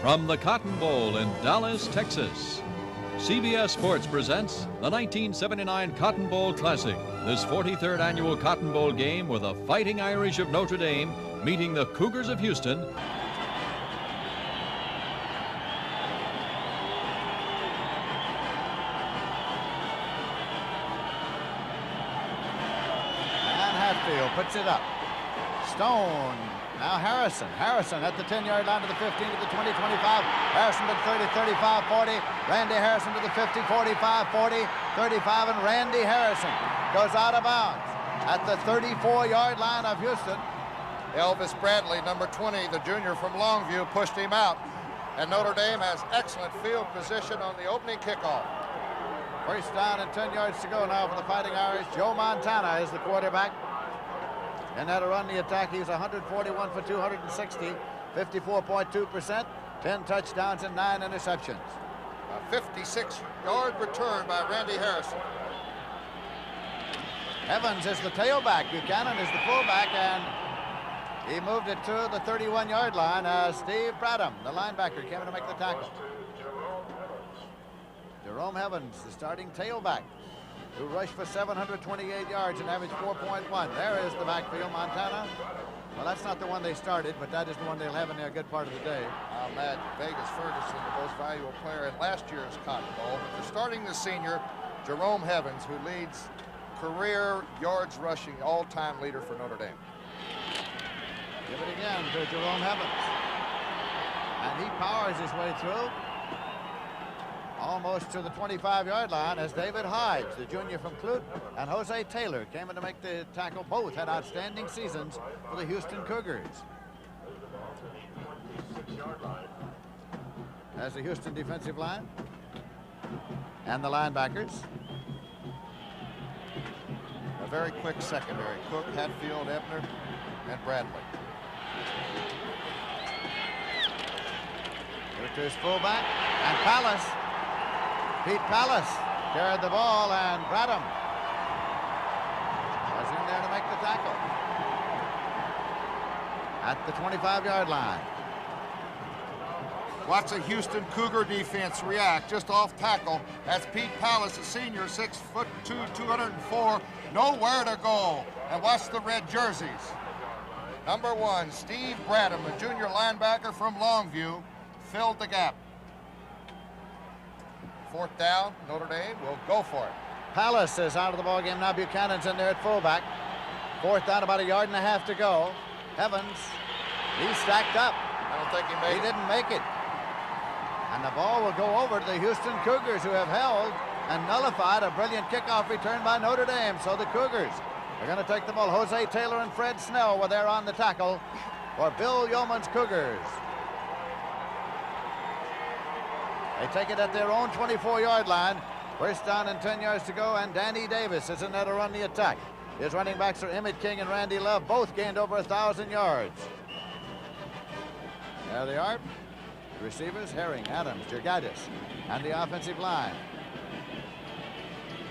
From the Cotton Bowl in Dallas, Texas, CBS Sports presents the 1979 Cotton Bowl Classic. This 43rd annual Cotton Bowl game with the Fighting Irish of Notre Dame meeting the Cougars of Houston. And Hatfield puts it up. Stone. Now Harrison at the 10-yard line to the 15, to the 20, 25. Harrison to the 30, 35, 40. Randy Harrison to the 50, 45, 40, 35, and Randy Harrison goes out of bounds at the 34-yard line of Houston. Elvis Bradley, number 20, the junior from Longview, pushed him out. And Notre Dame has excellent field position on the opening kickoff. First down and 10 yards to go now for the Fighting Irish. Joe Montana is the quarterback. And that'll run the attack. He's 141 for 260, 54.2%, 10 touchdowns and 9 interceptions. A 56-yard return by Randy Harrison. Evans is the tailback. Buchanan is the fullback, and he moved it to the 31-yard line as Steve Bradham, the linebacker, came in to make the tackle. Jerome Evans, the starting tailback, who rushed for 728 yards and averaged 4.1. There is the backfield, Montana. Well, that's not the one they started, but that is the one they'll have in there a good part of the day. Matt Vegas Ferguson, the most valuable player in last year's Cotton Bowl. They're starting the senior, Jerome Evans, who leads career yards rushing, all-time leader for Notre Dame. Give it again to Jerome Evans. And he powers his way through almost to the 25-yard line as David Hides, the junior from Clute, and Jose Taylor came in to make the tackle. Both had outstanding seasons for the Houston Cougars. As the Houston defensive line and the linebackers. A very quick secondary. Cook, Hatfield, Ebner, and Bradley. Here to his fullback, and Palace. Pete Palace carried the ball, and Bradham was in there to make the tackle at the 25-yard line. Watch the Houston Cougar defense react just off tackle. That's Pete Palace, a senior, 6'2", 204, nowhere to go. And watch the red jerseys. Number 1, Steve Bradham, a junior linebacker from Longview, filled the gap. Fourth down, Notre Dame will go for it. Palace is out of the ballgame now. Buchanan's in there at fullback. Fourth down, about a yard and a half to go. Evans, he's stacked up. I don't think he made it. He didn't make it. And the ball will go over to the Houston Cougars, who have held and nullified a brilliant kickoff return by Notre Dame. So the Cougars are going to take the ball. Jose Taylor and Fred Snell were there on the tackle for Bill Yeoman's Cougars. They take it at their own 24-yard line. First down and 10 yards to go, and Danny Davis is in there to run the attack. His running backs are Emmett King and Randy Love, both gained over 1,000 yards. There they are. The receivers, Herring, Adams, Jurgaitis, and the offensive line.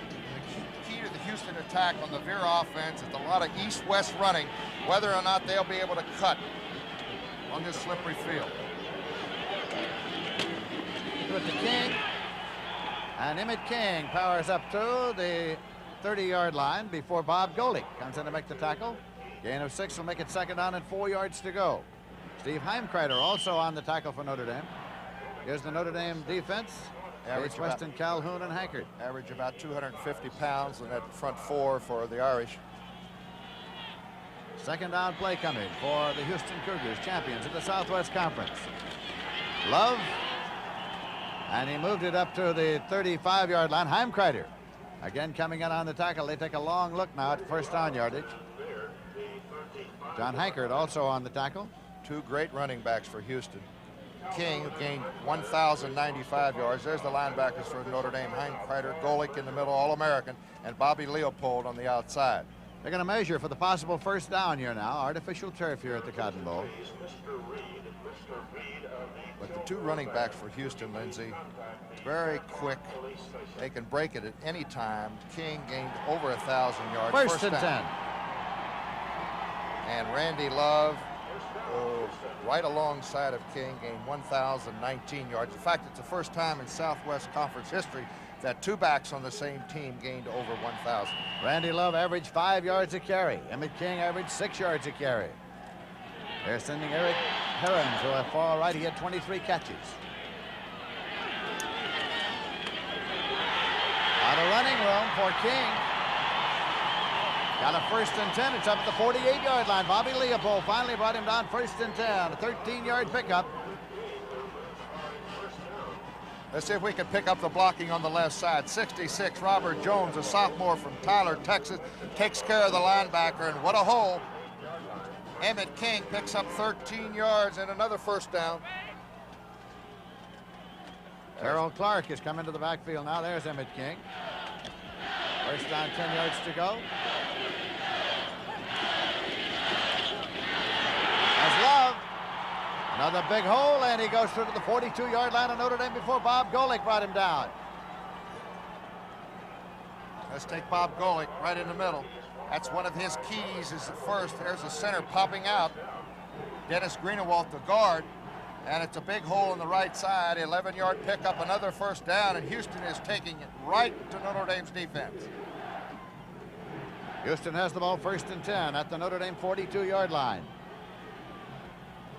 The key to the Houston attack on the Veer offense is a lot of east-west running, whether or not they'll be able to cut on this slippery field. With the King, and Emmett King powers up to the 30-yard line before Bob Golick comes in to make the tackle. Gain of 6 will make it second down and 4 yards to go. Steve Heimkreider also on the tackle for Notre Dame. Here's the Notre Dame defense. Average Weston, Calhoun, and Hankert. Average about 250 pounds in that front four for the Irish. Second down play coming for the Houston Cougars, champions of the Southwest Conference. Love. And he moved it up to the 35-yard line. Heimkreider again coming in on the tackle. They take a long look now at first down yardage. John Hankert also on the tackle. Two great running backs for Houston. King gained 1,095 yards. There's the linebackers for Notre Dame. Heimkreider, Golick in the middle, All-American, and Bobby Leopold on the outside. They're going to measure for the possible first down here now. Artificial turf here at the Cotton Bowl. But the two running backs for Houston, Lindsey, very quick. They can break it at any time. King gained over 1,000 yards. First and 10. And Randy Love right alongside of King, gained 1,019 yards. In fact, it's the first time in Southwest Conference history that two backs on the same team gained over 1,000. Randy Love averaged 5 yards a carry. Emmett King averaged 6 yards a carry. They're sending Eric Heron to a far right. He had 23 catches. Out of running room for King. Got a 1st and 10. It's up at the 48-yard line. Bobby Leopold finally brought him down 1st and 10. A 13-yard pickup. Let's see if we can pick up the blocking on the left side. 66, Robert Jones, a sophomore from Tyler, Texas, takes care of the linebacker, and what a hole. Emmett King picks up 13 yards and another 1st down. Terrell Clark has come into the backfield now. There's Emmett King. 1st down, 10 yards to go. That's Love. Another big hole, and he goes through to the 42-yard line of Notre Dame before Bob Golick brought him down. Let's take Bob Golick right in the middle. That's one of his keys is the first. There's the center popping out. Dennis Greenewalt, the guard. And it's a big hole on the right side. 11-yard pickup, another 1st down, and Houston is taking it right to Notre Dame's defense. Houston has the ball 1st and 10 at the Notre Dame 42-yard line.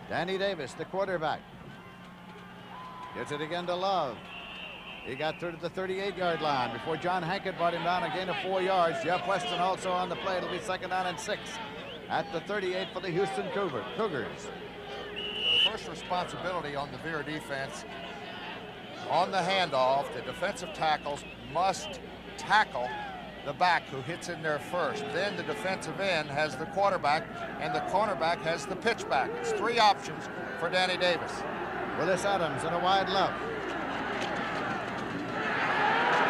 Danny Davis, the quarterback. Gets it again to Love. He got through to the 38-yard line before John Hankett brought him down a gain of 4 yards. Jeff Weston also on the play. It'll be 2nd down and 6 at the 38 for the Houston Cougars. First responsibility on the Veer defense. On the handoff, the defensive tackles must tackle the back who hits in there first. Then the defensive end has the quarterback, and the cornerback has the pitchback. It's 3 options for Danny Davis. Willis Adams in a wide left.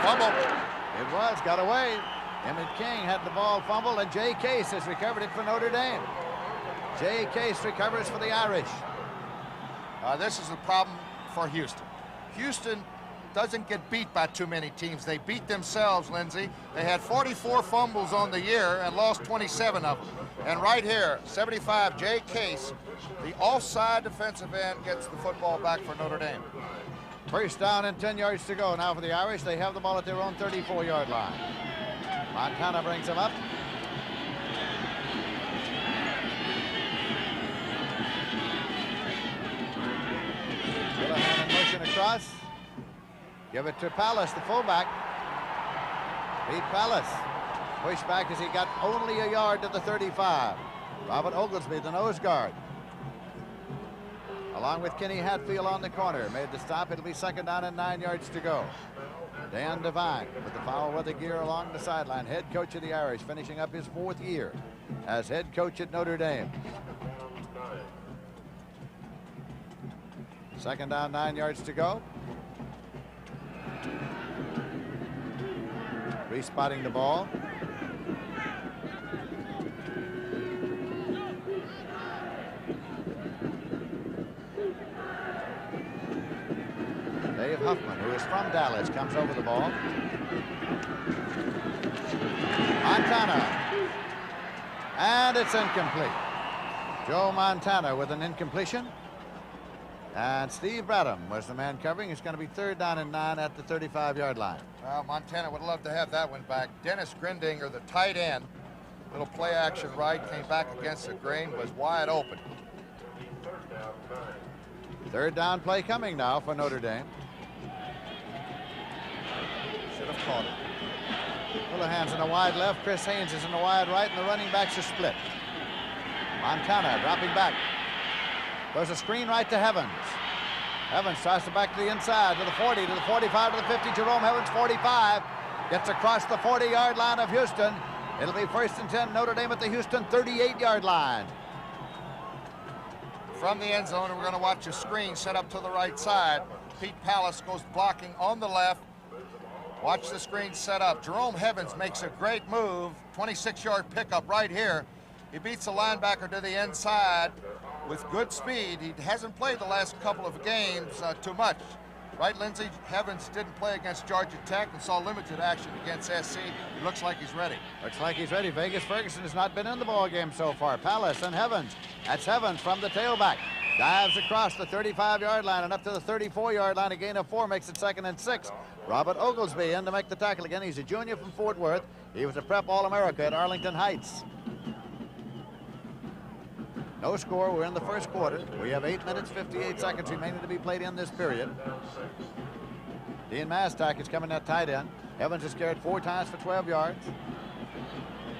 Fumble. It was, got away. Emmett King had the ball fumbled, and Jay Case has recovered it for Notre Dame. Jay Case recovers for the Irish. This is the problem for Houston. Houston doesn't get beat by too many teams. They beat themselves, Lindsey. They had 44 fumbles on the year and lost 27 of them. And right here, 75, Jay Case, the offside defensive end, gets the football back for Notre Dame. 1st down and 10 yards to go now for the Irish. They have the ball at their own 34-yard line. Montana brings them up. Houlihan in motion across. Give it to Palace, the fullback. Pete Palace. Push back as he got only a yard to the 35. Robert Oglesby, the nose guard. Along with Kenny Hatfield on the corner. Made the stop. It'll be 2nd down and 9 yards to go. Dan Devine with the foul weather gear along the sideline. Head coach of the Irish, finishing up his 4th year as head coach at Notre Dame. 2nd down, 9 yards to go. Respotting the ball. Dave Huffman, who is from Dallas, comes over the ball. Montana. And it's incomplete. Joe Montana with an incompletion. And Steve Bradham was the man covering. It's going to be 3rd down and 9 at the 35-yard line. Well, Montana would love to have that one back. Dennis Grindinger, the tight end, little play action right, came back against the grain, was wide open. 3rd down play coming now for Notre Dame. Should have caught it. Houlihan's in a wide left. Chris Haynes is in a wide right, and the running backs are split. Montana dropping back. There's a screen right to Evans. Evans tries to back to the inside, to the 40, to the 45, to the 50. Jerome Evans, 45. Gets across the 40-yard line of Houston. It'll be 1st and 10, Notre Dame at the Houston 38-yard line. From the end zone, and we're going to watch a screen set up to the right side. Pete Palace goes blocking on the left. Watch the screen set up. Jerome Evans makes a great move. 26-yard pickup right here. He beats the linebacker to the inside with good speed. He hasn't played the last couple of games too much. Right, Lindsey? Evans didn't play against Georgia Tech and saw limited action against SC. He looks like he's ready. Looks like he's ready. Vegas Ferguson has not been in the ball game so far. Palace and Evans. That's Evans from the tailback. Dives across the 35-yard line and up to the 34-yard line. A gain of 4 makes it 2nd and 6. Robert Oglesby in to make the tackle again. He's a junior from Fort Worth. He was a prep All-America at Arlington Heights. No score. We're in the first quarter. We have 8 minutes, 58 seconds remaining to be played in this period. Dean Mastak is coming at tight end. Evans has carried 4 times for 12 yards.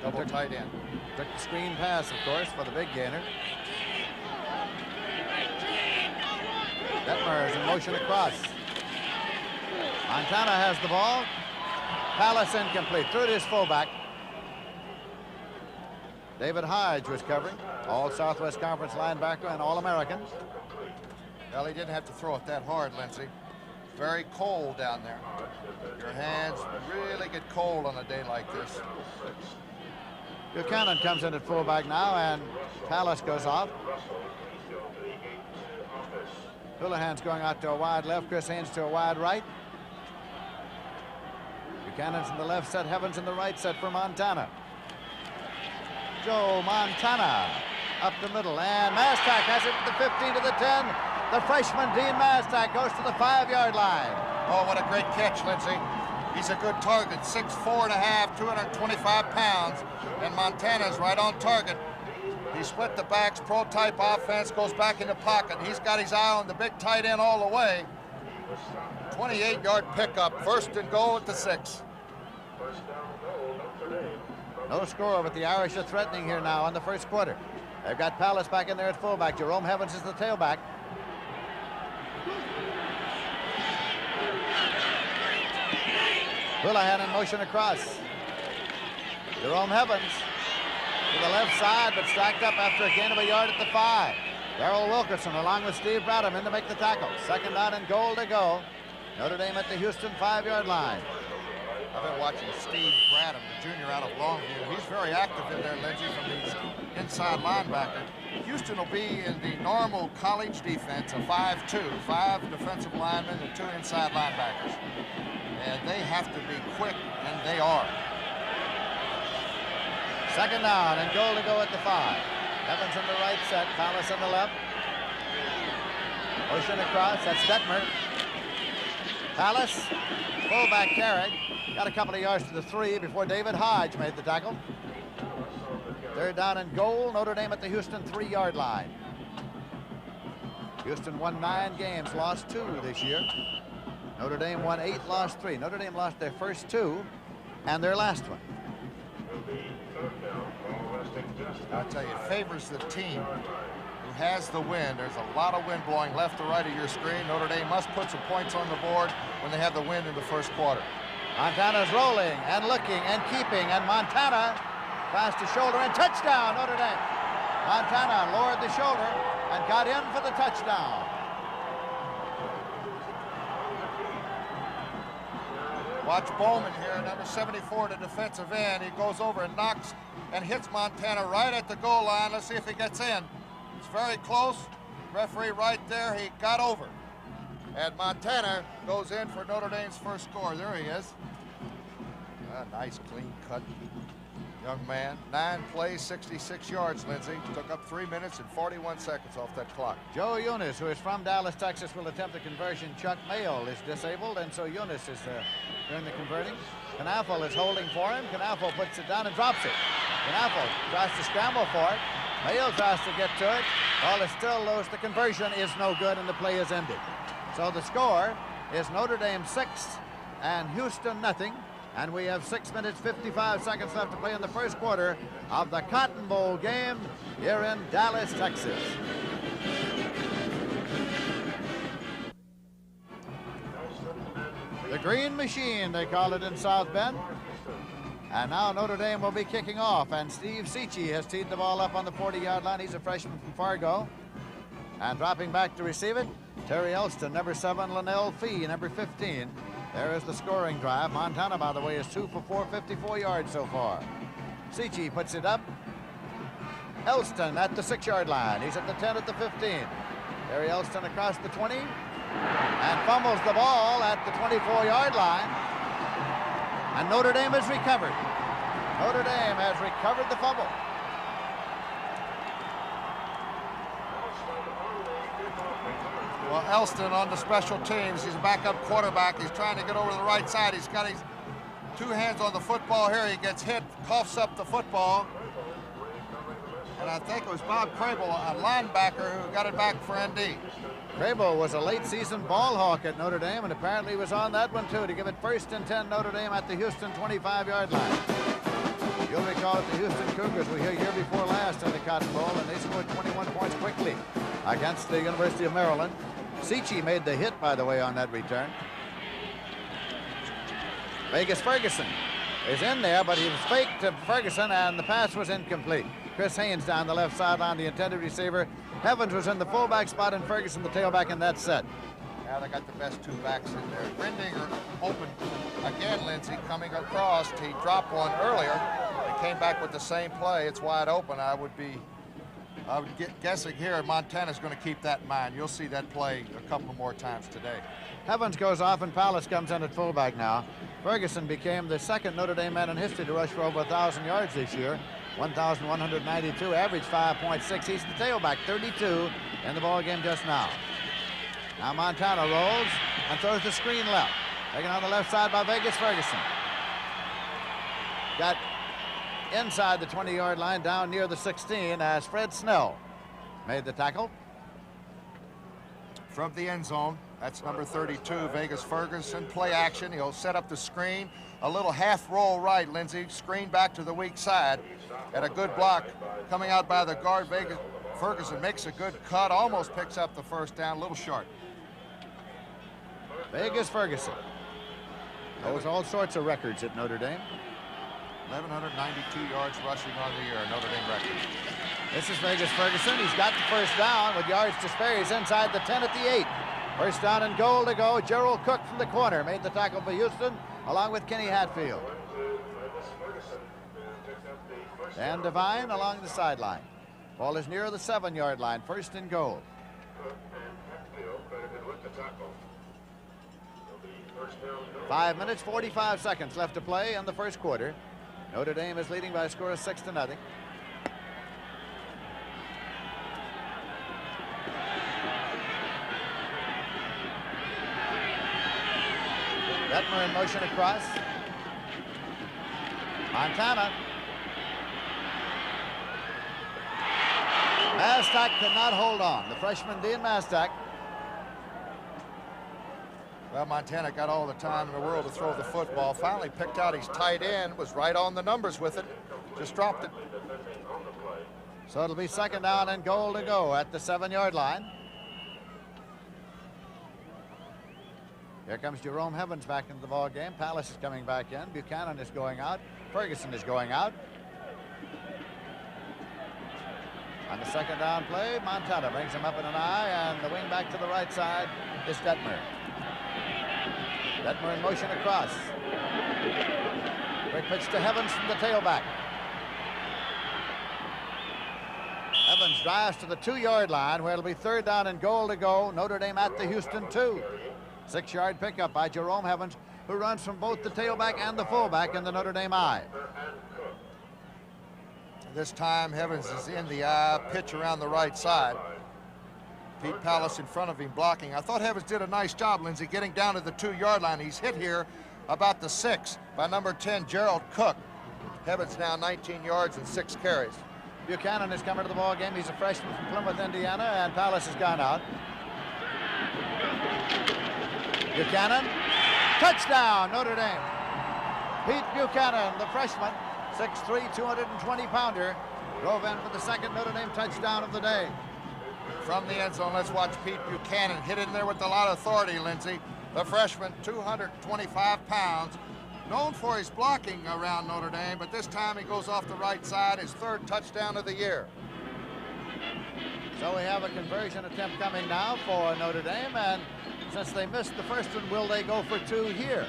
Double tight end. Took the screen pass, of course, for the big gainer. Detmer is in motion across. Montana has the ball. Palace incomplete. Threw to his fullback. David Hodge was covering. All Southwest Conference linebacker and All-American. Well, he didn't have to throw it that hard, Lindsey. Very cold down there. Your hands really get cold on a day like this. Buchanan comes in at fullback now, and Palace goes off. Houlihan's going out to a wide left. Chris Haynes to a wide right. Buchanan's in the left set. Evans in the right set for Montana. Joe Montana up the middle, and Mastak has it at the 15 to the 10. The freshman Dean Mastak goes to the 5-yard line. Oh, what a great catch, Lindsey. He's a good target, 6'4 and a half, 225 pounds, and Montana's right on target. He split the backs, pro-type offense, goes back in the pocket. He's got his eye on the big tight end all the way. 28-yard pickup, 1st and goal at the 6. No score, but the Irish are threatening here now in the first quarter. They've got Palace back in there at fullback. Jerome Evans is the tailback. Houlihan in motion across. Jerome Evans to the left side, but stacked up after a gain of a yard at the 5. Darrell Wilkerson along with Steve Bradham in to make the tackle. 2nd down and goal to go. Notre Dame at the Houston 5-yard line. I've been watching Steve Bradham, the junior out of Longview. He's very active in there, Lindsey, from these inside linebackers. Houston will be in the normal college defense, a 5-2, 5 defensive linemen and 2 inside linebackers. And they have to be quick, and they are. 2nd down and goal to go at the 5. Evans in the right set, Palace in the left. Motion across, that's Detmer. Palace, fullback carry. Got a couple of yards to the 3 before David Hodge made the tackle. 3rd down and goal. Notre Dame at the Houston 3-yard line. Houston won 9 games, lost 2 this year. Notre Dame won 8, lost 3. Notre Dame lost their first 2 and their last one. I'll tell you, it favors the team who has the wind. There's a lot of wind blowing left to right of your screen. Notre Dame must put some points on the board when they have the wind in the first quarter. Montana's rolling and looking and keeping, and Montana pass to shoulder and touchdown, Notre Dame. Montana lowered the shoulder and got in for the touchdown. Watch Bowman here, number 74, the defensive end. He goes over and knocks and hits Montana right at the goal line. Let's see if he gets in. It's very close. Referee right there, he got over. And Montana goes in for Notre Dame's first score. There he is. A nice, clean cut young man. 9 plays, 66 yards, Lindsey. Took up 3 minutes and 41 seconds off that clock. Joe Eunice, who is from Dallas, Texas, will attempt the conversion. Chuck Mayo is disabled, and so Eunice is doing the converting. Knaffel is holding for him. Knaffel puts it down and drops it. Knaffel tries to scramble for it. Mayo tries to get to it. Well, it's still loose. The conversion is no good, and the play is ended. So the score is Notre Dame 6 and Houston nothing. And we have 6 minutes, 55 seconds left to play in the first quarter of the Cotton Bowl game here in Dallas, Texas. The Green Machine, they call it in South Bend. And now Notre Dame will be kicking off, and Steve Seachy has teed the ball up on the 40-yard line. He's a freshman from Fargo. And dropping back to receive it, Terry Elston, number 7, Linnell Fee, number 15. There is the scoring drive. Montana, by the way, is 2 for 4, 54 yards so far. Seachy puts it up. Elston at the 6-yard line. He's at the 10 at the 15. Terry Elston across the 20 and fumbles the ball at the 24-yard line. And Notre Dame has recovered. Notre Dame has recovered the fumble. Well, Elston on the special teams. He's a backup quarterback. He's trying to get over to the right side. He's got his two hands on the football here. He gets hit, coughs up the football. And I think it was Bob Crable, a linebacker, who got it back for ND. Crable was a late season ball hawk at Notre Dame, and apparently was on that one too, to give it 1st and 10 Notre Dame at the Houston 25-yard line. You'll recall that the Houston Cougars were here year before last in the Cotton Bowl, and they scored 21 points quickly against the University of Maryland. Seachy made the hit, by the way, on that return. Vegas Ferguson is in there, but he was faked to Ferguson, and the pass was incomplete. Chris Haynes down the left sideline, the intended receiver. Evans was in the fullback spot, and Ferguson the tailback, and that's set. Now they got the best two backs in there. Grindinger open again, Lindsey, coming across. He dropped one earlier and came back with the same play. It's wide open. I would guessing here Montana's going to keep that in mind. You'll see that play a couple more times today. Evans goes off, and Palace comes in at fullback now. Ferguson became the second Notre Dame man in history to rush for over 1,000 yards this year. 1,192, average 5.6. He's the tailback, 32 in the ball game just now. Now Montana rolls and throws the screen left. Taken on the left side by Vegas Ferguson. Got inside the 20-yard line, down near the 16, as Fred Snell made the tackle. From the end zone, that's number 32, Vegas Ferguson. Play action. He'll set up the screen. A little half roll right, Lindsey. Screen back to the weak side. At a good block coming out by the guard. Vegas Ferguson makes a good cut. Almost picks up the first down. A little short. Vegas Ferguson holds all sorts of records at Notre Dame. 1,192 yards rushing on the year, Notre Dame record. This is Vegas Ferguson. He's got the first down with yards to spare. He's inside the 10 at the 8. First down and goal to go. Gerald Cook from the corner made the tackle for Houston, along with Kenny Hatfield. Dan Devine along the sideline. Ball is near the 7-yard line. First and goal. 5 minutes, 45 seconds left to play in the first quarter. Notre Dame is leading by a score of 6-0. Detmer in motion across. Montana. Mastak could not hold on. The freshman Dean Mastak. Well, Montana got all the time in the world to throw the football. Finally picked out his tight end. Was right on the numbers with it. Just dropped it. So it'll be second down and goal to go at the 7-yard line. Here comes Jerome Evans back into the ball game. Palace is coming back in. Buchanan is going out. Ferguson is going out. On the second down play, Montana brings him up in an eye, and the wing back to the right side is Detmer. Detmer in motion across. Quick pitch to Evans from the tailback. Evans drives to the 2-yard line, where it'll be third down and goal to go. Notre Dame at the Houston 2. 6-yard pickup by Jerome Evans, who runs from both the tailback and the fullback in the Notre Dame eye. This time, Evans is in the eye, pitch around the right side. Pete Palace in front of him blocking. I thought Evans did a nice job, Lindsey, getting down to the 2-yard line. He's hit here about the 6 by number 10, Gerald Cook. Evans now 19 yards and 6 carries. Buchanan is coming to the ball game. He's a freshman from Plymouth, Indiana, and Palace has gone out. Buchanan, touchdown, Notre Dame. Pete Buchanan, the freshman, 6'3", 220-pounder, drove in for the second Notre Dame touchdown of the day. From the end zone, let's watch Pete Buchanan hit in there with a lot of authority, Lindsey. The freshman, 225 pounds, known for his blocking around Notre Dame, but this time he goes off the right side, his 3rd touchdown of the year. So we have a conversion attempt coming now for Notre Dame, and since they missed the first one, will they go for 2 here?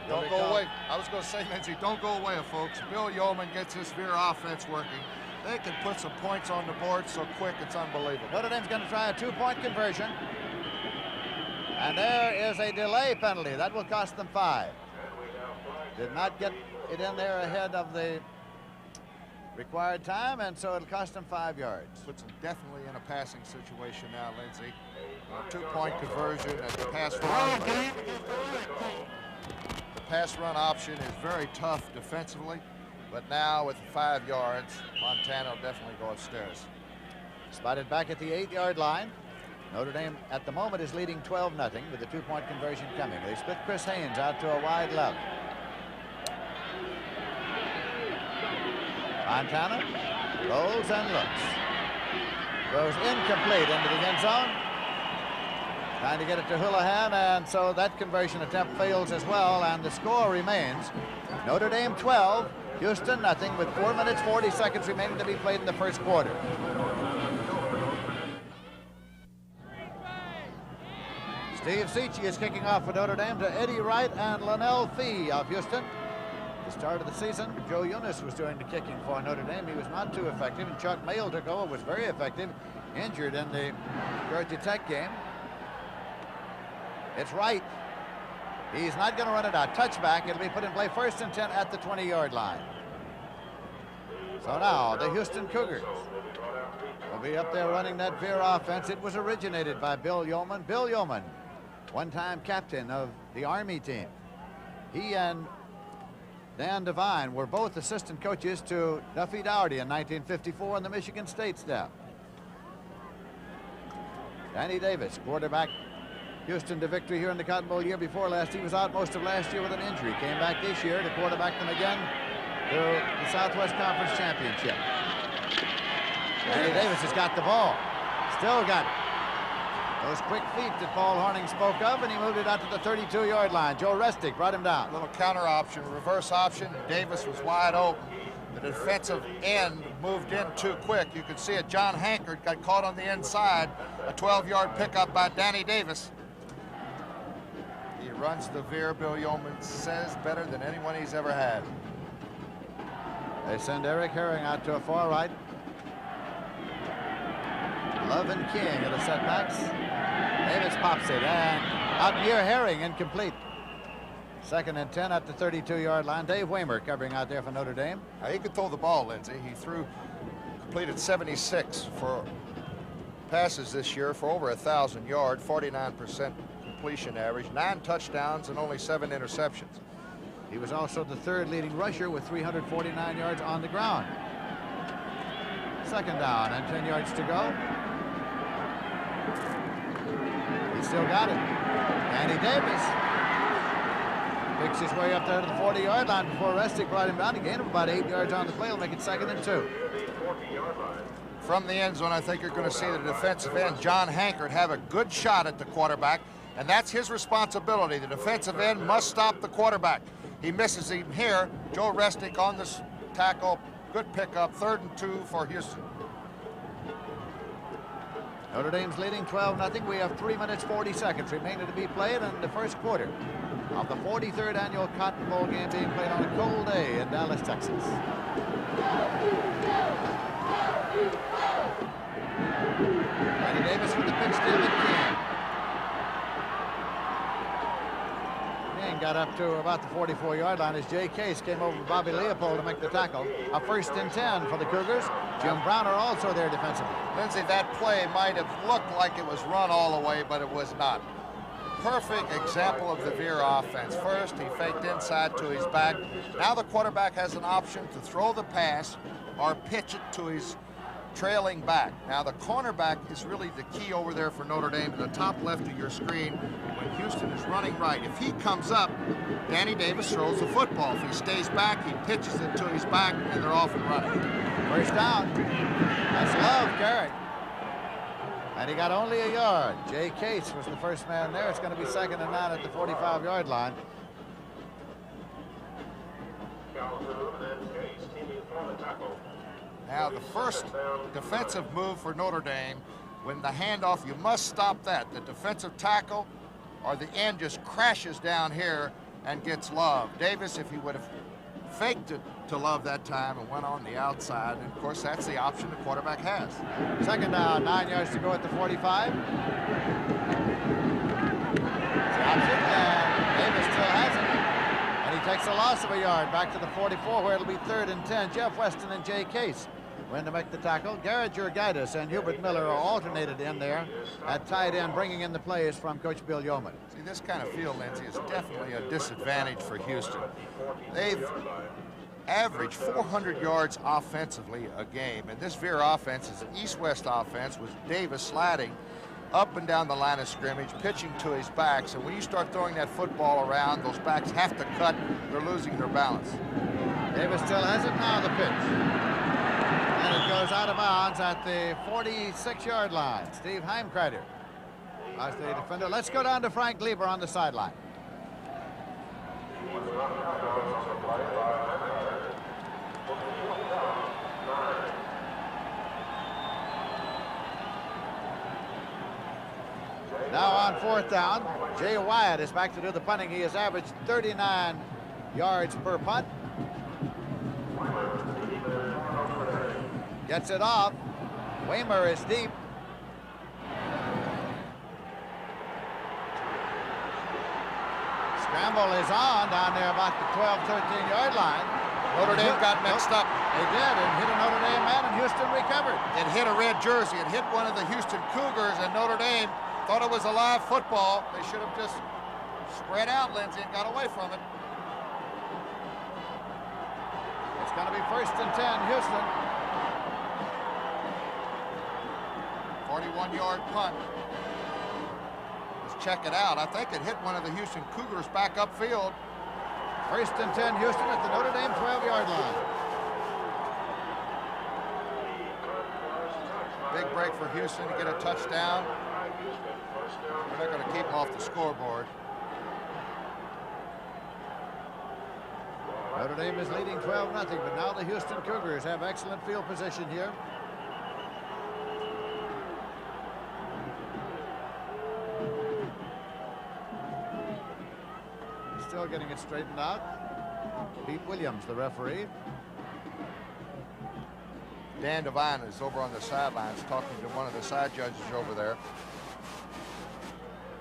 Don't go away. I was going to say, Lindsey, don't go away, folks. Bill Yeoman gets his veer offense working. They can put some points on the board so quick, it's unbelievable. Notre Dame's going to try a 2-point conversion. And there is a delay penalty. That will cost them 5. Did not get it in there ahead of the required time, and so it'll cost them 5 yards. Puts them definitely in a passing situation now, Lindsey. A 2-point conversion and the pass run. The pass run option is very tough defensively, but now with 5 yards, Montana will definitely go upstairs. Spotted back at the 8-yard line. Notre Dame at the moment is leading 12-0 with the 2-point conversion coming. They split Chris Haynes out to a wide left. Montana rolls and looks. Goes incomplete into the end zone. Trying to get it to Houlihan, and so that conversion attempt fails as well, and the score remains Notre Dame 12, Houston nothing, with 4 minutes 40 seconds remaining to be played in the first quarter. Steve Seachy is kicking off for Notre Dame to Eddie Wright and Linnell Fee of Houston. At the start of the season, Joe Eunice was doing the kicking for Notre Dame. He was not too effective, and Chuck Mayle took over, was very effective, injured in the Georgia Tech game. It's Wright. He's not going to run it out. Touchback. It'll be put in play 1st and 10 at the 20-yard line. So now the Houston Cougars will be up there running that veer offense. It was originated by Bill Yeoman. Bill Yeoman, one-time captain of the Army team. He and Dan Devine were both assistant coaches to Duffy Dougherty in 1954 on the Michigan State staff. Danny Davis, quarterback, Houston to victory here in the Cotton Bowl year before last. He was out most of last year with an injury. Came back this year to quarterback them again to the Southwest Conference Championship. Danny Davis has got the ball. Still got it. Those quick feet that Paul Horning spoke of, and he moved it out to the 32-yard line. Joe Restic brought him down. Little counter option, reverse option. Davis was wide open. The defensive end moved in too quick. You could see it. John Hankard got caught on the inside. A 12-yard pickup by Danny Davis. He runs the veer, Bill Yeoman says, better than anyone he's ever had. They send Eric Herring out to a far right. Love and King are the setbacks. Davis pops it, and out near Herring, incomplete. 2nd and 10 at the 32-yard line. Dave Waymer covering out there for Notre Dame. Now, he could throw the ball, Lindsey. He completed 76 for passes this year for over 1,000 yards, 49% completion average, 9 touchdowns and only 7 interceptions. He was also the 3rd leading rusher with 349 yards on the ground. 2nd down and 10 yards to go. He still got it. Danny Davis picks his way up there to the 40-yard line before Restic brought him down. He gained about 8 yards on the play. He'll make it 2nd and 2. From the end zone, I think you're going to see the defensive end, John Hankard, have a good shot at the quarterback, and that's his responsibility. The defensive end must stop the quarterback. He misses him here. Joe Restic on this tackle. Good pickup. 3rd and 2 for Houston. Notre Dame's leading 12-0. We have 3 minutes 40 seconds remaining to be played in the first quarter of the 43rd annual Cotton Bowl game being played on a cold day in Dallas, Texas. Danny Davis with the pitch to King. King got up to about the 44-yard line as Jay Case came over to Bobby Leopold to make the tackle. A 1st and 10 for the Cougars. Jim Browner also there defensively. Lindsey, that play might have looked like it was run all the way, but it was not. Perfect example of the veer offense. First, he faked inside to his back. Now the quarterback has an option to throw the pass or pitch it to his trailing back. Now the cornerback is really the key over there for Notre Dame, the top left of your screen when Houston is running right. If he comes up, Danny Davis throws the football. If he stays back, he pitches it to his back, and they're off and running. First down. That's Love carried. And he got only a yard. Jay Case was the first man there. It's going to be 2nd and 9 at the 45-yard line. Now the first defensive move for Notre Dame, when the handoff, you must stop that. The defensive tackle or the end just crashes down here and gets Love. Davis, if he would have faked it to Love that time and went on the outside. And, of course, that's the option the quarterback has. Second down, 9 yards to go at the 45. It's the option, and Davis still has it. And he takes a loss of a yard back to the 44, where it'll be 3rd and 10. Jeff Weston and Jay Case when to make the tackle. Garrett Jurgaitis and Hubert Miller are alternated in there at tight end, bringing in the plays from Coach Bill Yeoman. See, this kind of field, Lindsey, is definitely a disadvantage for Houston. They've averaged 400 yards offensively a game, and this Veer offense is an east-west offense with Davis sliding up and down the line of scrimmage, pitching to his backs, and when you start throwing that football around, those backs have to cut. They're losing their balance. Davis still has it now, the pitch. And it goes out of bounds at the 46-yard line. Steve Heimkreider as the defender. Let's go down to Frank Lieber on the sideline. Now on 4th down, Jay Wyatt is back to do the punting. He has averaged 39 yards per punt. Gets it off. Waymer is deep. Scramble is on down there about the 12, 13-yard line. Notre Dame got mixed up. They did, and hit a Notre Dame man, and Houston recovered. It hit a red jersey. It hit one of the Houston Cougars, and Notre Dame thought it was a live football. They should have just spread out, Lindsey, and got away from it. It's going to be 1st and 10, Houston. 41-yard punt. Let's check it out. I think it hit one of the Houston Cougars back upfield. 1st and 10, Houston at the Notre Dame 12-yard line. Big break for Houston to get a touchdown. They're not going to keep them off the scoreboard. Notre Dame is leading 12-0, but now the Houston Cougars have excellent field position here. Still getting it straightened out. Pete Williams, the referee. Dan Devine is over on the sidelines talking to one of the side judges over there.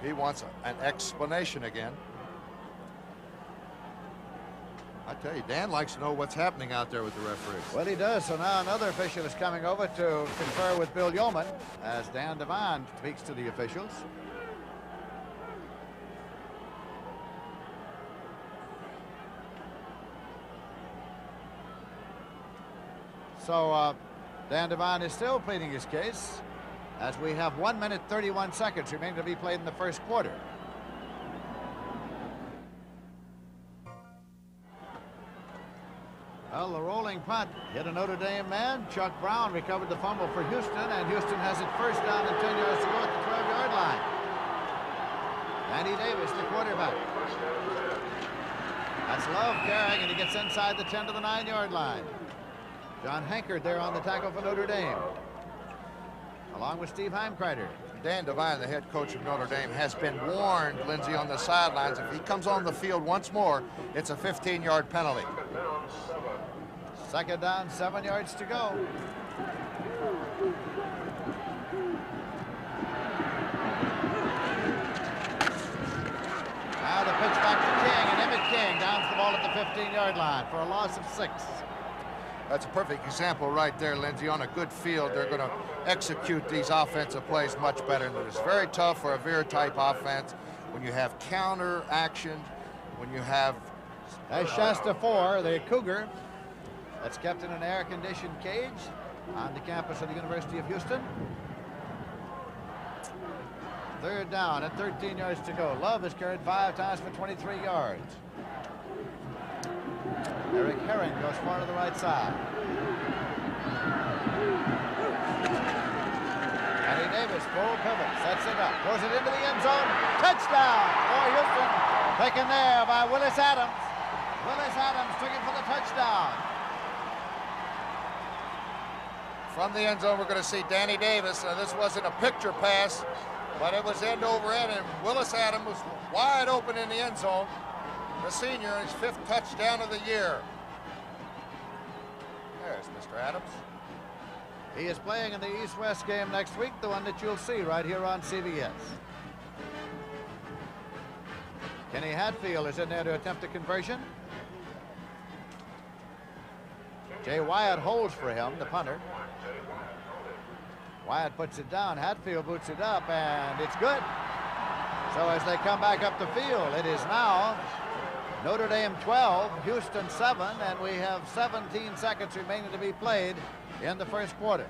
He wants an explanation again. I tell you, Dan likes to know what's happening out there with the referees. Well, he does. So now another official is coming over to confer with Bill Yeoman as Dan Devine speaks to the officials. So Dan Devine is still pleading his case as we have 1 minute 31 seconds remaining to be played in the first quarter. Well, the rolling punt hit a Notre Dame man. Chuck Brown recovered the fumble for Houston, and Houston has it 1st down and 10 yards to go at the 12-yard line. Danny Davis, the quarterback. That's Love carrying, and he gets inside the 10 to the 9-yard line. John Hankard there on the tackle for Notre Dame, along with Steve Heimkreider. Dan Devine, the head coach of Notre Dame, has been warned, Lindsey, on the sidelines. If he comes on the field once more, it's a 15-yard penalty. 2nd down, 7 yards to go. Now the pitch back to King, and Emmett King downs the ball at the 15-yard line for a loss of 6. That's a perfect example right there, Lindsey. On a good field, they're going to execute these offensive plays much better. And it's very tough for a Veer-type offense when you have counter action, when you have... That's Shasta 4, the Cougar, that's kept in an air-conditioned cage on the campus of the University of Houston. 3rd down and 13 yards to go. Love has carried 5 times for 23 yards. Eric Herring goes far to the right side. Danny Davis, full pivot, sets it up, throws it into the end zone. Touchdown for Houston, taken there by Willis Adams. Willis Adams took it for the touchdown. From the end zone, we're going to see Danny Davis. This wasn't a picture pass, but it was end over end, and Willis Adams was wide open in the end zone. The senior, his 5th touchdown of the year. Mr. Adams. He is playing in the East-West game next week, the one that you'll see right here on CBS. Kenny Hatfield is in there to attempt a conversion. Jay Wyatt holds for him, the punter. Wyatt puts it down. Hatfield boots it up, and it's good. So as they come back up the field, it is now Notre Dame 12, Houston 7, and we have 17 seconds remaining to be played in the first quarter.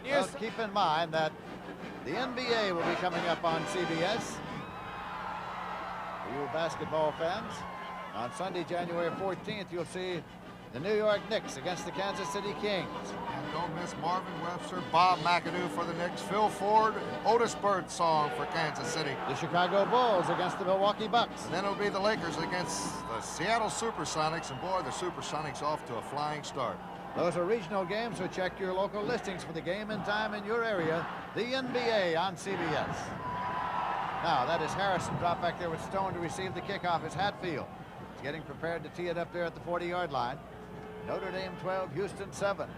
Well, keep in mind that the NBA will be coming up on CBS. For you basketball fans, on Sunday, January 14th, you'll see the New York Knicks against the Kansas City Kings. And don't miss Marvin Webster, Bob McAdoo for the Knicks, Phil Ford, and Otis Birdsong for Kansas City. The Chicago Bulls against the Milwaukee Bucks. And then it'll be the Lakers against the Seattle Supersonics, and boy, the Supersonics off to a flying start. Those are regional games, so check your local listings for the game and time in your area. The NBA on CBS. Now, that is Harrison drop back there with Stone to receive the kickoff. It's Hatfield. He's getting prepared to tee it up there at the 40-yard line. Notre Dame 12, Houston 7.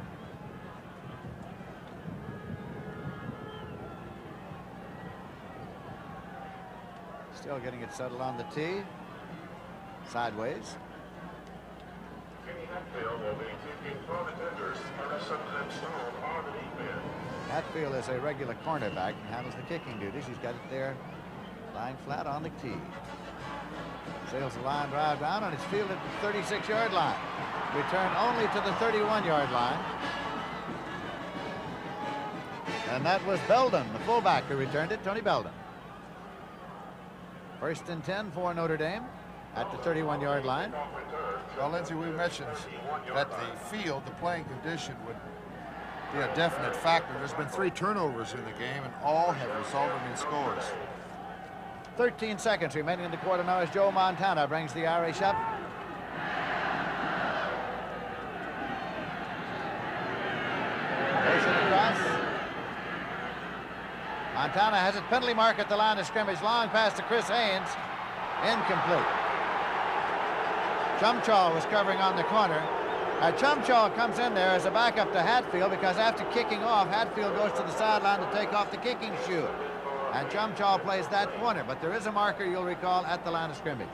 Still getting it settled on the tee. Sideways. Hatfield is a regular cornerback and handles the kicking duties. He's got it there lying flat on the tee. Sails the line drive down, and it's fielded at the 36-yard line. Return only to the 31-yard line. And that was Belden, the fullback, who returned it, Tony Belden. First and 10 for Notre Dame at the 31-yard line. Well, Lindsey, we mentioned that the field, the playing condition would be a definite factor. There's been 3 turnovers in the game, and all have resulted in scores. 13 seconds remaining in the quarter now as Joe Montana brings the Irish up. Motion across. Montana has it penalty mark at the line of scrimmage. Long pass to Chris Haynes. Incomplete. Chumchall was covering on the corner. Chumchall comes in there as a backup to Hatfield because after kicking off, Hatfield goes to the sideline to take off the kicking shoe. And Chumchall plays that corner, but there is a marker, you'll recall, at the line of scrimmage.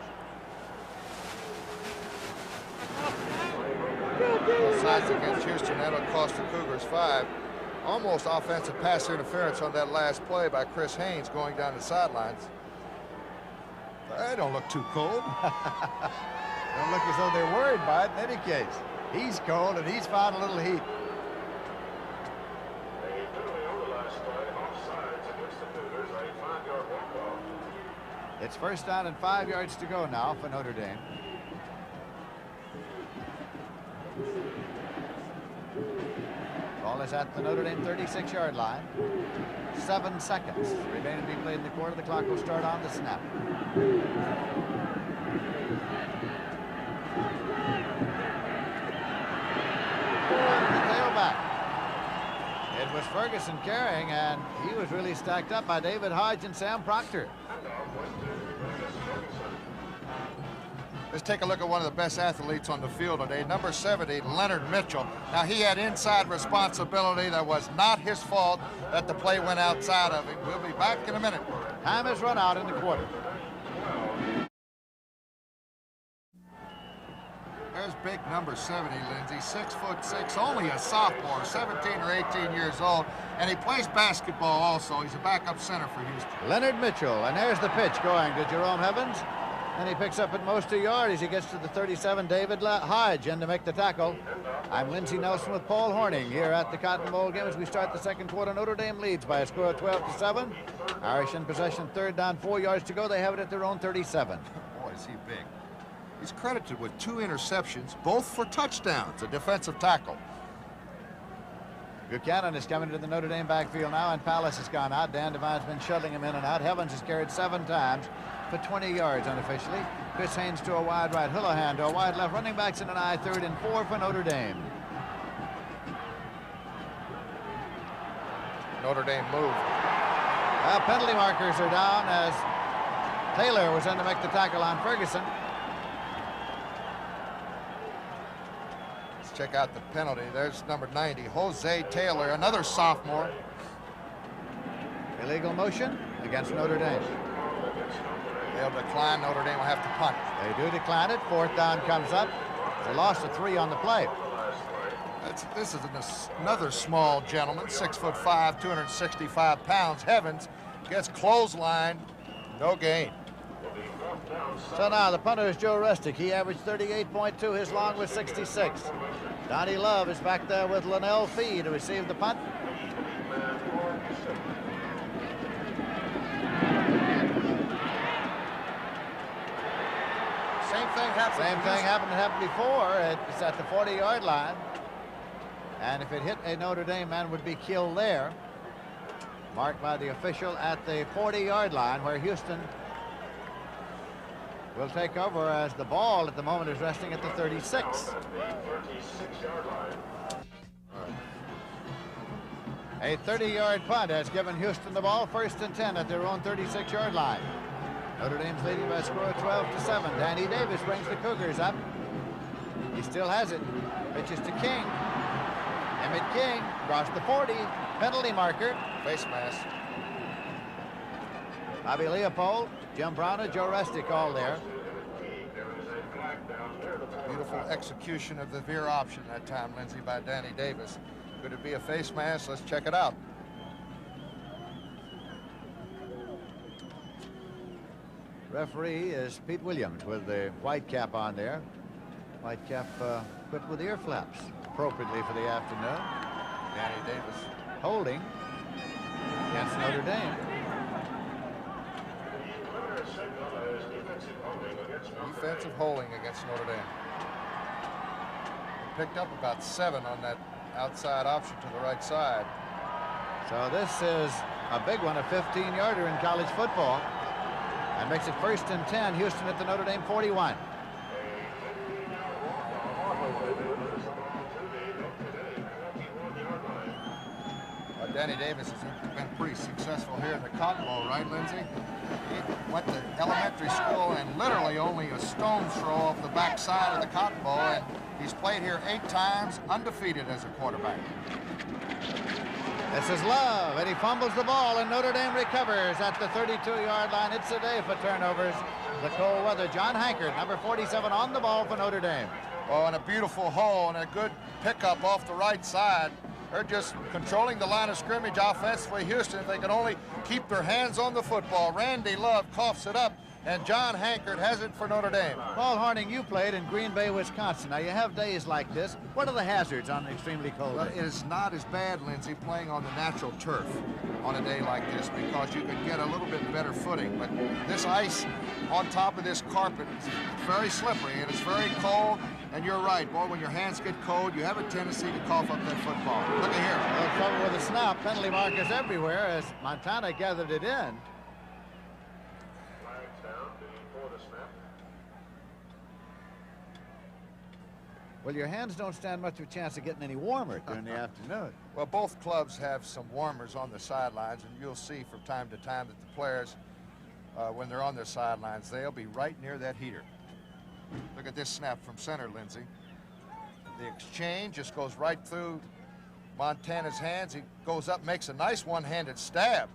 Both sides against Houston, that'll cost the Cougars 5. Almost offensive pass interference on that last play by Chris Haynes going down the sidelines. They don't look too cold. Don't look as though they're worried by it in any case. He's cold, and he's found a little heat. It's first down and 5 yards to go now for Notre Dame. Ball is at the Notre Dame 36-yard line. 7 seconds remaining to be played in the quarter. The clock will start on the snap. The tailback. It was Ferguson carrying, and he was really stacked up by David Hodge and Sam Proctor. Let's take a look at one of the best athletes on the field today, number 70, Leonard Mitchell. Now, he had inside responsibility. That was not his fault that the play went outside of him. We'll be back in a minute. Time has run out in the quarter. There's big number 70, Lindsey, 6'6", only a sophomore, 17 or 18 years old, and he plays basketball also. He's a backup center for Houston. Leonard Mitchell, and there's the pitch going to Jerome Evans. And he picks up at most a yard as he gets to the 37, David Hodge, in to make the tackle. I'm Lindsey Nelson with Paul Horning here at the Cotton Bowl game as we start the second quarter. Notre Dame leads by a score of 12-7. Irish in possession, third down, 4 yards to go. They have it at their own 37. Boy, is he big. He's credited with 2 interceptions, both for touchdowns, a defensive tackle. Buchanan is coming to the Notre Dame backfield now, and Palace has gone out. Dan Devine's been shuttling him in and out. Evans has carried 7 times for 20 yards unofficially. Chris Haynes to a wide right, Houlihan to a wide left. Running backs in an eye, 3rd and 4 for Notre Dame. Notre Dame moved. Penalty markers are down as Taylor was in to make the tackle on Ferguson. check out the penalty. There's number 90, Jose Taylor, another sophomore. Illegal motion against Notre Dame. They'll decline. Notre Dame will have to punt. They do decline it. Fourth down comes up. They lost a 3 on the play. This is another small gentleman, 6'5", 265 pounds. Evans gets clotheslined, no gain. So now the punter is Joe Rustick. He averaged 38.2. His long was 66. Donnie Love is back there with Linnell Fee to receive the punt. Same thing happened before. It's at the 40-yard line. And if it hit a Notre Dame man, would be killed there. Marked by the official at the 40-yard line, where Houston will take over, as the ball at the moment is resting at the 36. A 30-yard punt has given Houston the ball, 1st and 10 at their own 36-yard line. Notre Dame's leading by a score of 12-7. Danny Davis brings the Cougars up. He still has it. Pitches to King. Emmett King across the 40. Penalty marker. Face mask. Bobby Leopold, Jim Brown, Joe Rustick all there. Beautiful execution of the veer option that time, Lindsey, by Danny Davis. Could it be a face mask? Let's check it out. Referee is Pete Williams with the white cap on there. White cap equipped with ear flaps, appropriately for the afternoon. Danny Davis. Holding against Notre Dame. Defensive holding against Notre Dame. Picked up about 7 on that outside option to the right side. So this is a big one, a 15-yarder in college football. And makes it 1st and 10, Houston at the Notre Dame 41. Danny Davis has been pretty successful here in the Cotton Bowl, right, Lindsey? He went to elementary school and literally only a stone's throw off the backside of the Cotton Bowl, and he's played here 8 times, undefeated as a quarterback. This is Love, and he fumbles the ball, and Notre Dame recovers at the 32-yard line. It's a day for turnovers. The cold weather. John Hankard, number 47, on the ball for Notre Dame. Oh, and a beautiful hole and a good pickup off the right side. They're just controlling the line of scrimmage offensively. Houston, if they can only keep their hands on the football. Randy Love coughs it up, and John Hankard has it for Notre Dame. Paul Horning, you played in Green Bay, Wisconsin. Now, you have days like this. What are the hazards on an extremely cold Well, day? it is not as bad, Lindsey, playing on the natural turf on a day like this, because you can get a little bit better footing. But this ice on top of this carpet is very slippery, and it's very cold. And you're right, boy, when your hands get cold, you have a tendency to cough up that football. Look at here. A little trouble with the snap. Penalty markers everywhere as Montana gathered it in. Well, your hands don't stand much of a chance of getting any warmer during the afternoon. Well, both clubs have some warmers on the sidelines, and you'll see from time to time that the players, when they're on their sidelines, they'll be right near that heater. Look at this snap from center, Lindsey. The exchange just goes right through Montana's hands. He goes up, makes a nice one-handed stab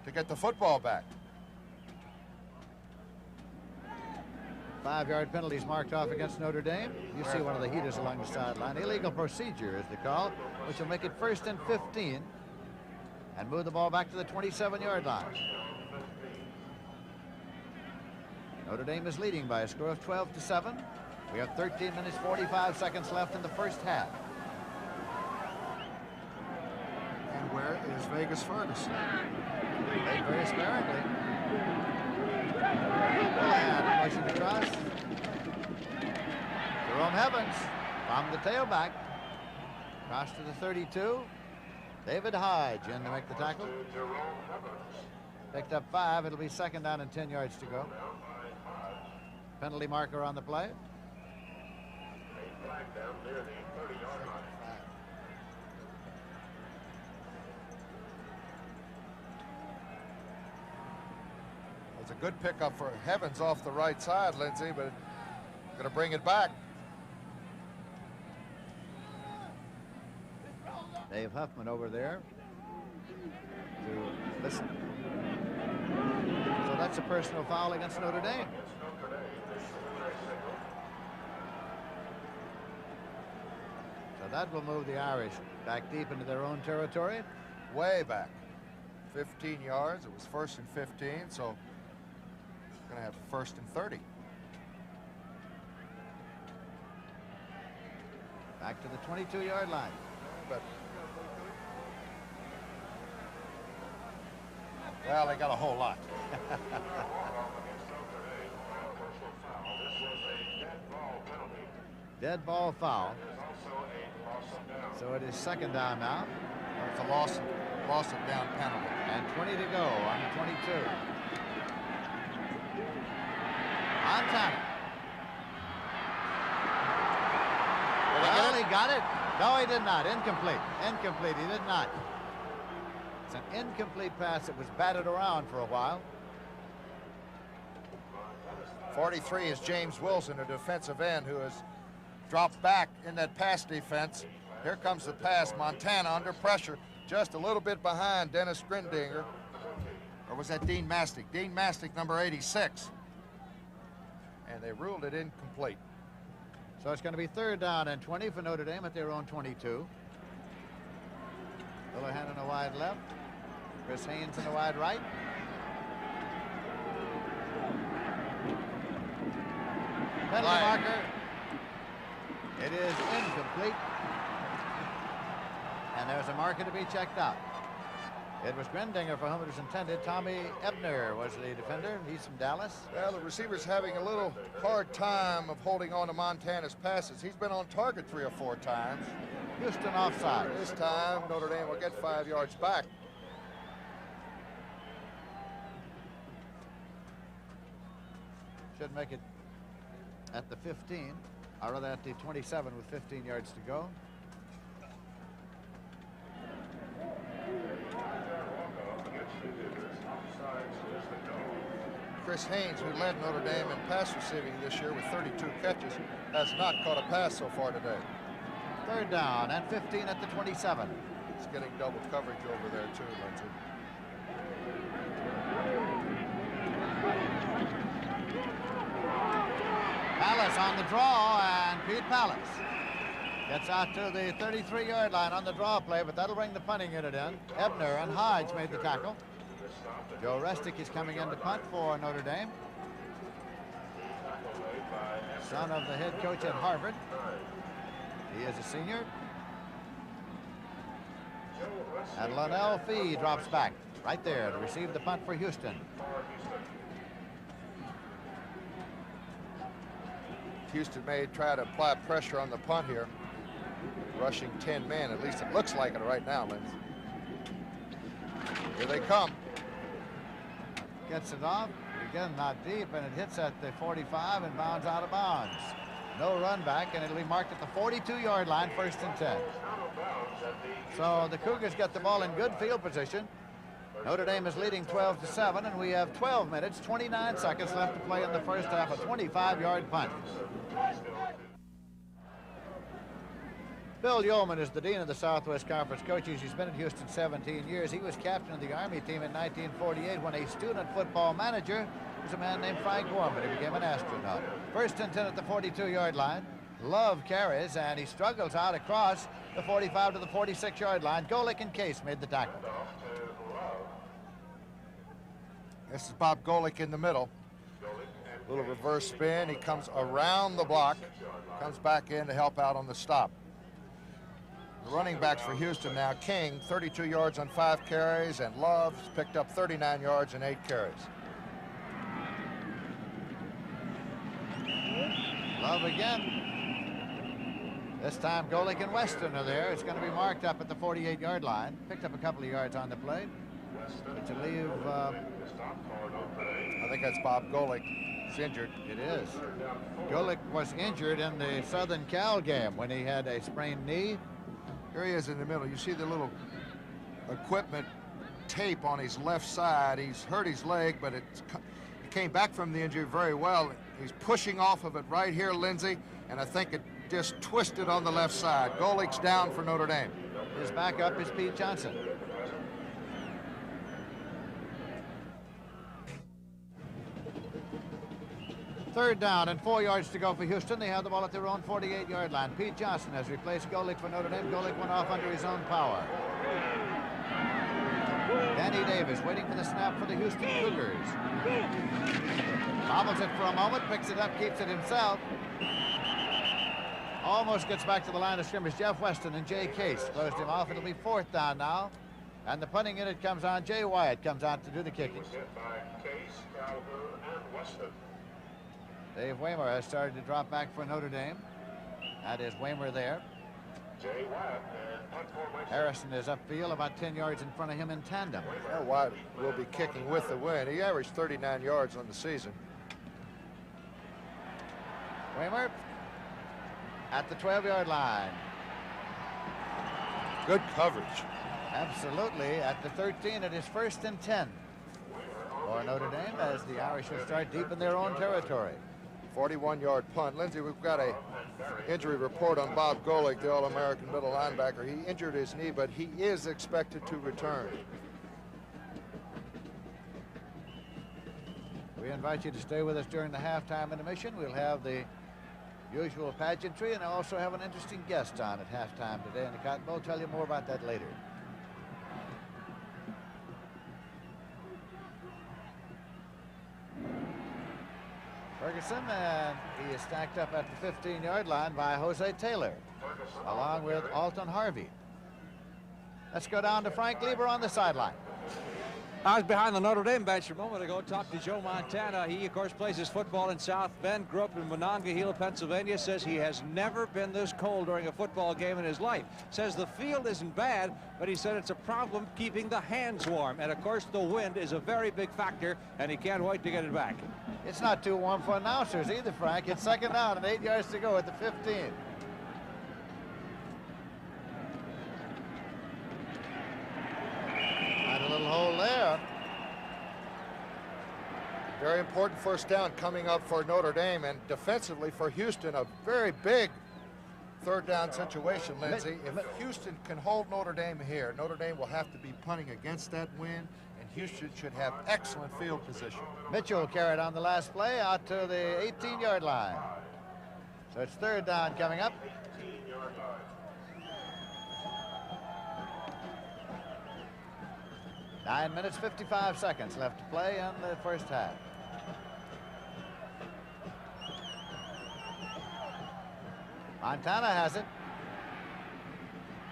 to get the football back. 5-yard penalties marked off against Notre Dame. You see one of the heaters along the sideline. Illegal procedure is the call, which will make it 1st and 15 and move the ball back to the 27-yard line. Notre Dame is leading by a score of 12-7. We have 13 minutes, 45 seconds left in the first half. And where is Vegas Ferguson? Played very sparingly. And motion across. Jerome Evans from the tailback. Cross to the 32. David Hodge in to make the tackle. Picked up 5. It'll be 2nd down and 10 yards to go. Penalty marker on the play. It's a good pickup for Evans off the right side, Lindsey, but going to bring it back. Dave Huffman over there to listen. So that's a personal foul against Notre Dame. So that will move the Irish back deep into their own territory. Way back. 15 yards. It was 1st and 15, so going to have 1st and 30. Back to the 22-yard line. But well, they got a whole lot. Dead ball foul. So it is 2nd down now. It's a loss of down penalty. And 20 to go on the 22. Montana. Well, he got it. No, he did not. Incomplete. Incomplete. He did not. It's an incomplete pass that was batted around for a while. 43 is James Wilson, a defensive end who has dropped back in that pass defense. Here comes the pass. Montana under pressure, just a little bit behind Dennis Grindinger. Or was that Dean Mastic? Dean Mastic, number 86. And they ruled it incomplete. So it's going to be 3rd down and 20 for Notre Dame at their own 22. Houlihan in a wide left. Chris Haynes in a wide right. Penalty marker. It is incomplete. And there's a marker to be checked out. It was Grindinger for whom it was intended. Tommy Ebner was the defender. He's from Dallas. Well, the receiver's having a little hard time of holding on to Montana's passes. He's been on target 3 or 4 times. Houston offside. This time, Notre Dame will get 5 yards back. Should make it at the 15, or rather at the 27 with 15 yards to go. Chris Haynes, who led Notre Dame in pass receiving this year with 32 catches, has not caught a pass so far today. 3rd down and 15 at the 27. He's getting double coverage over there too, Lindsey. Pallas on the draw, and Pete Pallas gets out to the 33-yard line on the draw play, but that'll bring the punting unit in. Ebner and Hodge made the tackle. Joe Restic is coming in to punt for Notre Dame. Son of the head coach at Harvard. He is a senior. And Lonnell Fee drops back right there to receive the punt for Houston. Houston may try to apply pressure on the punt here. Rushing 10 men, at least it looks like it right now, Lindsey. Here they come. Gets it off, again not deep, and it hits at the 45 and bounds out of bounds. No run back, and it'll be marked at the 42-yard line, 1st and 10. So the Cougars get the ball in good field position. Notre Dame is leading 12-7, and we have 12 minutes, 29 seconds left to play in the first half, a 25-yard punt. Bill Yeoman is the dean of the Southwest Conference coaches. He's been at Houston 17 years. He was captain of the Army team in 1948 when a student football manager was a man named Frank Gorman. He became an astronaut. 1st and 10 at the 42-yard line. Love carries, and he struggles out across the 45 to the 46-yard line. Golick and Case made the tackle. This is Bob Golick in the middle. Little reverse spin. He comes around the block, comes back in to help out on the stop. The running backs for Houston now, King, 32 yards on 5 carries, and Love picked up 39 yards and 8 carries. Love again. This time Golick and Weston are there. It's going to be marked up at the 48-yard line. Picked up a couple of yards on the play. But to leave... I think that's Bob Golick. He's injured. It is. Golick was injured in the Southern Cal game when he had a sprained knee. Here he is in the middle. You see the little equipment tape on his left side. He's hurt his leg, but it came back from the injury very well. He's pushing off of it right here, Lindsey, and I think it just twisted on the left side. Golick's down for Notre Dame. His backup is Pete Johnson. Third down and 4 yards to go for Houston. They have the ball at their own 48-yard line. Pete Johnson has replaced Golick for Notre Dame. Golick went off under his own power. Danny Davis waiting for the snap for the Houston Cougars. Bobbles it for a moment, picks it up, keeps it himself. Almost gets back to the line of scrimmage. Jeff Weston and Jay Case closed him off. It'll be fourth down now. And the punting unit comes on. Jay Wyatt comes out to do the kicking. Dave Waymer has started to drop back for Notre Dame. That is Waymer there. Harrison is upfield about 10 yards in front of him in tandem. Well, Wyatt will be kicking with the wind. He averaged 39 yards on the season. Waymer at the 12-yard line. Good coverage. Absolutely. At the 13, it is 1st and 10 for Notre Dame as the Irish will start deep in their own territory. 41-yard punt. Lindsey, we've got a injury report on Bob Golick, the All-American middle linebacker. He injured his knee, but he is expected to return. We invite you to stay with us during the halftime intermission. We'll have the usual pageantry, and I also have an interesting guest on at halftime today in the Cotton Bowl. Tell you more about that later. Ferguson, and he is stacked up at the 15-yard line by Jose Taylor, along with Alton Harvey. Let's go down to Frank Lieber on the sideline. I was behind the Notre Dame bench a moment ago, talked to Joe Montana. He, of course, plays his football in South Bend, grew up in Monongahela, Pennsylvania, says he has never been this cold during a football game in his life. Says the field isn't bad, but he said it's a problem keeping the hands warm. And, of course, the wind is a very big factor, and he can't wait to get it back. It's not too warm for announcers either, Frank. It's second down and 8 yards to go at the 15. Had a little hole there. Very important first down coming up for Notre Dame, and defensively for Houston, a very big third down situation, Lindsey. If Houston can hold Notre Dame here, Notre Dame will have to be punting against that wind, and Houston should have excellent field position. Mitchell carried on the last play out to the 18-yard line. So it's third down coming up. Nine minutes, 55 seconds left to play in the first half. Montana has it.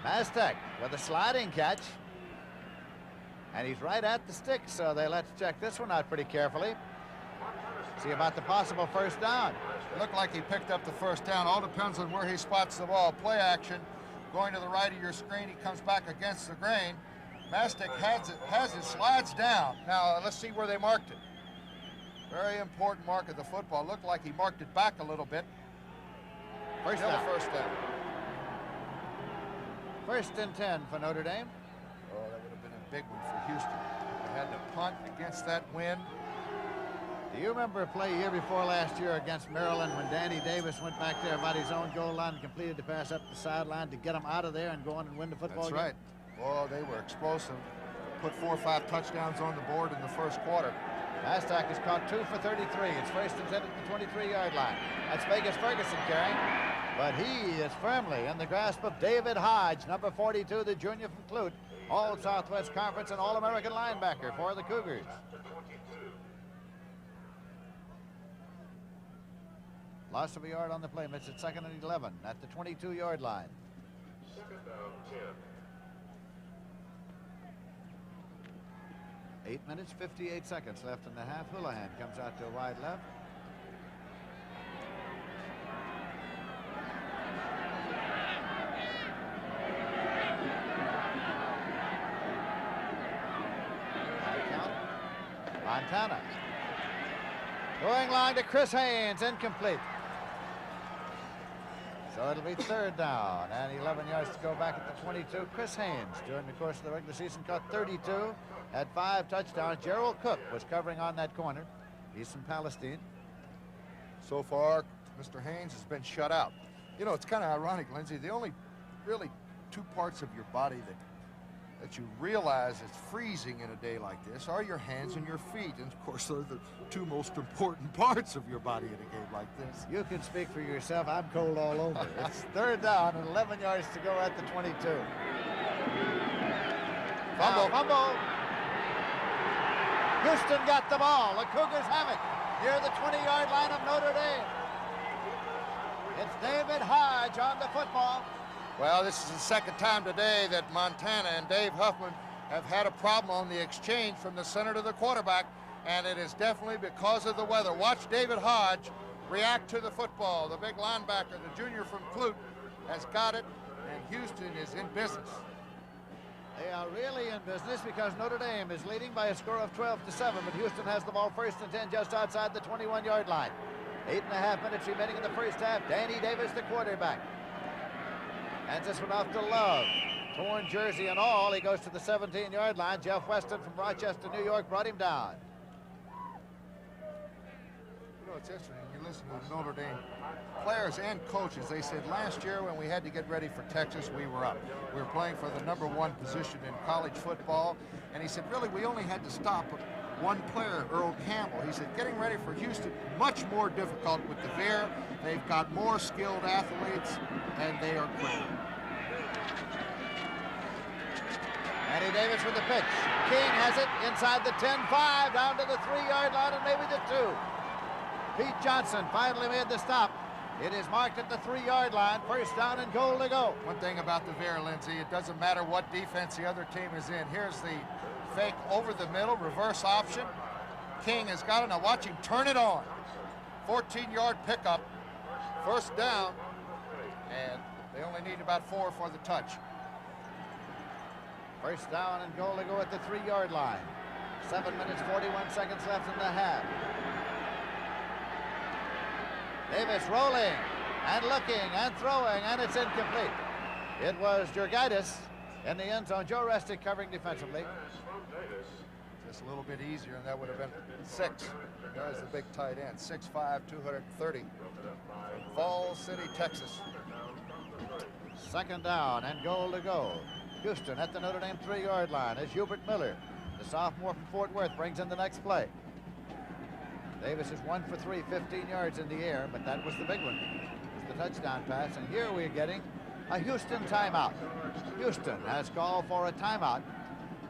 Mastek with a sliding catch. And he's right at the stick, so let's check this one out pretty carefully. See about the possible first down. It looked like he picked up the first down. All depends on where he spots the ball. Play action, going to the right of your screen. He comes back against the grain. Mastek has it, slides down. Now, let's see where they marked it. Very important mark of the football. Looked like he marked it back a little bit. First Still down. a first down. 1st and 10 for Notre Dame. Oh, that would have been a big one for Houston. They had to punt against that wind. Do you remember a play year before last year against Maryland when Danny Davis went back there about his own goal line and completed the pass up the sideline to get them out of there and go on and win the football game? That's right. Well, they were explosive. Put 4 or 5 touchdowns on the board in the first quarter. Mastek has caught 2 for 33. It's 1st and 10 at the 23-yard line. That's Vegas Ferguson carrying. But he is firmly in the grasp of David Hodge, number 42, the junior from Clute, All-Southwest Conference and All-American linebacker for the Cougars. Loss of a yard on the play. It's at 2nd and 11 at the 22-yard line. 2nd down, 10. 8 minutes, 58 seconds left in the half. Houlihan comes out to a wide left. Montana. Going long to Chris Haynes, incomplete. So it'll be third down and 11 yards to go back at the 22. Chris Haynes, during the course of the regular season, caught 32, had 5 touchdowns. Gerald Cook was covering on that corner. He's from Palestine. So far, Mr. Haynes has been shut out. You know, it's kind of ironic, Lindsey. The only really two parts of your body that you realize it's freezing in a day like this are your hands and your feet. And of course, those are the two most important parts of your body in a game like this. You can speak for yourself. I'm cold all over. It's third down and 11 yards to go at the 22. Fumble. Houston got the ball. The Cougars have it near the 20-yard line of Notre Dame. It's David Hodge on the football. Well, this is the second time today that Montana and Dave Huffman have had a problem on the exchange from the center to the quarterback, and it is definitely because of the weather. Watch David Hodge react to the football. The big linebacker, the junior from Clute, has got it, and Houston is in business. They are really in business because Notre Dame is leading by a score of 12-7, but Houston has the ball first and 10 just outside the 21-yard line. 8.5 minutes remaining in the first half. Danny Davis, the quarterback. Hands this one off to Love. Torn jersey and all. He goes to the 17-yard line. Jeff Weston from Rochester, New York, brought him down. You know, it's interesting. You listen to the Notre Dame players and coaches. They said last year when we had to get ready for Texas, we were up. We were playing for the #1 position in college football. And he said, really, we only had to stop one player, Earl Campbell. He said, getting ready for Houston, much more difficult with the Veer. They've got more skilled athletes, and they are quicker. Danny Davis with the pitch. King has it inside the 10-5, down to the 3-yard line and maybe the 2. Pete Johnson finally made the stop. It is marked at the 3-yard line. First down and goal to go. One thing about the Veer, Lindsey, it doesn't matter what defense the other team is in. Here's the fake over the middle, reverse option. King has got it. Now watch him turn it on. 14-yard pickup. First down, and they only need about 4 for the touch. First down and goal to go at the 3-yard line. 7 minutes, 41 seconds left in the half. Davis rolling and looking and throwing, and it's incomplete. It was Jurgitis in the end zone. Joe Restic covering defensively. Just a little bit easier, and that would have been 6. There's the big tight end, 6'5", 230. Falls City, Texas. Second down and goal to go. Houston at the Notre Dame 3-yard line as Hubert Miller, the sophomore from Fort Worth, brings in the next play. Davis is 1 for 3, 15 yards in the air, but that was the big one. It was the touchdown pass, and here we're getting a Houston timeout. Houston has called for a timeout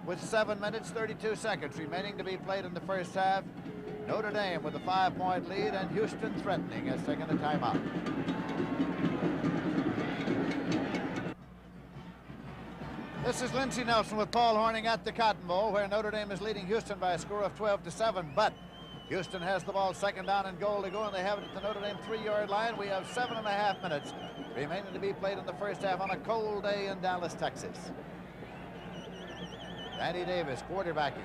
with 7 minutes, 32 seconds remaining to be played in the first half. Notre Dame with a 5-point lead, and Houston threatening has taken a timeout. This is Lindsey Nelson with Paul Horning at the Cotton Bowl, where Notre Dame is leading Houston by a score of 12-7, but Houston has the ball second down and goal to go, and they have it at the Notre Dame 3-yard line. We have 7.5 minutes remaining to be played in the first half on a cold day in Dallas, Texas. Danny Davis quarterbacking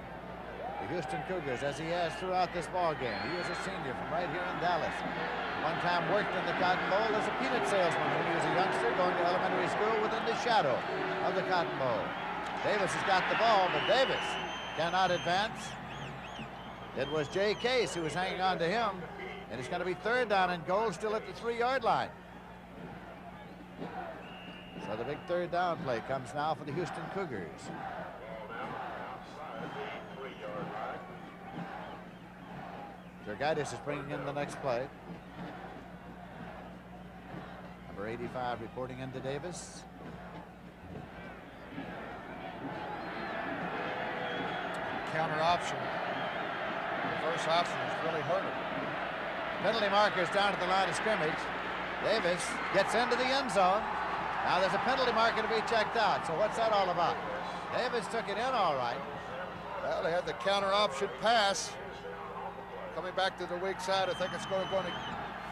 the Houston Cougars as he has throughout this ball game. He is a senior from right here in Dallas. One time worked in the Cotton Bowl as a peanut salesman when he was a youngster going to elementary school within the shadow of the Cotton Bowl. Davis has got the ball, but Davis cannot advance. It was Jay Case who was hanging on to him, and it's going to be third down and goal still at the 3-yard line. So the big third down play comes now for the Houston Cougars. Jurgitis is bringing in the next play. Number 85 reporting into Davis. Counter option. The first option is really hurting. Penalty markers down at the line of scrimmage. Davis gets into the end zone. Now there's a penalty marker to be checked out. So what's that all about? Davis took it in all right. Well, they had the counter option pass. Coming back to the weak side, I think it's going to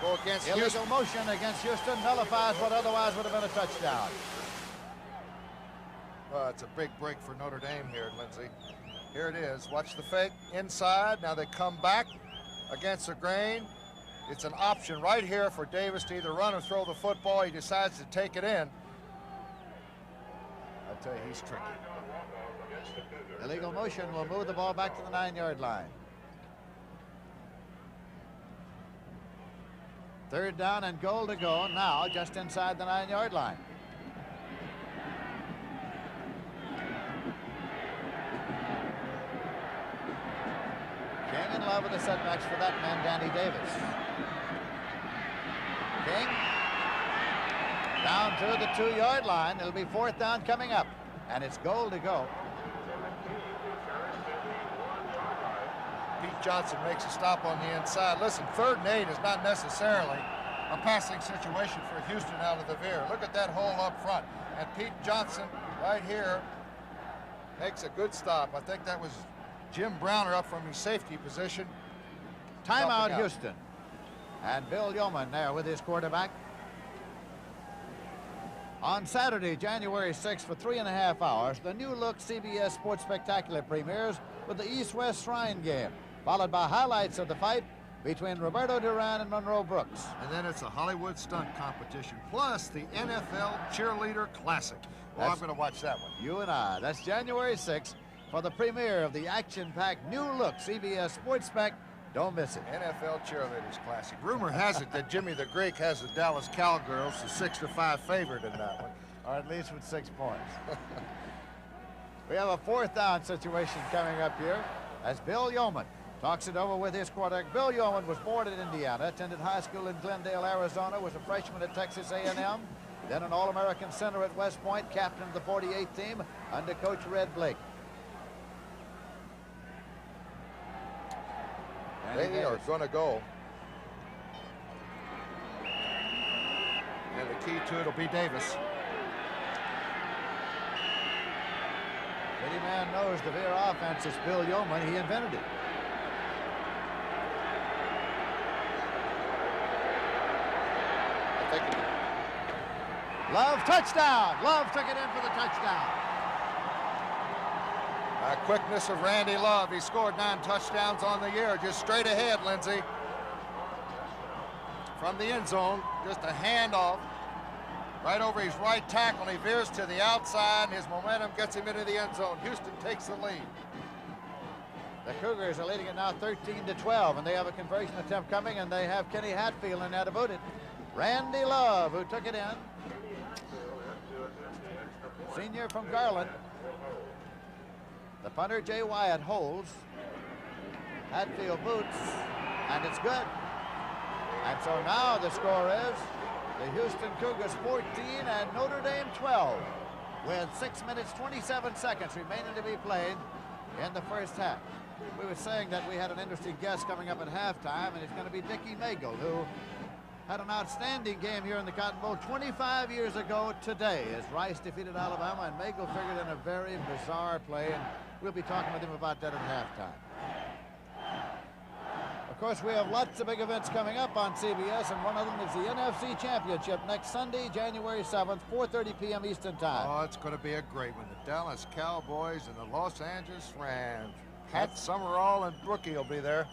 go against Illegal Houston. motion against Houston nullifies what otherwise would have been a touchdown. Well, it's a big break for Notre Dame here, Lindsey. Here it is. Watch the fake inside. Now they come back against the grain. It's an option right here for Davis to either run or throw the football. He decides to take it in. I tell you, he's tricky. Illegal motion will move the ball back to the 9-yard line. Third down and goal to go now, just inside the 9-yard line. love with the setbacks for that man, Danny Davis. King down to the 2-yard line. It'll be 4th down coming up, and it's goal to go. Pete Johnson makes a stop on the inside. Listen, 3rd and 8 is not necessarily a passing situation for Houston out of the veer. Look at that hole up front. And Pete Johnson right here makes a good stop. I think that was Jim Browner up from his safety position. Timeout, Houston. And Bill Yeoman there with his quarterback. On Saturday, January 6th, for 3.5 hours, the new-look CBS Sports Spectacular premieres with the East-West Shrine game, followed by highlights of the fight between Roberto Duran and Monroe Brooks. And then it's a Hollywood stunt competition, plus the NFL Cheerleader Classic. Well, I'm going to watch that one. You and I. That's January 6th for the premiere of the action-packed new-look CBS Sports Spec. Don't miss it. NFL Cheerleaders Classic. Rumor has it that Jimmy the Greek has the Dallas Cowgirls, the 6-5 favorite in that one. Or at least with 6 points. We have a 4th down situation coming up here as Bill Yeoman talks it over with his quarterback. Bill Yeoman was born in Indiana, attended high school in Glendale, Arizona, was a freshman at Texas A&M, then an All-American center at West Point, captain of the 48th team under Coach Red Blake. They are going to go. And the key to it will be Davis. Any man knows the veer offense is Bill Yeoman. He invented it. Love, touchdown. Love took it in for the touchdown. Quickness of Randy Love. He scored 9 touchdowns on the year. Just straight ahead, Lindsey. From the end zone, just a handoff. Right over his right tackle. He veers to the outside, and his momentum gets him into the end zone. Houston takes the lead. The Cougars are leading it now 13-12, and they have a conversion attempt coming, and they have Kenny Hatfield in there to boot it. Randy Love, who took it in. Senior from Garland. The punter, Jay Wyatt, holds. Hatfield boots, and it's good. And so now the score is the Houston Cougars 14 and Notre Dame 12, with 6 minutes 27 seconds remaining to be played in the first half. We were saying that we had an interesting guest coming up at halftime, and it's going to be Dickie Magel, who had an outstanding game here in the Cotton Bowl 25 years ago today as Rice defeated Alabama, and Magel figured in a very bizarre play, and we'll be talking with him about that at halftime. Of course, we have lots of big events coming up on CBS, and one of them is the NFC Championship next Sunday, January 7th, 4:30 p.m. Eastern Time. Oh, it's going to be a great one. The Dallas Cowboys and the Los Angeles Rams. Pat Summerall and Brookie will be there.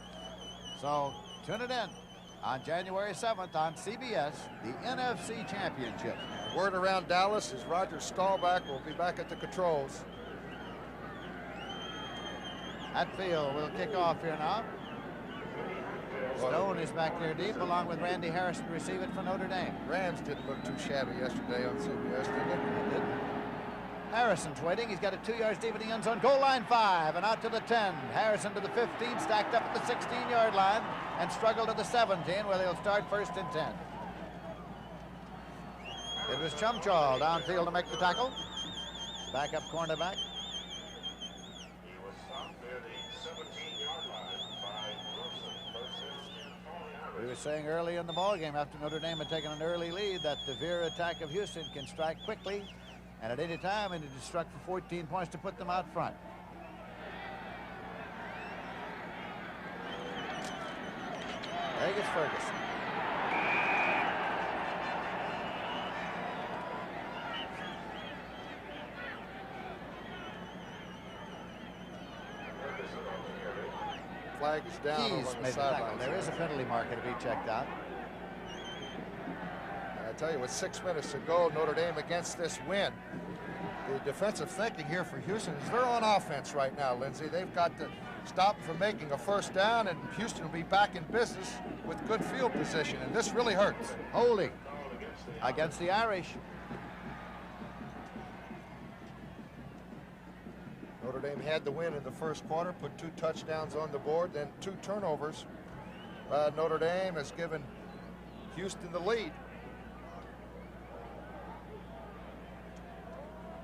So tune it in on January 7th on CBS, the NFC Championship. Word around Dallas is Roger Staubach will be back at the controls. Hatfield will kick off here now. Stone is back there deep, along with Randy Harrison to receive it for Notre Dame. Rams didn't look too shabby yesterday on CBS, did they? Harrison's waiting. He's got it 2 yards deep in the end zone. Goal line 5 and out to the 10. Harrison to the 15, stacked up at the 16-yard line and struggled to the 17, where they'll start 1st and 10. It was Chumchall downfield to make the tackle. Backup cornerback. We were saying early in the ballgame, after Notre Dame had taken an early lead, that the veer attack of Houston can strike quickly and at any time, and it is struck for 14 points to put them out front. Vegas Ferguson. Flag is down over on the sideline. There is a penalty marker to be checked out. I tell you, with 6 minutes to go, Notre Dame against this win. The defensive thinking here for Houston is they're on offense right now, Lindsey. They've got to stop from making a first down, and Houston will be back in business with good field position, and this really hurts. Holding against the Irish. Notre Dame had the win in the first quarter, put 2 touchdowns on the board, then 2 turnovers. Notre Dame has given Houston the lead.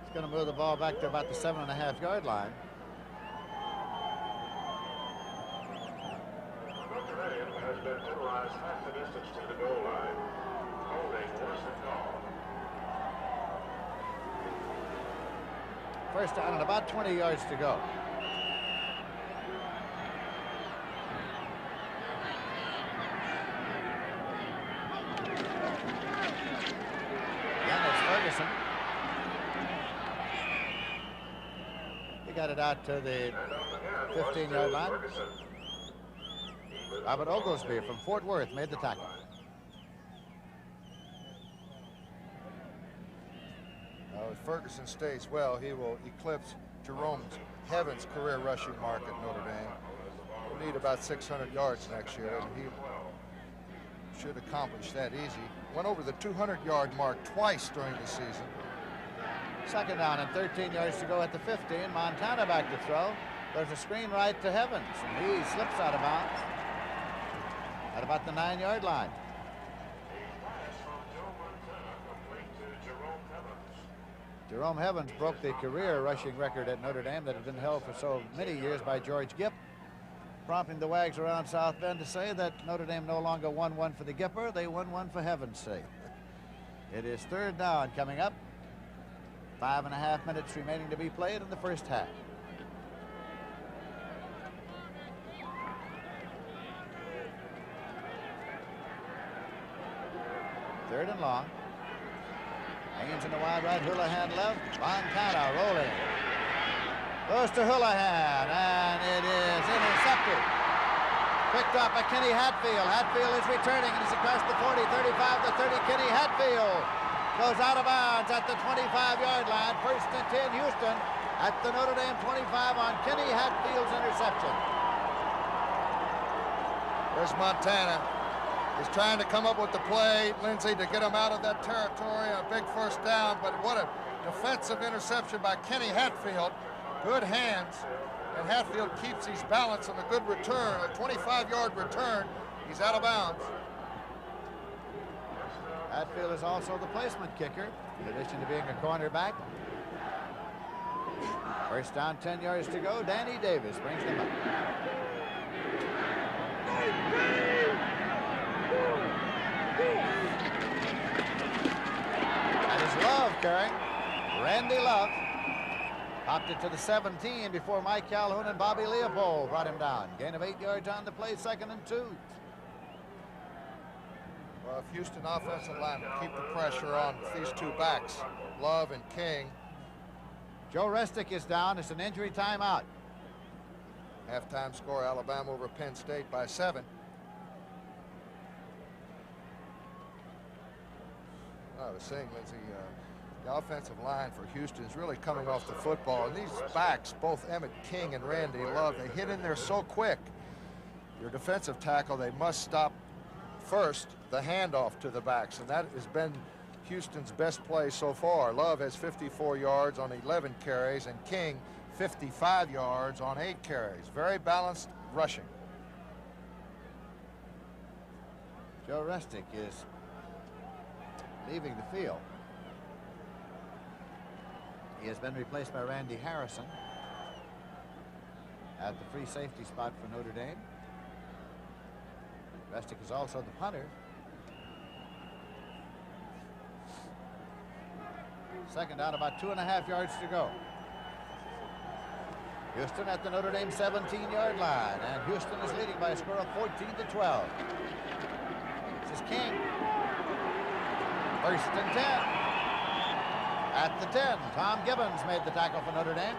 He's going to move the ball back to about the 7.5-yard line. Notre Dame has been penalized half the distance to the goal line. Holding worse than call. First down and about 20 yards to go. Again, it's Ferguson. He got it out to the 15-yard line. Robert Oglesby from Fort Worth made the tackle. If Ferguson stays well, he will eclipse Jerome Heaven's career rushing mark at Notre Dame. He'll need about 600 yards next year, and he should accomplish that easy. Went over the 200-yard mark twice during the season. Second down and 13 yards to go at the 15. Montana back to throw. There's a screen right to Heavens, and he slips out of bounds at about the 9-yard line. Jerome Heavens broke the career rushing record at Notre Dame that had been held for so many years by George Gipp, prompting the wags around South Bend to say that Notre Dame no longer won one for the Gipper, they won one for heaven's sake. It is third down coming up. 5.5 minutes remaining to be played in the first half. Third and long. Haynes in the wide right, Houlihan left. Montana rolling. Goes to Houlihan, and it is intercepted. Picked up by Kenny Hatfield. Hatfield is returning, and he's across the 40, 35 to 30. Kenny Hatfield goes out of bounds at the 25-yard line. First and 10, Houston at the Notre Dame 25 on Kenny Hatfield's interception. There's Montana. He's trying to come up with the play, Lindsey, to get him out of that territory, a big first down, but what a defensive interception by Kenny Hatfield. Good hands, and Hatfield keeps his balance on a good return, a 25-yard return. He's out of bounds. Hatfield is also the placement kicker, in addition to being a cornerback. First down, 10 yards to go. Danny Davis brings them up. That is Love carrying. Randy Love popped it to the 17 before Mike Calhoun and Bobby Leopold brought him down. Gain of 8 yards on the play, 2nd and 2. Well, if Houston offensive line will keep the pressure on these 2 backs, Love and King. Joe Restick is down. It's an injury timeout. Halftime score, Alabama over Penn State by 7. I was saying, Lindsey, the offensive line for Houston is really coming off the football. And these backs, both Emmett King and Randy Love, they hit in there so quick. Your defensive tackle, they must stop first the handoff to the backs, and that has been Houston's best play so far. Love has 54 yards on 11 carries, and King 55 yards on 8 carries. Very balanced rushing. Joe Restick is leaving the field. He has been replaced by Randy Harrison at the free safety spot for Notre Dame. Restick is also the punter. Second down, about 2.5 yards to go. Houston at the Notre Dame 17-yard line, and Houston is leading by a score of 14-12. This is King. First and 10. At the 10, Tom Gibbons made the tackle for Notre Dame.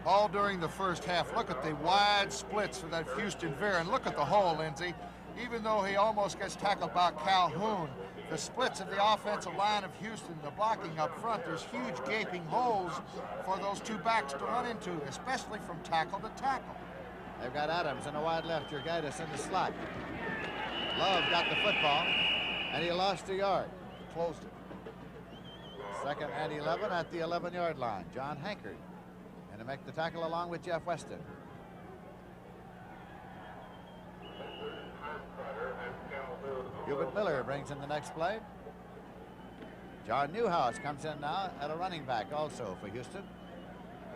All during the first half. Look at the wide splits for that Houston veer, and look at the hole, Lindsey. Even though he almost gets tackled by Calhoun, the splits of the offensive line of Houston, the blocking up front, there's huge gaping holes for those 2 backs to run into, especially from tackle to tackle. They've got Adams in the wide left, Jurgaitis in the slot. Love got the football, and he lost a yard. Closed it. Second and 11 at the 11-yard line. John Hankard and to make the tackle along with Jeff Weston. Hubert Miller brings in the next play. John Newhouse comes in now at a running back also for Houston.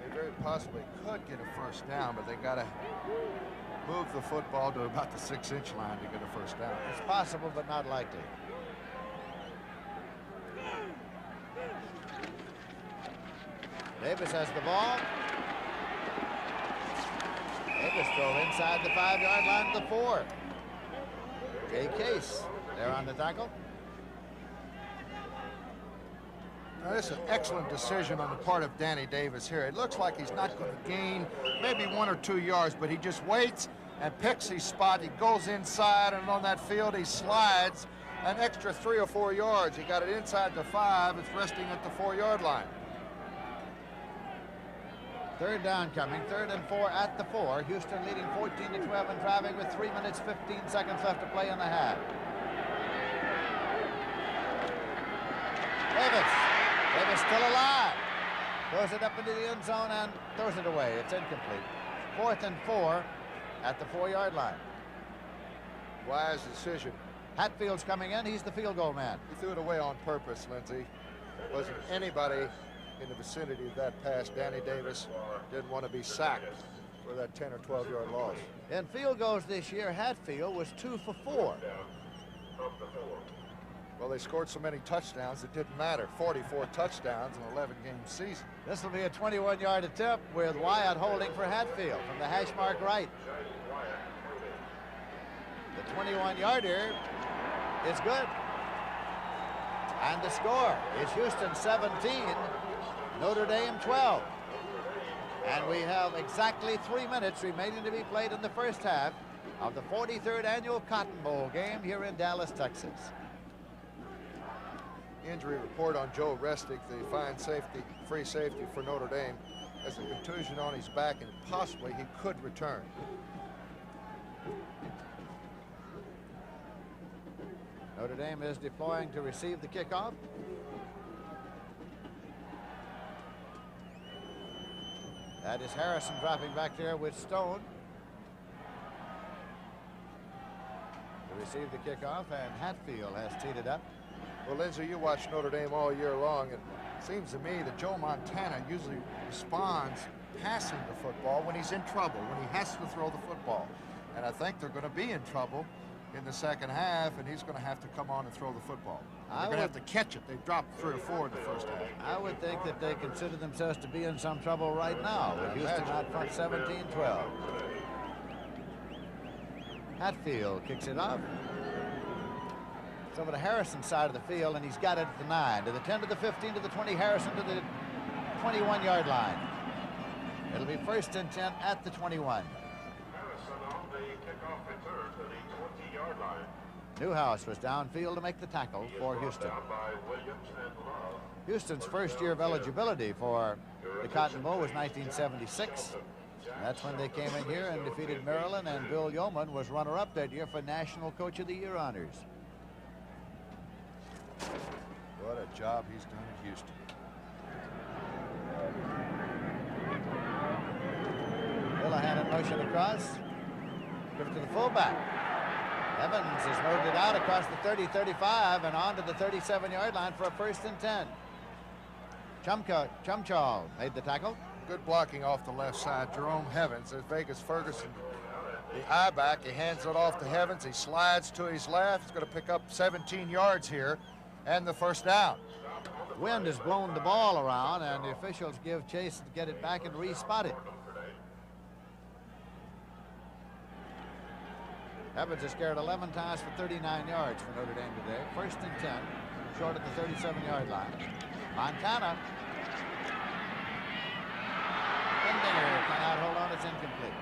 They very possibly could get a first down, but they got to move the football to about the 6-inch line to get a first down. It's possible, but not likely. Davis has the ball. Davis drove inside the 5-yard line to the 4. Jay Case there on the tackle. Now, this is an excellent decision on the part of Danny Davis here. It looks like he's not going to gain maybe 1 or 2 yards, but he just waits and picks his spot. He goes inside, and on that field he slides an extra 3 or 4 yards. He got it inside the 5. It's resting at the 4-yard line. Third down coming, 3rd and 4 at the 4. Houston leading 14-12 and driving with 3 minutes, 15 seconds left to play in the half. Davis still alive. Throws it up into the end zone and throws it away. It's incomplete. 4th and 4 at the 4-yard line. Wise decision. Hatfield's coming in. He's the field goal man. He threw it away on purpose, Lindsey. Wasn't anybody in the vicinity of that pass. Danny Davis didn't want to be sacked for that 10 or 12-yard loss. In field goals this year, Hatfield was 2 for 4. Well, they scored so many touchdowns, it didn't matter. 44 touchdowns in an 11-game season. This will be a 21-yard attempt with Wyatt holding for Hatfield from the hash mark right. The 21-yarder is good. And the score is Houston 17, Notre Dame 12. And we have exactly 3 minutes remaining to be played in the first half of the 43rd annual Cotton Bowl game here in Dallas, Texas. Injury report on Joe Restic, the fine safety, free safety for Notre Dame, has a contusion on his back and possibly he could return. Notre Dame is deploying to receive the kickoff. That is Harrison dropping back there with Stone to receive the kickoff, and Hatfield has teed it up. Well, Lindsey, you watch Notre Dame all year long, and it seems to me that Joe Montana usually responds passing the football when he's in trouble, when he has to throw the football. And I think they're going to be in trouble in the second half, and he's going to have to come on and throw the football. They're going to have to catch it. They've dropped 3 or 4 in the first half. I would think that they consider themselves to be in some trouble right now with Houston out front 17-12. Hatfield kicks it off. It's over to Harrison's side of the field, and he's got it at the 9, to the 10, to the 15, to the 20. Harrison to the 21-yard line. It'll be 1st and 10 at the 21. Harrison on the kickoff return to the 20-yard line. Newhouse was downfield to make the tackle for Houston. Down by Williams and Love. Houston's first year of eligibility for the Cotton Bowl was 1976. And that's when they came in here and defeated Maryland, and Bill Yeoman was runner-up that year for National Coach of the Year honors. What a job he's done at Houston. Houlihan in motion across. Give it to the fullback. Evans has moved it out across the 30-35 and on to the 37-yard line for a 1st and 10. Chumchall made the tackle. Good blocking off the left side. Jerome Evans. There's Vegas Ferguson, the I-back. He hands it off to Evans. He slides to his left. He's going to pick up 17 yards here and the 1st down. Wind has blown the ball around, and the officials give chase to get it back and re-spot it. Evans has carried 11 times for 39 yards for Notre Dame today. 1st and 10, short of the 37-yard line. Montana. Bendinger cannot hold on. It's incomplete.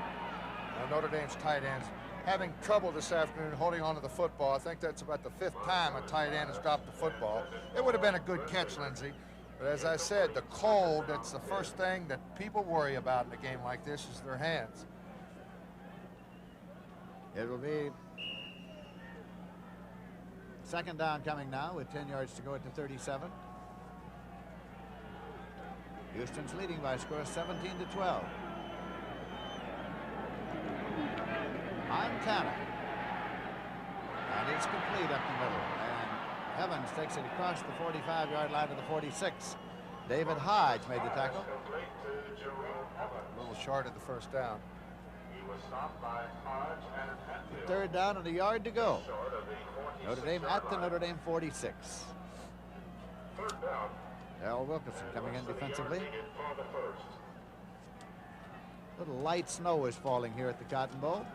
Now, Notre Dame's tight ends having trouble this afternoon holding on to the football. I think that's about the 5th time a tight end has dropped the football. It would have been a good catch, Lindsey. But as I said, the cold, that's the first thing that people worry about in a game like this is their hands. It will be 2nd down coming now with 10 yards to go at the 37. Houston's leading by a score of 17-12. Montana. And it's complete up the middle. And Evans takes it across the 45-yard line to the 46. David Hodge made the tackle. A little short of the first down. He was stopped by Hodge and Hatfield. Third down and a yard to go. Short of the Notre Dame at the Notre Dame 46. Third down. Darrell Wilkinson coming in defensively. Needed for the first. Little light snow is falling here at the Cotton Bowl.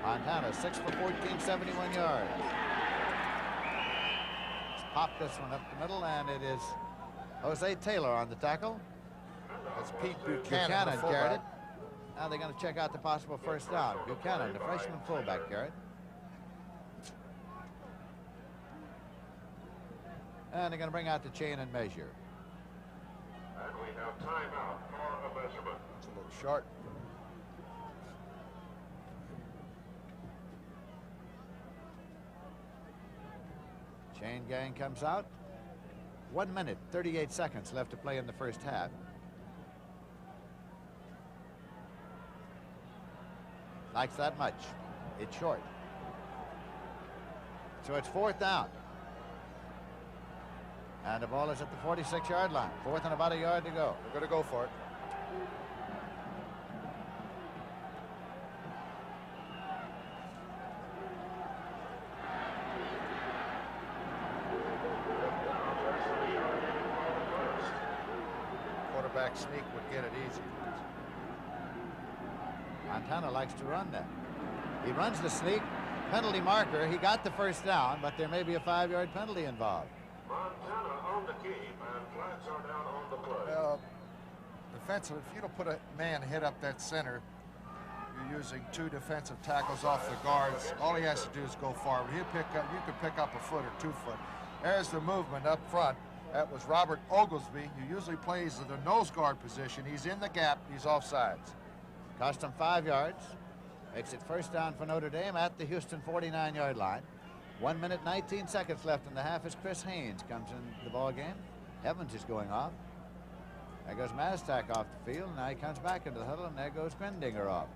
Montana 6 for 14, 71 yards. Let's pop this one up the middle, and it is Jose Taylor on the tackle. That's Pete Buchanan, Buchanan the carried it. fullback. Now they're going to check out the possible first down. Buchanan, the freshman fullback, carried. And they're going to bring out the chain and measure. And we have timeout for a measurement. It's a little short. Chain gang comes out. 1 minute, 38 seconds left to play in the first half. Likes that much. It's short. So it's fourth down. And the ball is at the 46-yard line. Fourth and about a yard to go. They're going to go for it. Quarterback sneak would get it easy. Montana likes to run that. He runs the sneak. Penalty marker. He got the first down, but there may be a 5-yard penalty involved. Montana on the keep, and flags are down on the play. Well, defensive, if you don't put a man hit up that center, you're using two defensive tackles off the guards. All he has to do is go forward. He'll pick up, you could pick up a foot or 2 foot. There's the movement up front. That was Robert Oglesby, who usually plays the nose guard position. He's in the gap, he's offsides. Cost him 5 yards. Makes it first down for Notre Dame at the Houston 49-yard line. 1 minute, 19 seconds left in the half as Chris Haynes comes in the ball game. Evans is going off. There goes Mastak off the field. Now he comes back into the huddle, and there goes Grendinger off.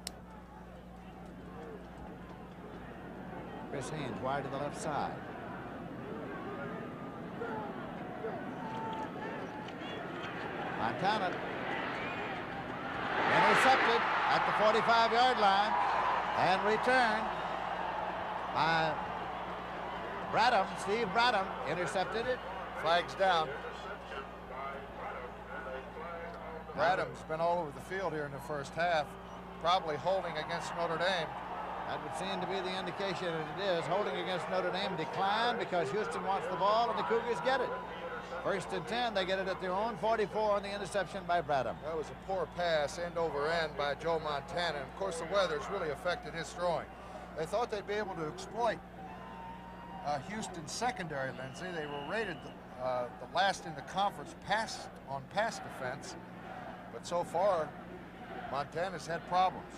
Chris Haynes wide to the left side. Montana intercepted at the 45-yard line and returned by Bradham. Steve Bradham intercepted it. Flags down. Bradham's been all over the field here in the first half, probably holding against Notre Dame. That would seem to be the indication that it is. Holding against Notre Dame declined because Houston wants the ball and the Cougars get it. First and 10, they get it at their own 44 on the interception by Bradham. That was a poor pass, end over end by Joe Montana. And of course, the weather's really affected his throwing. They thought they'd be able to exploit Houston's secondary, Lindsey. They were rated the last in the conference pass defense. But so far, Montana's had problems.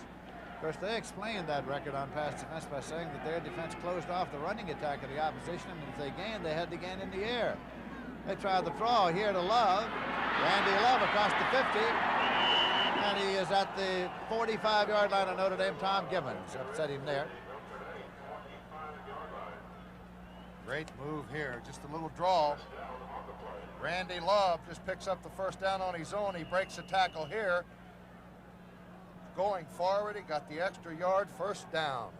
Of course, they explained that record on pass defense by saying that their defense closed off the running attack of the opposition, and if they gained, they had to gain in the air. They tried the throw here to Love. Randy Love across the 50. And he is at the 45-yard line of Notre Dame. Tom Gibbons upset him there. Great move here, just a little draw. Randy Love just picks up the first down on his own. He breaks a tackle here. Going forward, he got the extra yard, first down.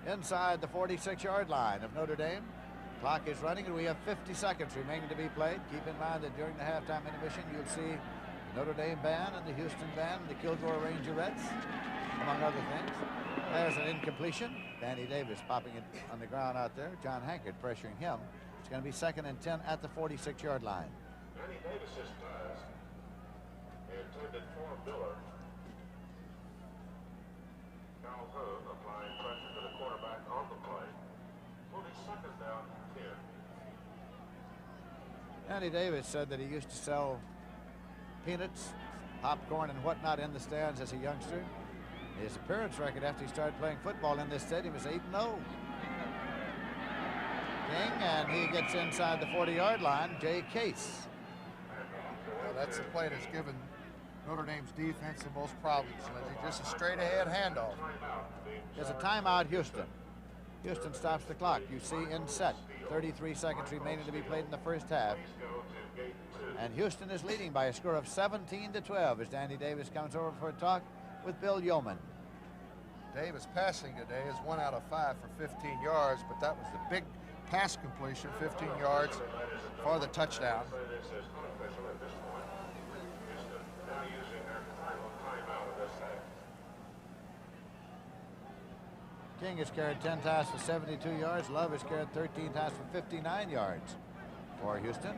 Inside the 46-yard line of Notre Dame. Clock is running, and we have 50 seconds remaining to be played. Keep in mind that during the halftime intermission, you'll see the Notre Dame band and the Houston band and the Kilgore Rangerettes, among other things. There's an incompletion. Danny Davis popping it on the ground out there. John Hankard pressuring him. It's going to be 2nd and 10 at the 46-yard line. Danny Davis's pass intended for Miller. Calhoun applying pressure to the quarterback on the play. 42nd down, 10. Danny Davis said that he used to sell peanuts, popcorn, and whatnot in the stands as a youngster. His appearance record after he started playing football in this stadium is 8-0. King, and he gets inside the 40-yard line. Jay Case. Well, that's the play that's given Notre Dame's defense the most problems. Just a straight-ahead handoff. There's a timeout, Houston. Houston stops the clock. You see in set. 33 seconds remaining to be played in the first half. And Houston is leading by a score of 17-12 as Danny Davis comes over for a talk with Bill Yeoman. Davis passing today is 1 out of 5 for 15 yards, but that was the big pass completion, 15 yards for the touchdown. King has carried 10 times for 72 yards. Love has carried 13 times for 59 yards for Houston.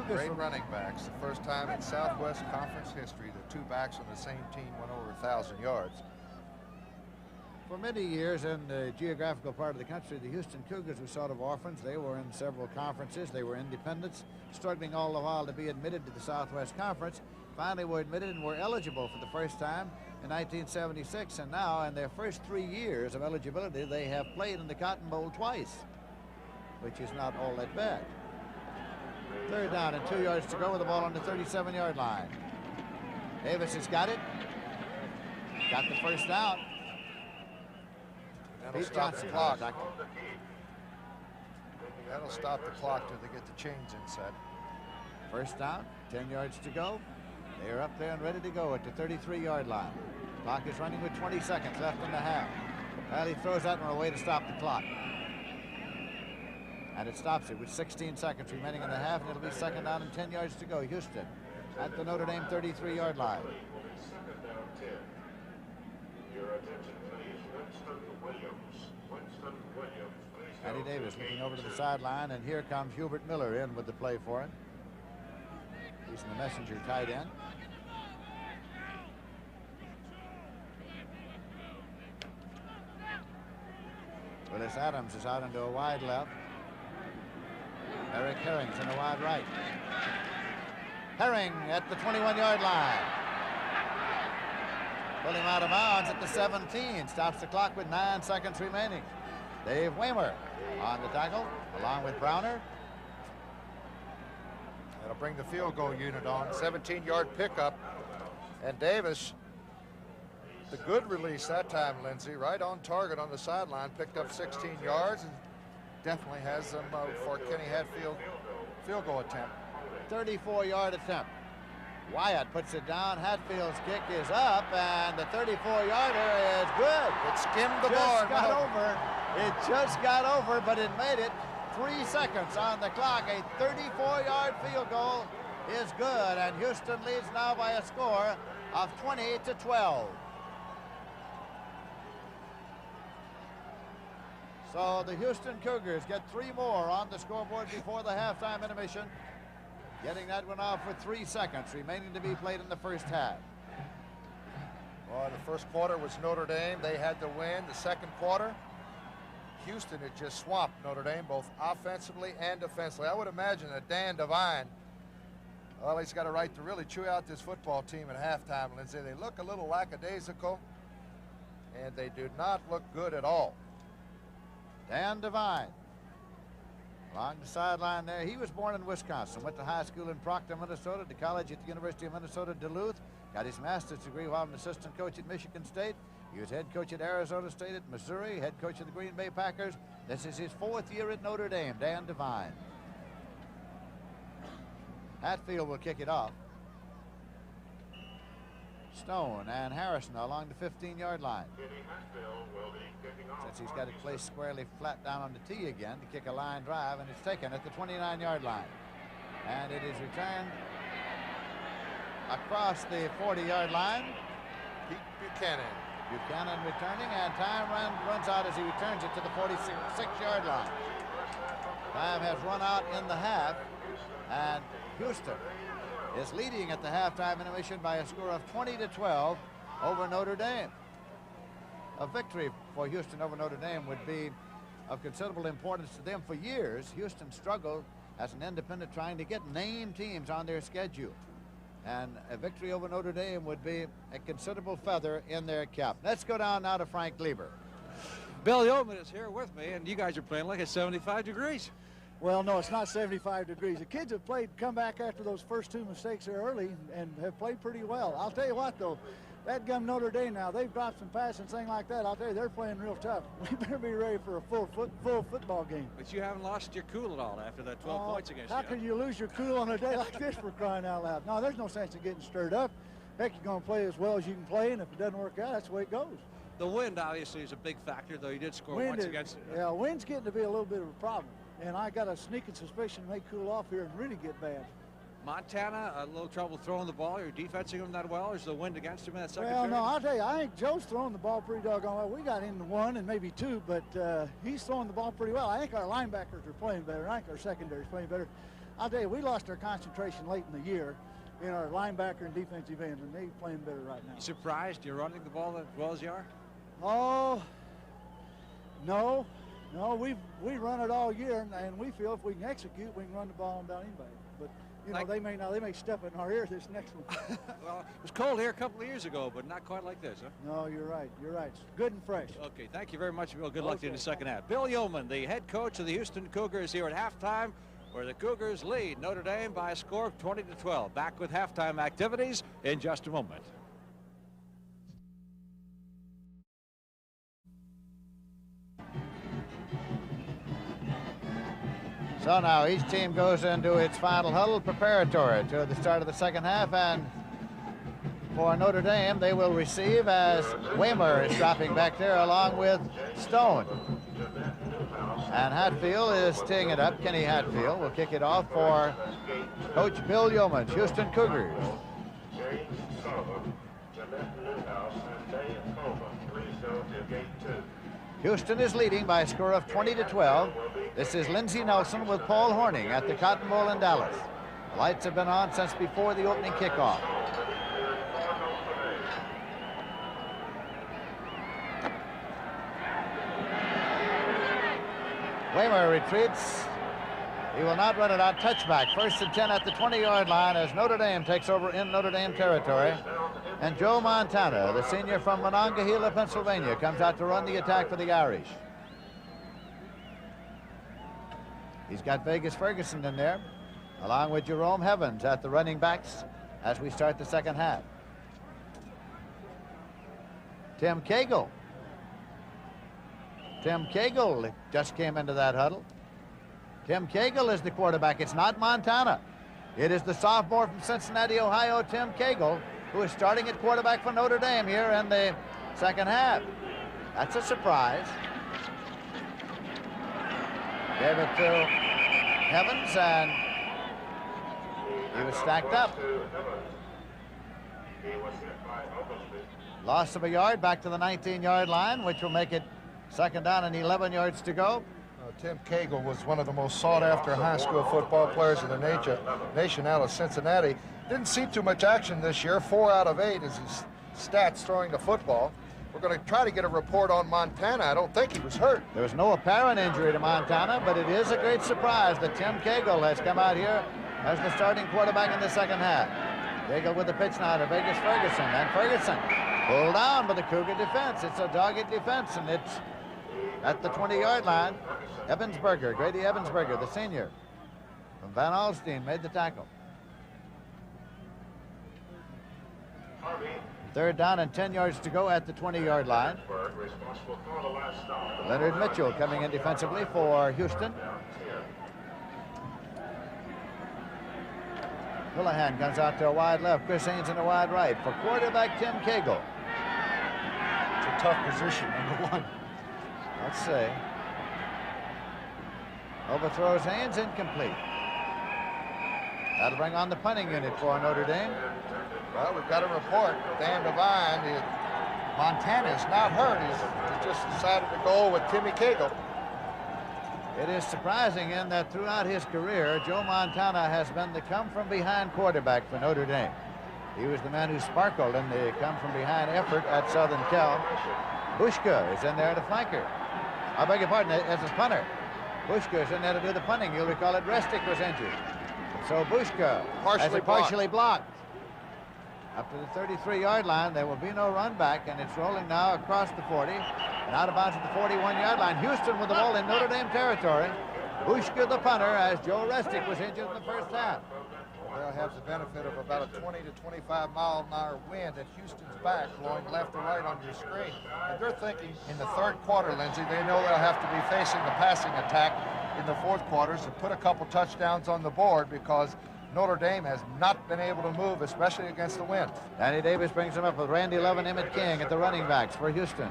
Great running backs. The first time in Southwest Conference history that 2 backs on the same team went over 1,000 yards. For many years in the geographical part of the country, the Houston Cougars were sort of orphans. They were in several conferences. They were independents, struggling all the while to be admitted to the Southwest Conference. Finally were admitted and were eligible for the first time in 1976, and now in their first 3 years of eligibility, they have played in the Cotton Bowl twice, which is not all that bad. Third down and 2 yards to go with the ball on the 37-yard line. Davis has got it. Got the first down. That'll stop the clock. That'll stop the clock till they get the chains in set. First down, 10 yards to go. They are up there and ready to go at the 33-yard line. Clock is running with 20 seconds left in the half. Well, he throws that one away to stop the clock. And it stops it with 16 seconds remaining in the half, and it'll be second down and 10 yards to go. Houston at the Notre Dame 33-yard line. Second down 10. Your attention, please. Winston Williams. Danny Davis looking over to the sideline, and here comes Hubert Miller in with the play for him. He's the messenger tight end. Willis Adams is out into a wide left. Eric Herring's in a wide right. Herring at the 21-yard line. Pull him out of bounds at the 17. Stops the clock with 9 seconds remaining. Dave Waymer on the tackle, along with Browner. That'll bring the field goal unit on. 17-yard pickup. And Davis, the good release that time, Lindsey, right on target on the sideline, picked up 16 yards and definitely has them for Kenny Hatfield field goal attempt. 34-yard attempt. Wyatt puts it down. Hatfield's kick is up, and the 34-yarder is good. It skimmed the bar. It just got over, but it made it. 3 seconds on the clock. A 34-yard field goal is good, and Houston leads now by a score of 20-12. So the Houston Cougars get 3 more on the scoreboard before the halftime intermission. Getting that one off with 3 seconds remaining to be played in the first half. Well, the first quarter was Notre Dame. They had to win. The second quarter, Houston had just swamped Notre Dame both offensively and defensively. I would imagine that Dan Devine, well, he's got a right to really chew out this football team at halftime, Lindsey. They look a little lackadaisical, and they do not look good at all. Dan Devine along the sideline there. He was born in Wisconsin, went to high school in Proctor, Minnesota, to college at the University of Minnesota Duluth, got his master's degree while an assistant coach at Michigan State. He was head coach at Arizona State, at Missouri, head coach of the Green Bay Packers. This is his 4th year at Notre Dame, Dan Devine. Hatfield will kick it off. Stone and Harrison along the 15-yard line. Since he's got it placed squarely flat down on the tee again to kick a line drive, and it's taken at the 29-yard line. And it is returned across the 40-yard line. Pete Buchanan. Buchanan returning, and time runs out as he returns it to the 46-yard line. Time has run out in the half, and Houston is leading at the halftime intermission by a score of 20-12 over Notre Dame. A victory for Houston over Notre Dame would be of considerable importance to them. For years, Houston struggled as an independent trying to get named teams on their schedule. And a victory over Notre Dame would be a considerable feather in their cap. Let's go down now to Frank Lieber. Bill Yeoman is here with me, and you guys are playing like it's 75 degrees. Well, no, it's not 75 degrees. The kids have come back after those first 2 mistakes there early and have played pretty well. I'll tell you what, though, that gum Notre Dame now, they've dropped some passes and things like that. I'll tell you, they're playing real tough. We better be ready for a full football game. But you haven't lost your cool at all after that 12 points against you. How can you lose your cool on a day like this, for crying out loud? No, there's no sense in getting stirred up. Heck, you're going to play as well as you can play, and if it doesn't work out, that's the way it goes. The wind, obviously, is a big factor, though you did score once against it. Yeah, wind's getting to be a little bit of a problem. And I got a sneaking suspicion it may cool off here and really get bad. Montana, a little trouble throwing the ball. You're defensing him that well, or is the wind against him in that second Well, period? no, I'll tell you, I think Joe's throwing the ball pretty doggone well. We got into 1 and maybe 2, but he's throwing the ball pretty well. I think our linebackers are playing better. I think our secondary is playing better. I'll tell you, we lost our concentration late in the year in our linebacker and defensive end, and they're playing better right now. You surprised you're running the ball as well as you are? Oh, no. No, we run it all year, and we feel if we can execute, we can run the ball on down anybody. But you know, they may step in our ear this next one. Well, it was cold here a couple of years ago, but not quite like this, huh? No, you're right. You're right. It's good and fresh. Okay, thank you very much, Bill. Good luck to you in the second half. Bill Yeoman, the head coach of the Houston Cougars, here at halftime, where the Cougars lead Notre Dame by a score of 20-12. Back with halftime activities in just a moment. So now each team goes into its final huddle preparatory to the start of the second half, and for Notre Dame, they will receive as Waymer is dropping back there along with Stone. And Hatfield is teeing it up. Kenny Hatfield will kick it off for Coach Bill Yeoman, Houston Cougars. Houston is leading by a score of 20-12. This is Lindsey Nelson with Paul Horning at the Cotton Bowl in Dallas. The lights have been on since before the opening kickoff. Waymer retreats. He will not run it out. Touchback. 1st and 10 at the 20-yard line as Notre Dame takes over in Notre Dame territory. And Joe Montana, the senior from Monongahela, Pennsylvania, comes out to run the attack for the Irish. He's got Vegas Ferguson in there, along with Jerome Evans at the running backs as we start the second half. Tim Cagle. Tim Cagle just came into that huddle. Tim Cagle is the quarterback. It's not Montana. It is the sophomore from Cincinnati, Ohio, Tim Cagle, who is starting at quarterback for Notre Dame here in the second half. That's a surprise. Gave it to Evans, and he was stacked up. Loss of a yard back to the 19-yard line, which will make it second down and 11 yards to go. Tim Cagle was one of the most sought-after high school football players in the nation out of Cincinnati. Didn't see too much action this year. 4 out of 8 is his stats throwing the football. We're going to try to get a report on Montana. I don't think he was hurt. There was no apparent injury to Montana, but it is a great surprise that Tim Cagle has come out here as the starting quarterback in the second half. Cagle with the pitch now to Vegas Ferguson, and Ferguson pulled down by the Cougar defense. It's a dogged defense, and it's at the 20-yard line. Evansberger, Grady Evansberger, the senior from Van Alstyne, made the tackle. 3rd down and 10 yards to go at the 20-yard line. Leonard Mitchell coming in defensively for Houston. Houlihan comes out to a wide left. Chris Haynes in a wide right for quarterback Tim Cagle. It's a tough position, number 1. Let's see. Overthrows Haynes, incomplete. That'll bring on the punting unit for Notre Dame. Well, we've got a report. Dan Devine, Montana is not hurt. He's just decided to go with Timmy Cagle. It is surprising in that throughout his career, Joe Montana has been the come-from-behind quarterback for Notre Dame. He was the man who sparkled in the come-from-behind effort at Southern Cal. Bushka is in there to flanker. I beg your pardon, as his punter. Bushka is in there to do the punting. You'll recall that Restic was injured. So Bushka has it partially blocked. Up to the 33-yard line. There will be no run back, and it's rolling now across the 40 and out of bounds at the 41-yard line. Houston with the ball in Notre Dame territory. Bushka the punter, as Joe Restic was injured in the first half. They'll have the benefit of about a 20 to 25 mile an hour wind at Houston's back, blowing left or right on your screen. And they're thinking in the third quarter, Lindsey, they know they'll have to be facing the passing attack in the fourth quarters and put a couple touchdowns on the board, because Notre Dame has not been able to move, especially against the wind. Danny Davis brings him up with Randy Love and Emmett King at the running backs for Houston.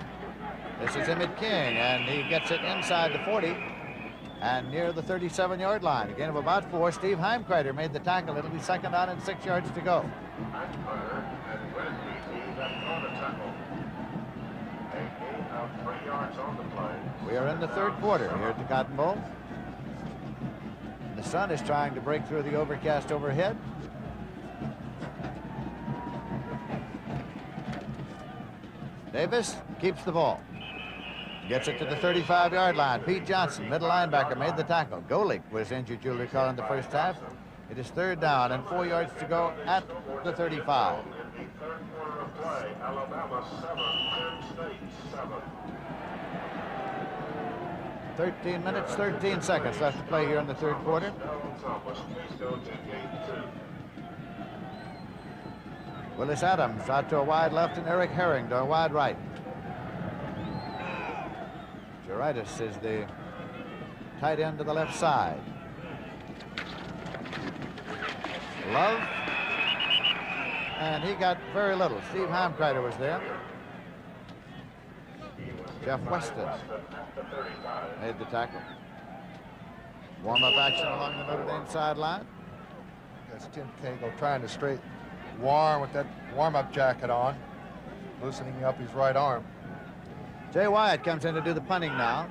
This is Emmett King, and he gets it inside the 40 and near the 37-yard line. A gain of about 4. Steve Heimkreider made the tackle. It'll be second down and 6 yards to go. Heimkreider and Resnick on the tackle. A gain of 3 yards on the play. We are in the third quarter here at the Cotton Bowl. The sun is trying to break through the overcast overhead. Davis keeps the ball. Gets it to the 35-yard line. Pete Johnson, middle linebacker, made the tackle. Golick was injured, you'll recall, in the first half. It is third down and 4 yards to go at the 35. In the third quarter of play, Alabama 7, Penn State 7. 13 minutes, 13 seconds left to play here in the third quarter. Willis Adams out to a wide left and Eric Herring to a wide right. Geritis is the tight end to the left side. Love. And he got very little. Steve Heimkreider was there. Jeff Weston made the tackle. Warm-up action along the Notre Dame sideline. That's Tim Cagle trying to straight warm with that warm-up jacket on, loosening up his right arm. Jay Wyatt comes in to do the punting now.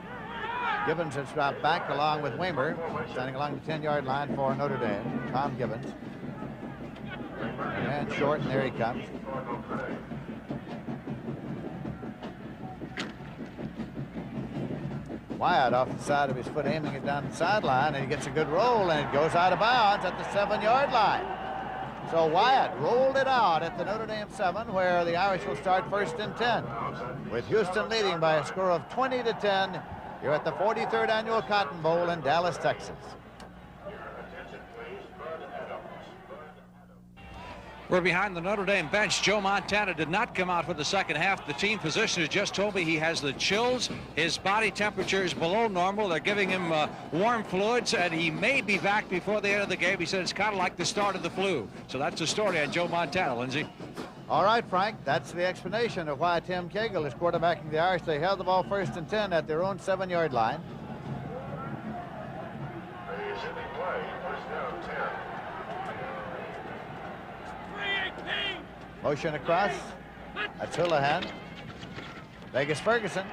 Gibbons has dropped back along with Weimer, standing along the 10-yard line for Notre Dame. Tom Gibbons. And short, and there he comes. Wyatt off the side of his foot, aiming it down the sideline, and he gets a good roll, and it goes out of bounds at the 7-yard line. So Wyatt rolled it out at the Notre Dame 7, where the Irish will start first and 10, with Houston leading by a score of 20-10 here at the 43rd Annual Cotton Bowl in Dallas, Texas. We're behind the Notre Dame bench. Joe Montana did not come out for the second half. The team physician just told me he has the chills. His body temperature is below normal. They're giving him warm fluids, and he may be back before the end of the game. He said it's kind of like the start of the flu. So that's the story on Joe Montana, Lindsey. All right, Frank, that's the explanation of why Tim Cagle is quarterbacking the Irish. They held the ball first and 10 at their own 7-yard line. Motion across. That's Houlihan. Vegas Ferguson.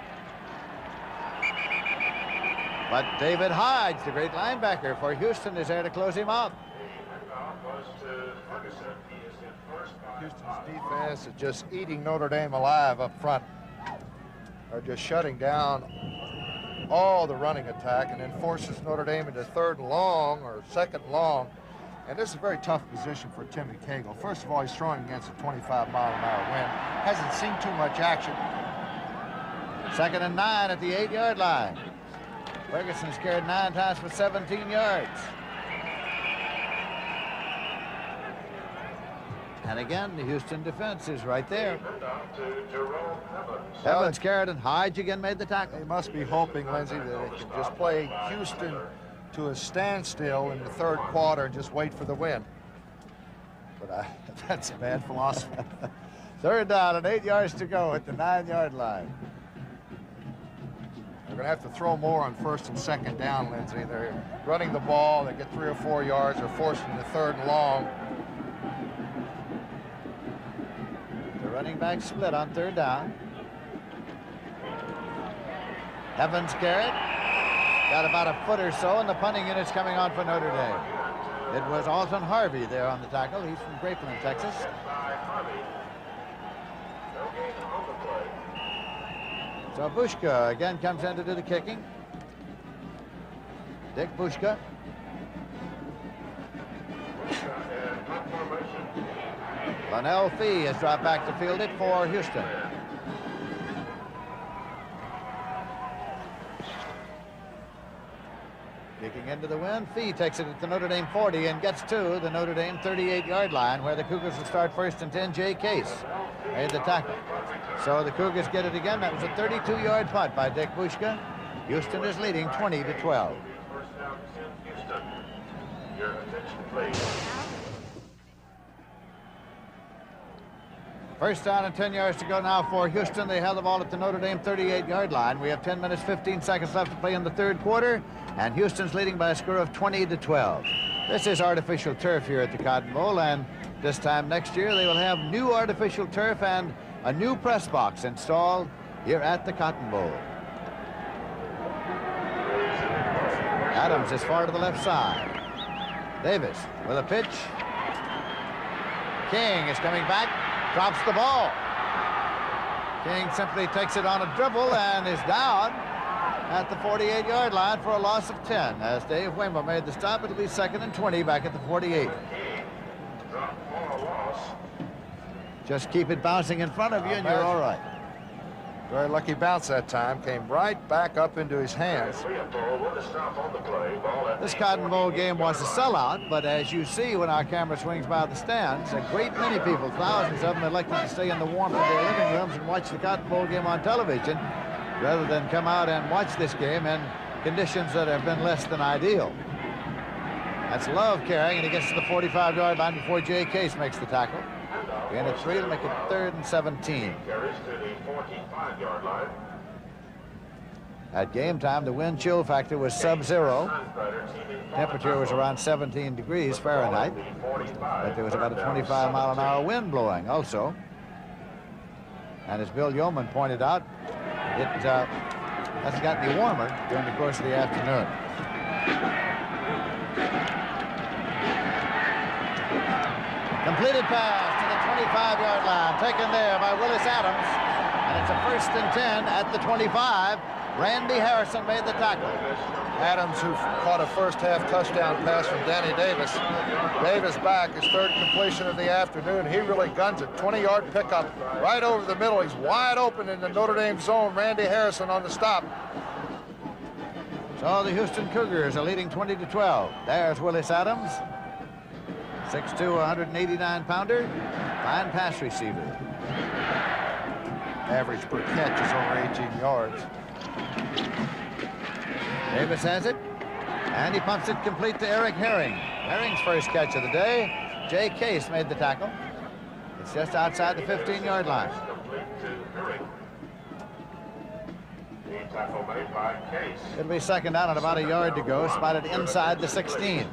But David Hodge, the great linebacker for Houston, is there to close him out. Houston's defense is just eating Notre Dame alive up front. They're just shutting down all the running attack, and then forces Notre Dame into third and long or second and long. And this is a very tough position for Timmy Cagle. First of all, he's throwing against a 25-mile-an-hour wind. Hasn't seen too much action. Second and 9 at the 8-yard line. Ferguson's carried 9 times for 17 yards. And again, the Houston defense is right there. Evans carried, and Hodge again made the tackle. They must be hoping, Lindsey, that they can just play Houston to a standstill in the third quarter and just wait for the win. But that's a bad philosophy. Third down and 8 yards to go at the 9-yard line. They're going to have to throw more on first and second down, Lindsey. They're running the ball. They get 3 or 4 yards. They're forcing the third and long. The running back split on third down. Evans carried. Got about a foot or so, and the punting unit's coming on for Notre Dame. It was Alton Harvey there on the tackle. He's from Grapeland, Texas. So Bushka again comes in to do the kicking. Dick Bushka. Linnell Fee has dropped back to field it for Houston. Kicking into the wind, Fee takes it at the Notre Dame 40 and gets to the Notre Dame 38-yard line, where the Cougars will start first and 10. Jay Case made the tackle. So the Cougars get it again. That was a 32-yard punt by Dick Bushka. Houston is leading 20-12. First down, Houston. Your attention, please. First down and 10 yards to go now for Houston. They have the ball at the Notre Dame 38-yard line. We have 10 minutes, 15 seconds left to play in the third quarter, and Houston's leading by a score of 20-12. This is artificial turf here at the Cotton Bowl, and this time next year they will have new artificial turf and a new press box installed here at the Cotton Bowl. Adams is far to the left side. Davis with a pitch. King is coming back. Drops the ball. King simply takes it on a dribble and is down at the 48-yard line for a loss of 10. As Dave Waymo made the stop, it'll be 2nd and 20 back at the 48. Just keep it bouncing in front of you and you're all right. Very lucky bounce that time. Came right back up into his hands. This Cotton Bowl game was a sellout, but as you see when our camera swings by the stands, a great many people, thousands of them, elected to stay in the warmth of their living rooms and watch the Cotton Bowl game on television rather than come out and watch this game in conditions that have been less than ideal. That's Love carrying, and he gets to the 45-yard line before Jay Case makes the tackle. Gain of 3 to make it 3rd and 17. Carries to the 45-yard line. At game time, the wind chill factor was sub-zero. Temperature was around 17 degrees Fahrenheit, but there was about a 25-mile-an-hour wind blowing also. And as Bill Yeoman pointed out, it hasn't gotten any warmer during the course of the afternoon. Completed pass to the 25-yard line, taken there by Willis Adams, and it's a 1st and 10 at the 25. Randy Harrison made the tackle. Adams, who caught a first-half touchdown pass from Danny Davis. Davis back, his 3rd completion of the afternoon. He really guns it. 20-yard pickup right over the middle. He's wide open in the Notre Dame zone. Randy Harrison on the stop. So the Houston Cougars are leading 20-12. There's Willis Adams. 6'2", 189-pounder, fine pass receiver. Average per catch is over 18 yards. Davis has it, and he pumps it complete to Eric Herring. Herring's first catch of the day. Jay Case made the tackle. It's just outside the 15-yard line. Tackle made by Case. It'll be 2nd down and about a yard to go, spotted inside the 16.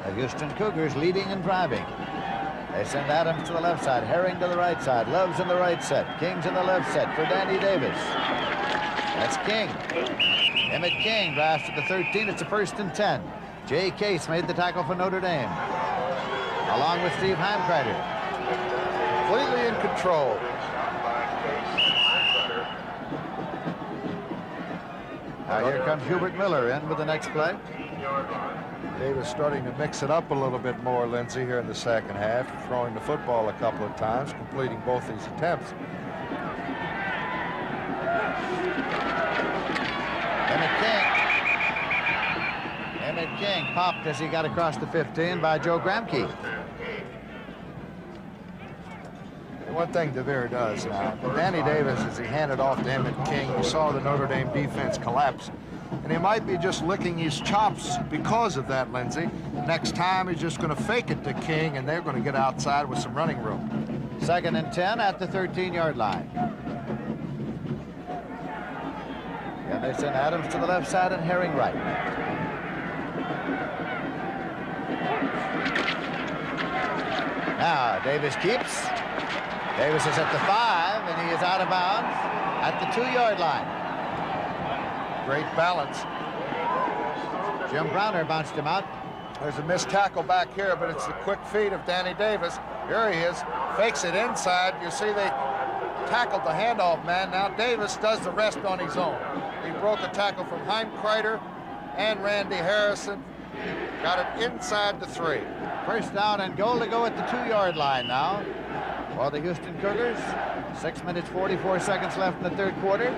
The Houston Cougars leading and driving. They send Adams to the left side, Herring to the right side, Love's in the right set, King's in the left set for Danny Davis. That's King. Emmett King drives to the 13. It's a 1st and 10. Jay Case made the tackle for Notre Dame, along with Steve Heimkreider. Completely in control. Now here comes Hubert Miller in with the next play. Davis starting to mix it up a little bit more, Lindsey, here in the 2nd half, throwing the football a couple of times, completing both these attempts. Emmett King popped as he got across the 15 by Joe Gramke. One thing DeVere does now, Danny Davis, as he handed off to Emmett King, you saw the Notre Dame defense collapse. And he might be just licking his chops because of that, Lindsey. Next time, he's just going to fake it to King, and they're going to get outside with some running room. 2nd and 10 at the 13-yard line. And they send Adams to the left side and Herring right. Now, Davis keeps. Davis is at the 5, and he is out of bounds at the 2-yard line. Great balance. Jim Browner bounced him out. There's a missed tackle back here, but it's the quick feet of Danny Davis. Here he is, fakes it inside. You see they tackled the handoff man. Now Davis does the rest on his own. He broke a tackle from Heimkreider and Randy Harrison got it inside the 3. First down and goal to go at the 2-yard line now for the Houston Cougars. 6 minutes, 44 seconds left in the third quarter.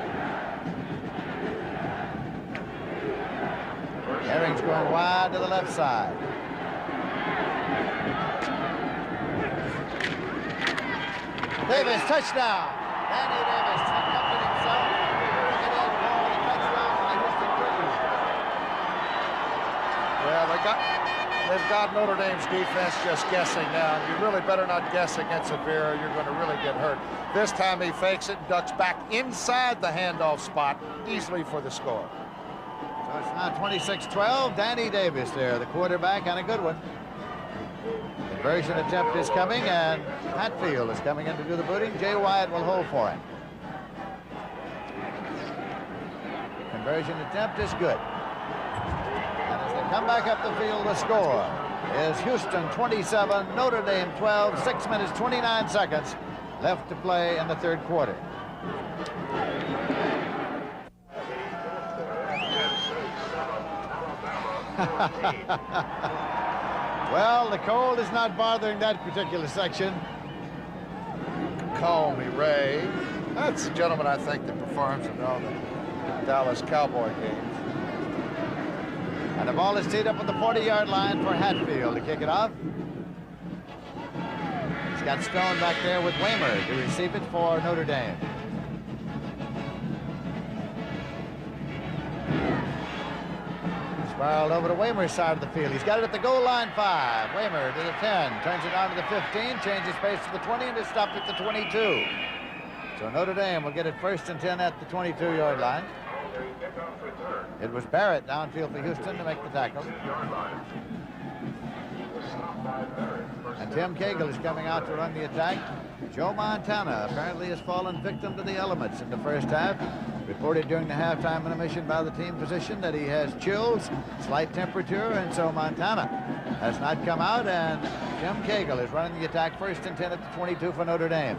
Herring's going wide to the left side. Davis, touchdown. Danny Davis conducted himself to get in for the touchdown for the Houston Cougars. Well, they've got Notre Dame's defense just guessing now. You really better not guess against Severe or you're going to really get hurt. This time he fakes it and ducks back inside the handoff spot easily for the score. So it's now 26-12. Danny Davis there, the quarterback, and a good one. Conversion attempt is coming, and Hatfield is coming in to do the booting. Jay Wyatt will hold for him. Conversion attempt is good. And as they come back up the field, the score is Houston 27, Notre Dame 12, 6 minutes, 29 seconds left to play in the third quarter. Well, the cold is not bothering that particular section. Call me Ray. That's the gentleman I think that performs in all the Dallas Cowboy games. And the ball is teed up at the 40-yard line for Hatfield to kick it off. He's got Stone back there with Waymer to receive it for Notre Dame. Spiraled over to Waymer's side of the field. He's got it at the goal line 5. Waymer to the 10, turns it on to the 15, changes pace to the 20, and is stopped at the 22. So Notre Dame will get it first and 10 at the 22-yard line. It was Barrett downfield for Houston to make the tackle. And Tim Cagle is coming out to run the attack. Joe Montana apparently has fallen victim to the elements in the first half. Reported during the halftime intermission by the team physician that he has chills, slight temperature, and so Montana has not come out, and Tim Cagle is running the attack first and 10 at the 22 for Notre Dame.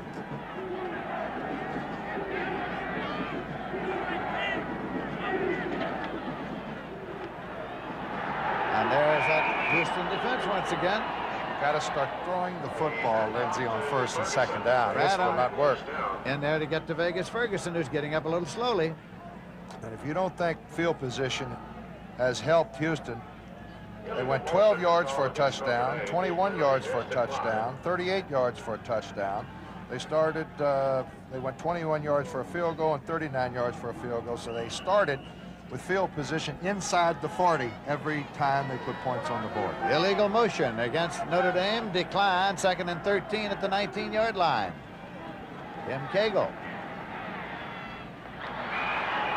And there's that Houston defense once again. Got to start throwing the football, Lindsey, on first and second down. This will not work. In there to get to Vegas Ferguson, who's getting up a little slowly. And if you don't think field position has helped Houston, they went 12 yards for a touchdown, 21 yards for a touchdown, 38 yards for a touchdown. They went 21 yards for a field goal and 39 yards for a field goal. So they started with field position inside the 40 every time they put points on the board. Illegal motion against Notre Dame declined. 2nd and 13 at the 19-yard line. Tim Cagle.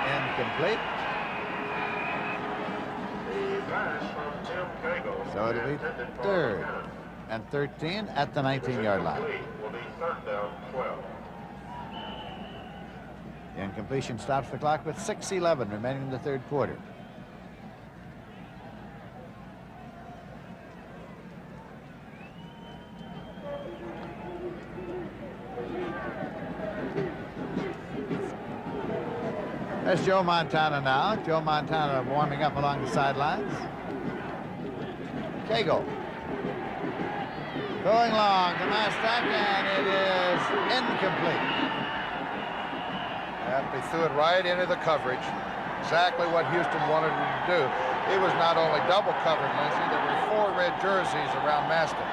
Incomplete. So it'll be 3rd and 13 at the 19-yard line. The incompletion stops the clock with 6:11 remaining in the third quarter. There's Joe Montana now. Joe Montana warming up along the sidelines. Cagle. Going long to Mastak, and it is incomplete. They threw it right into the coverage. Exactly what Houston wanted him to do. He was not only double covered, Lindsey, there were 4 red jerseys around Mastak.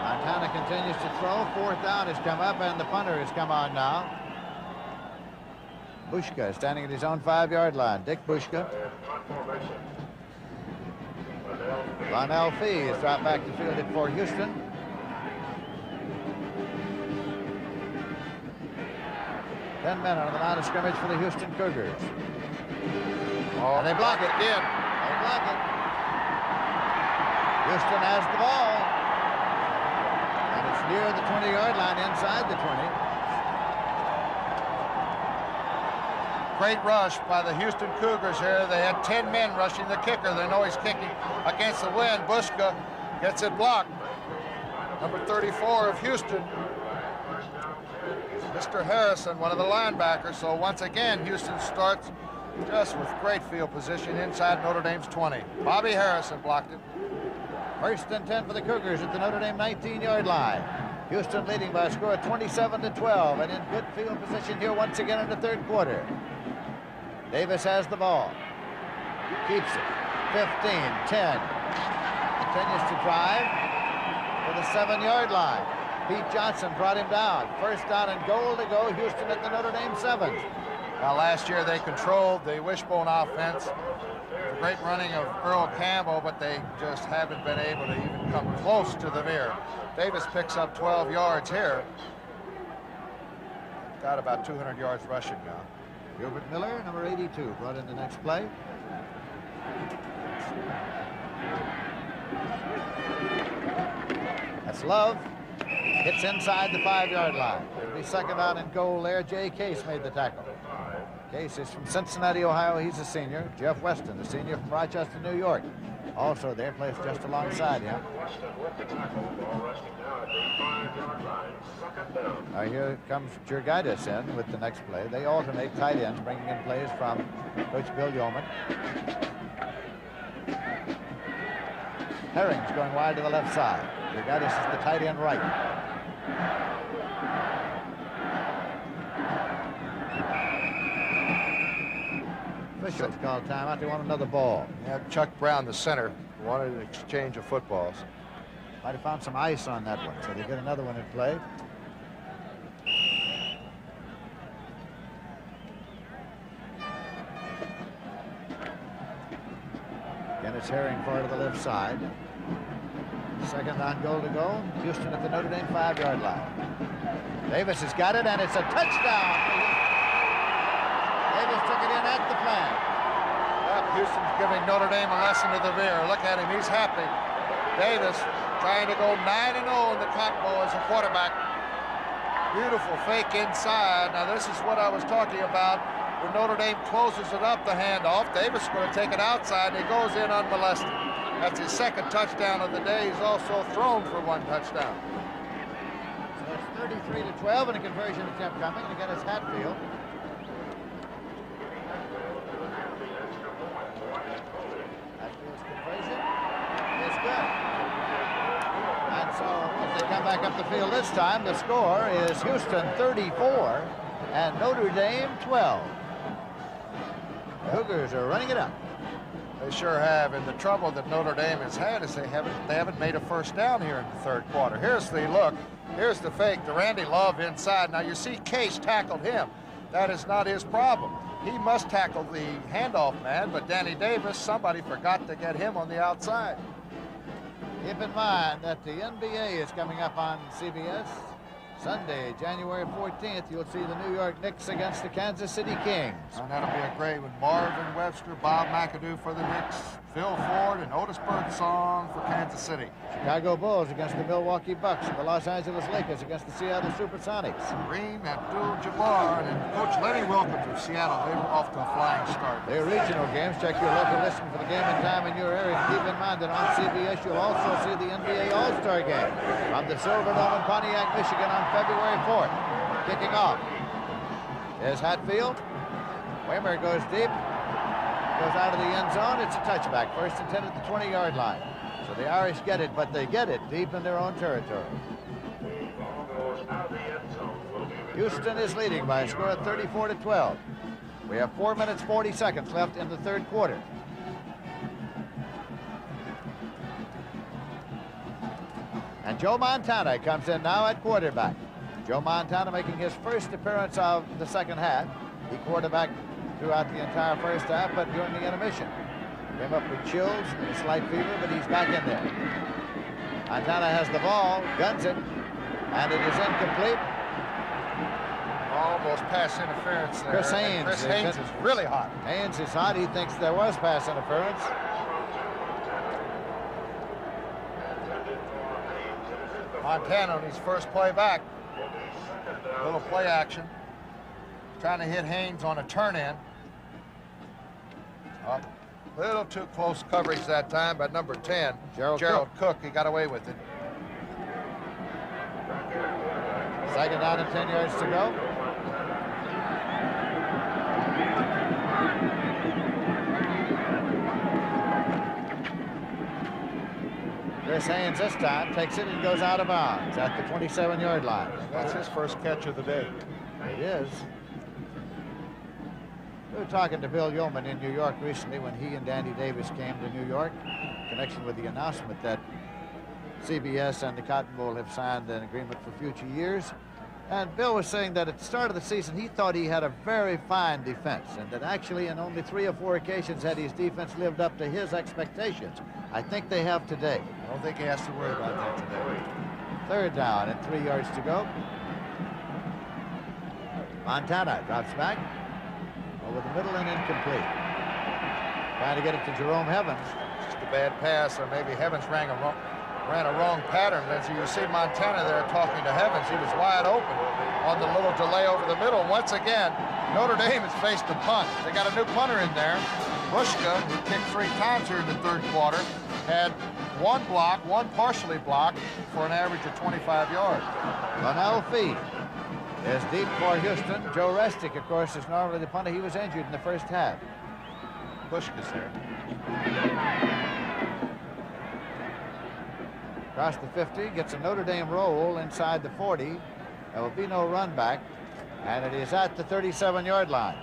Montana continues to throw. 4th down has come up, and the punter has come on now. Bushka standing at his own 5-yard line. Dick Bushka. Lonnell Fee is dropped back to field it for Houston. Ten men on the line of scrimmage for the Houston Cougars. Oh, and they block it. Again. They block it. Houston has the ball. And it's near the 20-yard line, inside the 20. Great rush by the Houston Cougars here. They had 10 men rushing the kicker. They know he's kicking against the wind. Bushka gets it blocked. Number 34 of Houston, Mr. Harrison, one of the linebackers. So once again, Houston starts just with great field position inside Notre Dame's 20. Bobby Harrison blocked it. 1st and 10 for the Cougars at the Notre Dame 19-yard line. Houston leading by a score of 27-12 and in good field position here once again in the 3rd quarter. Davis has the ball. Keeps it. 15, 10. Continues to drive to the 7-yard line. Pete Johnson brought him down. 1st down and goal to go. Houston at the Notre Dame 7. Now, last year they controlled the wishbone offense. The great running of Earl Campbell, but they just haven't been able to even come close to the mirror. Davis picks up 12 yards here. Got about 200 yards rushing now. Gilbert Miller, number 82, brought in the next play. That's Love. Hits inside the 5-yard line. It'll be 2nd down and goal there. Jay Case made the tackle. Case is from Cincinnati, Ohio. He's a senior. Jeff Weston, the senior from Rochester, New York. Also there, plays just alongside him. Now here comes Jurgaitis in with the next play. They alternate tight ends, bringing in plays from Coach Bill Yeoman. Herring's going wide to the left side. Jurgaitis is the tight end right. Officials called timeout. They want another ball. Yeah, Chuck Brown, the center, wanted an exchange of footballs. Might have found some ice on that one, so they get another one in play. Again, it's Herring far to the left side. 2nd down, goal to go. Houston at the Notre Dame 5-yard line. Davis has got it, and it's a touchdown. Davis took it in at the flag. Yep, Houston's giving Notre Dame a lesson to the rear. Look at him, he's happy. Davis trying to go 9-0 in the Cotton Bowl as a quarterback. Beautiful fake inside. Now this is what I was talking about. When Notre Dame closes it up, the handoff, Davis is going to take it outside, and he goes in unmolested. That's his 2nd touchdown of the day. He's also thrown for 1 touchdown. So it's 33-12 and a conversion attempt coming, and again it's Hatfield. Hatfield's conversion is good. And so as they come back up the field this time, the score is Houston 34 and Notre Dame 12. The Cougars are running it up. They sure have, and the trouble that Notre Dame has had is they haven't made a 1st down here in the 3rd quarter. Here's the look. Here's the fake. The Randy Love inside. Now you see Case tackled him. That is not his problem. He must tackle the handoff man, but Danny Davis, somebody forgot to get him on the outside. Keep in mind that the NBA is coming up on CBS. Sunday, January 14th, you'll see the New York Knicks against the Kansas City Kings. And that'll be a great one. Marvin Webster, Bob McAdoo for the Knicks, Phil Ford, and Otis Birdsong for Kansas City. Chicago Bulls against the Milwaukee Bucks, and the Los Angeles Lakers against the Seattle Supersonics. Kareem Abdul-Jabbar and Coach Lenny Wilkins of Seattle. They were off to a flying start. They're regional games. Check your local listing for the game and time in your area. Keep in mind that on CBS you'll also see the NBA All-Star Game from the Silverdome in Pontiac, Michigan on February 4th. Kicking off is Hatfield. Waymer goes deep, goes out of the end zone. It's a touchback. 1st and 10 at the 20-yard line. So the Irish get it, but they get it deep in their own territory. Houston is leading by a score of 34-12. We have 4 minutes, 40 seconds left in the 3rd quarter. And Joe Montana comes in now at quarterback. Joe Montana making his 1st appearance of the 2nd half. He quarterbacked throughout the entire 1st half, but during the intermission. Came up with chills and a slight fever, but he's back in there. Montana has the ball, guns it, and it is incomplete. Almost pass interference there. Chris Haynes. Chris Haynes is really hot. Haynes is hot. He thinks there was pass interference. Montana on his 1st play back. Little play action. Trying to hit Haynes on a turn-in. A little too close coverage that time by number 10, Gerald Cook. He got away with it. 2nd down and 10 yards to go. Chris Haynes this time takes it and goes out of bounds at the 27-yard line. That's his first catch of the day. It is. We were talking to Bill Yeoman in New York recently when he and Danny Davis came to New York in connection with the announcement that CBS and the Cotton Bowl have signed an agreement for future years. And Bill was saying that at the start of the season, he thought he had a very fine defense, and that actually in only 3 or 4 occasions had his defense lived up to his expectations. I think they have today. I don't think he has to worry about that today. 3rd down and 3 yards to go. Montana drops back over the middle and incomplete. Trying to get it to Jerome Evans. Just a bad pass, or maybe Evans ran a wrong pattern, Lindsey. You see Montana there talking to Evans. He was wide open on the little delay over the middle. Once again, Notre Dame has faced a punt. They got a new punter in there. Bushka, who kicked 3 times here in the 3rd quarter, had 1 block, 1 partially blocked for an average of 25 yards. Lonnell Fee is deep for Houston. Joe Restic, of course, is normally the punter. He was injured in the first half. Bushka's there. Across the 50, gets a Notre Dame roll inside the 40. There will be no run back, and it is at the 37-yard line.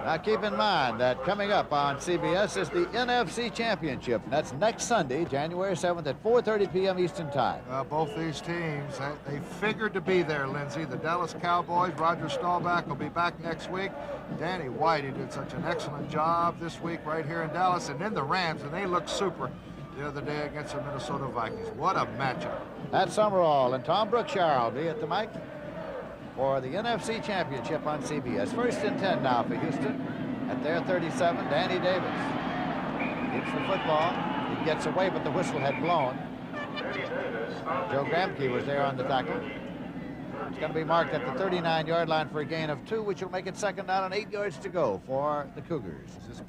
Now keep in mind that coming up on CBS is the NFC Championship, and that's next Sunday, January 7th at 4:30 p.m. Eastern Time. Both these teams, they figured to be there, Lindsey. The Dallas Cowboys, Roger Staubach will be back next week. Danny White, he did such an excellent job this week right here in Dallas. And then the Rams, and they looked super the other day against the Minnesota Vikings. What a matchup. That's Summerall, and Tom Brookshire will be at the mic for the NFC Championship on CBS. 1st and 10 now for Houston at their 37. Danny Davis keeps the football. He gets away, but the whistle had blown. Joe Gramke was there on the tackle. It's going to be marked at the 39-yard line for a gain of 2, which will make it 2nd down and 8 yards to go for the Cougars. Is this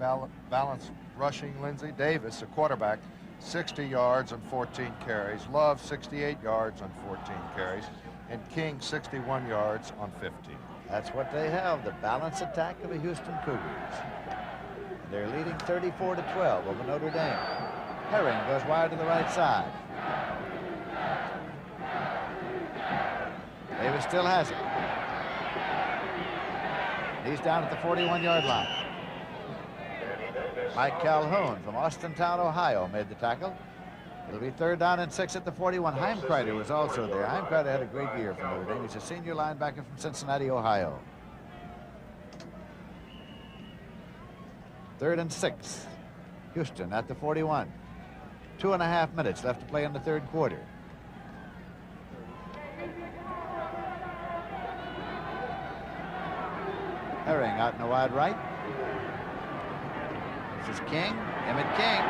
balance rushing, Lindsey? Davis, a quarterback, 60 yards on 14 carries. Love, 68 yards on 14 carries. And King, 61 yards on 15. That's what they have, the balance attack of the Houston Cougars. They're leading 34-12 over Notre Dame. Herring goes wide to the right side. Davis still has it. He's down at the 41-yard line. Mike Calhoun from Austintown, Ohio, made the tackle. It'll be 3rd down and 6 at the 41. Heimkreider was also there. Heimkreider had a great year for Notre Dame. He's a senior linebacker from Cincinnati, Ohio. 3rd and 6. Houston at the 41. 2.5 minutes left to play in the 3rd quarter. Herring out in the wide right. This is King. Emmett King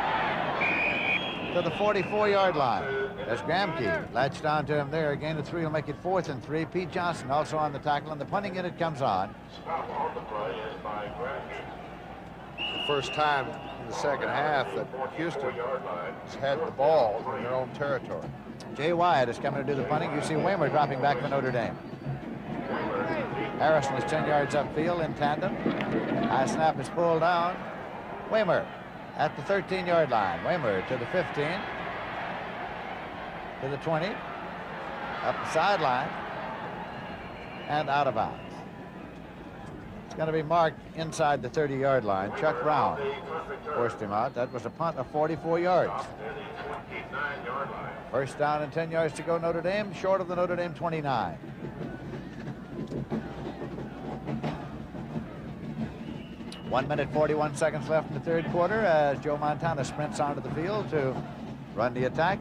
to the 44-yard line. There's Gramke. Latched on to him there. A gain of 3 will make it 4th and 3. Pete Johnson also on the tackle, and the punting unit comes on. The first time in the 2nd half that Houston has had the ball in their own territory. Jay Wyatt is coming to do the punting. You see Waymer dropping back for Notre Dame. Harrison is 10 yards upfield in tandem. High snap is pulled down. Waymer at the 13-yard line. Waymer to the 15. To the 20. Up the sideline. And out of bounds. It's going to be marked inside the 30-yard line. Chuck Brown forced him out. That was a punt of 44 yards. 1st down and 10 yards to go. Notre Dame short of the Notre Dame 29. One minute, 41 seconds left in the 3rd quarter as Joe Montana sprints onto the field to run the attack.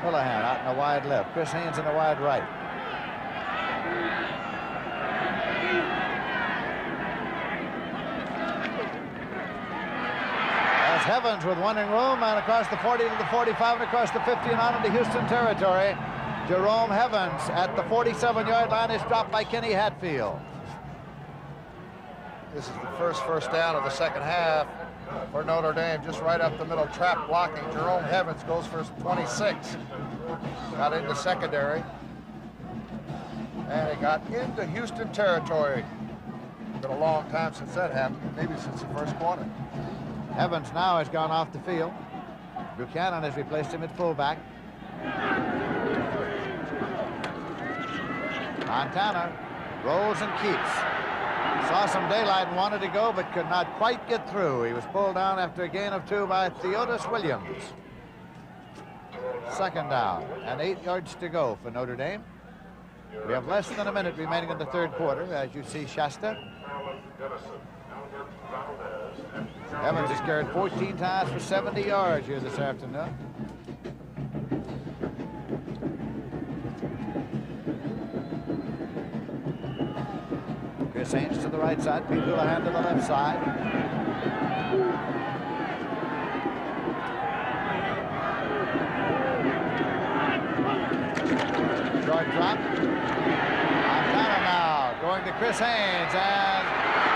Houlihan out in the wide left. Chris Haynes in the wide right. As Evans with running room and across the 40 to the 45 and across the 50 and on into Houston territory. Jerome Evans at the 47-yard line is dropped by Kenny Hatfield. This is the first down of the 2nd half for Notre Dame, just right up the middle, trap blocking. Jerome Evans goes for his 26. Got into secondary. And he got into Houston territory. Been a long time since that happened, maybe since the first quarter. Evans now has gone off the field. Buchanan has replaced him at fullback. Montana rolls and keeps. Saw some daylight and wanted to go, but could not quite get through. He was pulled down after a gain of 2 by Theodis Williams. Second down and 8 yards to go for Notre Dame. We have less than a minute remaining in the third quarter, as you see Shasta. Evans has carried 14 times for 70 yards here this afternoon. Chris Haynes to the right side, Pete Houlihan to the left side. Short drop. Montana now going to Chris Haynes, and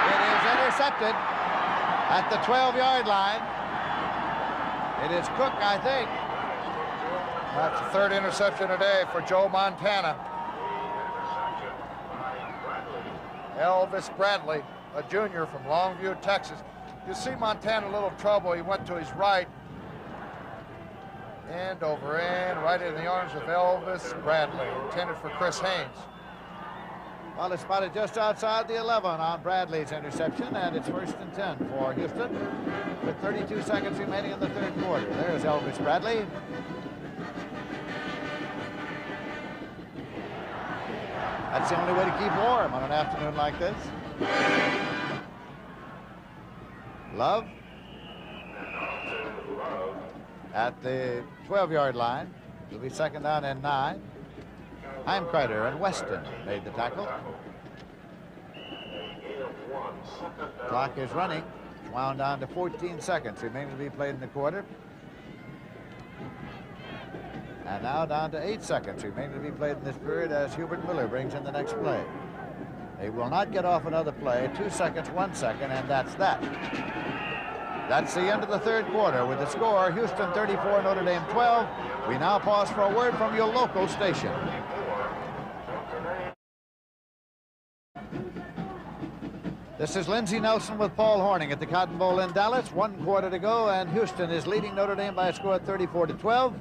it is intercepted at the 12-yard line. It is Cook, I think. That's the third interception today for Joe Montana. Elvis Bradley, a junior from Longview, Texas. You see Montana a little trouble. He went to his right. End over end, right in the arms of Elvis Bradley, intended for Chris Haynes. Well, it's spotted just outside the 11 on Bradley's interception, and it's 1st and 10 for Houston with 32 seconds remaining in the third quarter. There's Elvis Bradley. That's the only way to keep warm on an afternoon like this. Love at the 12-yard line. It'll be second down and 9. Heimkreider and Weston made the tackle. Clock is running. It's wound down to 14 seconds remaining to be played in the quarter. And now down to 8 seconds remaining to be played in this period as Hubert Miller brings in the next play. They will not get off another play. 2 seconds, 1 second, and that's that. That's the end of the third quarter with the score, Houston 34, Notre Dame 12. We now pause for a word from your local station. This is Lindsey Nelson with Paul Horning at the Cotton Bowl in Dallas. 1 quarter to go, and Houston is leading Notre Dame by a score of 34-12.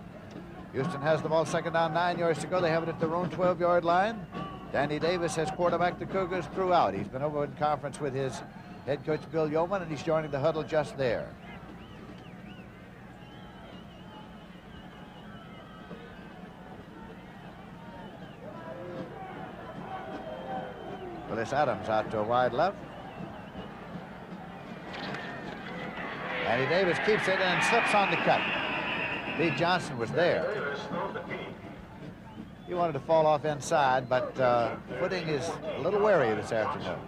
Houston has the ball, second down, 9 yards to go. They have it at their own 12-yard line. Danny Davis has quarterbacked the Cougars throughout. He's been over in conference with his head coach Bill Yeoman, and he's joining the huddle just there. Willis Adams out to a wide left. Danny Davis keeps it and slips on the cut. Lee Johnson was there. He wanted to fall off inside, but footing is a little wary this afternoon.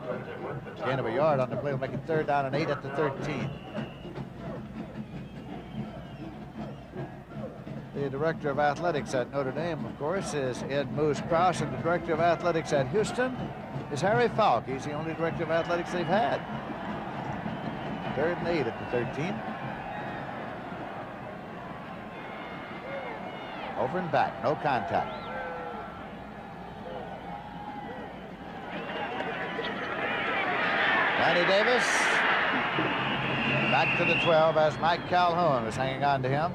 Gain of a yard on the play will make it third down and 8 at the 13. The director of athletics at Notre Dame, of course, is Ed Moose Krause, and the director of athletics at Houston is Harry Falk. He's the only director of athletics they've had. Third and 8 at the 13. Over and back, no contact. Danny Davis back to the 12 as Mike Calhoun was hanging on to him.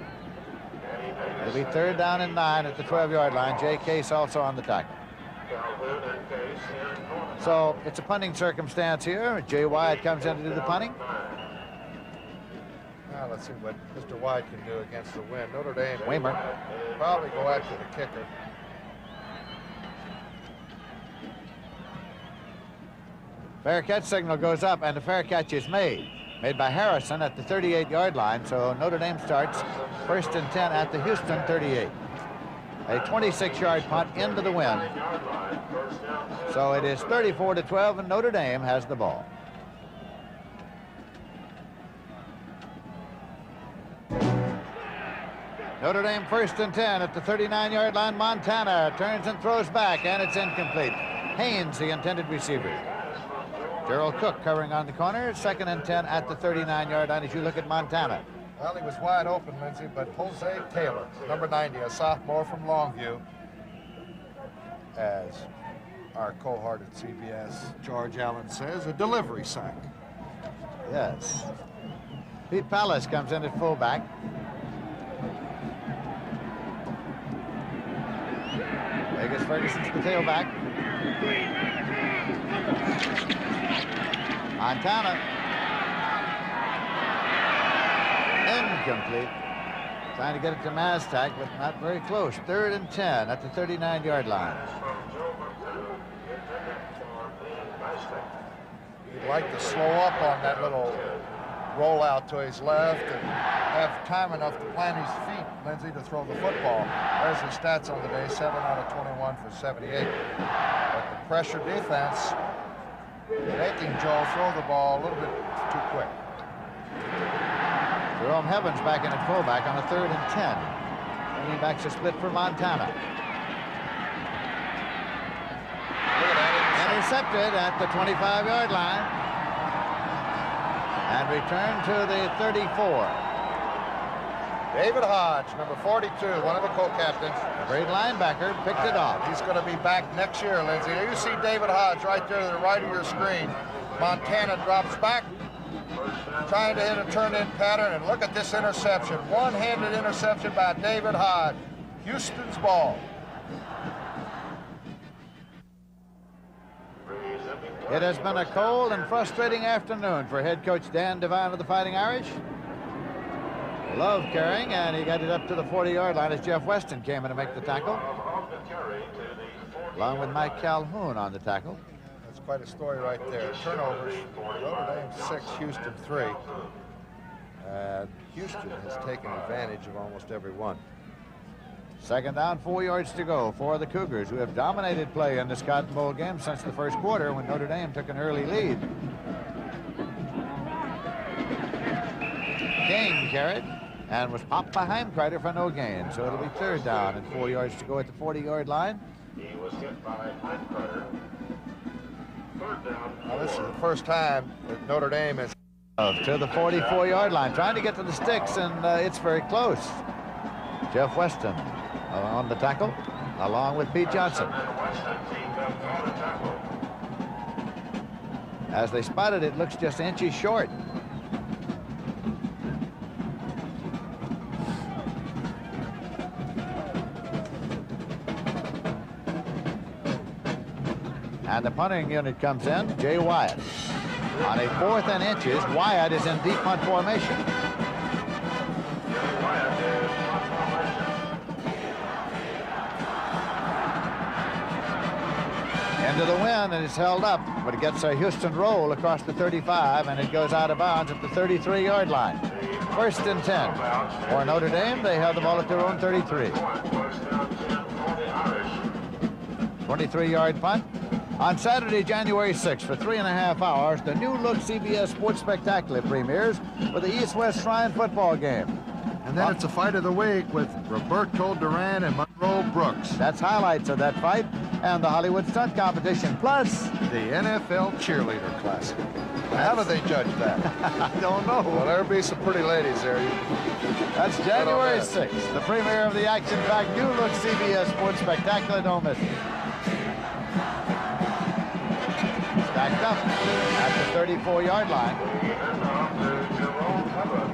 It'll be third down and 9 at the 12-yard line. Jay Case also on the tackle. So it's a punting circumstance here. Jay Wyatt comes in to do the punting. Now let's see what Mr. Wyatt can do against the wind. Notre Dame Weimer probably go after the kicker. Fair catch signal goes up, and the fair catch is made by Harrison at the 38-yard line. So Notre Dame starts 1st and 10 at the Houston 38. A 26-yard punt into the wind. So it is 34-12, and Notre Dame has the ball. Notre Dame 1st and 10 at the 39-yard line. Montana turns and throws back, and it's incomplete. Haynes, the intended receiver. Gerald Cook covering on the corner. 2nd and 10 at the 39-yard line as you look at Montana. Well, he was wide open, Lindsey, but Jose Taylor, number 90, a sophomore from Longview, has our cohort at CBS, George Allen says, a delivery sack. Yes. Pete Pallas comes in at fullback. Vegas Ferguson's the tailback. Montana. Incomplete. Trying to get it to Maztak, but not very close. 3rd and 10 at the 39-yard line. He'd like to slow up on that little rollout to his left and have time enough to plant his feet, Lindsey, to throw the football. There's his stats on the day, 7 out of 21 for 78. But the pressure defense making Joe throw the ball a little bit too quick. Jerome Evans back in at fullback on a 3rd and 10. Running backs a split for Montana. Intercepted at the 25-yard line. And returned to the 34. David Hodge, number 42, one of the co-captains. A great linebacker, picked it off. He's going to be back next year, Lindsey. There you see David Hodge right there to the right of your screen. Montana drops back, trying to hit a turn-in pattern, and look at this interception. One-handed interception by David Hodge. Houston's ball. It has been a cold and frustrating afternoon for head coach Dan Devine of the Fighting Irish. Love carrying, and he got it up to the 40-yard line as Jeff Weston came in to make the tackle, along with Mike Calhoun on the tackle. That's quite a story right there. Turnovers, Notre Dame 6, Houston 3. And Houston has taken advantage of almost every one. 2nd down, 4 yards to go for the Cougars, who have dominated play in this Cotton Bowl game since the first quarter when Notre Dame took an early lead. King carried and was popped by Heimkreiter for no gain, so it'll be 3rd down and 4 yards to go at the 40-yard line. He was hit by Heimkreiter. 3rd down. Now, this is the first time that Notre Dame has... To the 44-yard line, trying to get to the sticks, and it's very close. Jeff Weston on the tackle, along with Pete Johnson. As they spotted it, looks just inches short. And the punting unit comes in, Jay Wyatt. On a 4th and inches, Wyatt is in deep punt formation. Into the wind, and it's held up, but it gets a Houston roll across the 35, and it goes out of bounds at the 33-yard line. 1st and 10 for Notre Dame. They held the ball at their own 33. 23-yard punt. On Saturday, January 6th, for 3.5 hours, the new-look CBS Sports Spectacular premieres with the East-West Shrine football game. And then it's a fight of the week with Roberto Duran and Monroe Brooks. That's highlights of that fight and the Hollywood stunt competition, plus The NFL Cheerleader Classic. How do they judge that? I don't know. Well, there'll be some pretty ladies there. That's January 6th, the premiere of the action-packed new-look CBS Sports Spectacular. Don't miss it. Stacked up at the 34-yard line.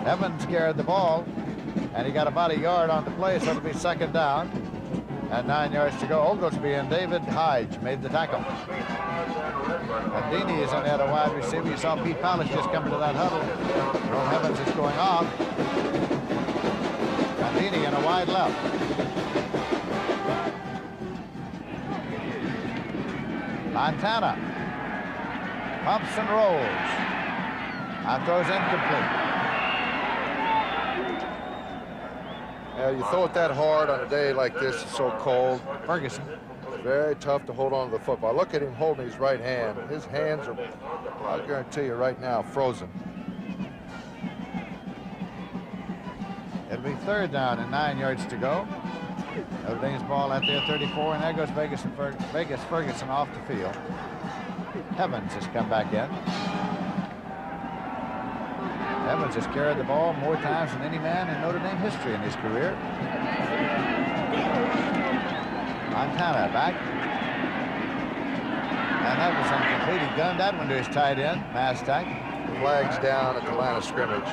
Evans carried the ball, and he got about a yard on the play, so it'll be 2nd down. And 9 yards to go. Oglesby and David Hodge made the tackle. Andini is on the other wide receiver. You saw Pete Pallas just come into that huddle. Jerome Evans is going off. Andini in a wide left. Montana pumps and rolls. And throws incomplete. You throw it that hard on a day like this, it's so cold. Ferguson. It's very tough to hold on to the football. Look at him holding his right hand. His hands are, I'll guarantee you right now, frozen. It'll be 3rd down and 9 yards to go. Notre Dame's ball at their 34, and there goes Vegas Ferguson off the field. Evans has come back in. Evans has carried the ball more times than any man in Notre Dame history in his career. Montana back. And that was incomplete. He gunned that one to his tight end, Mastak. Flags down at the line of scrimmage.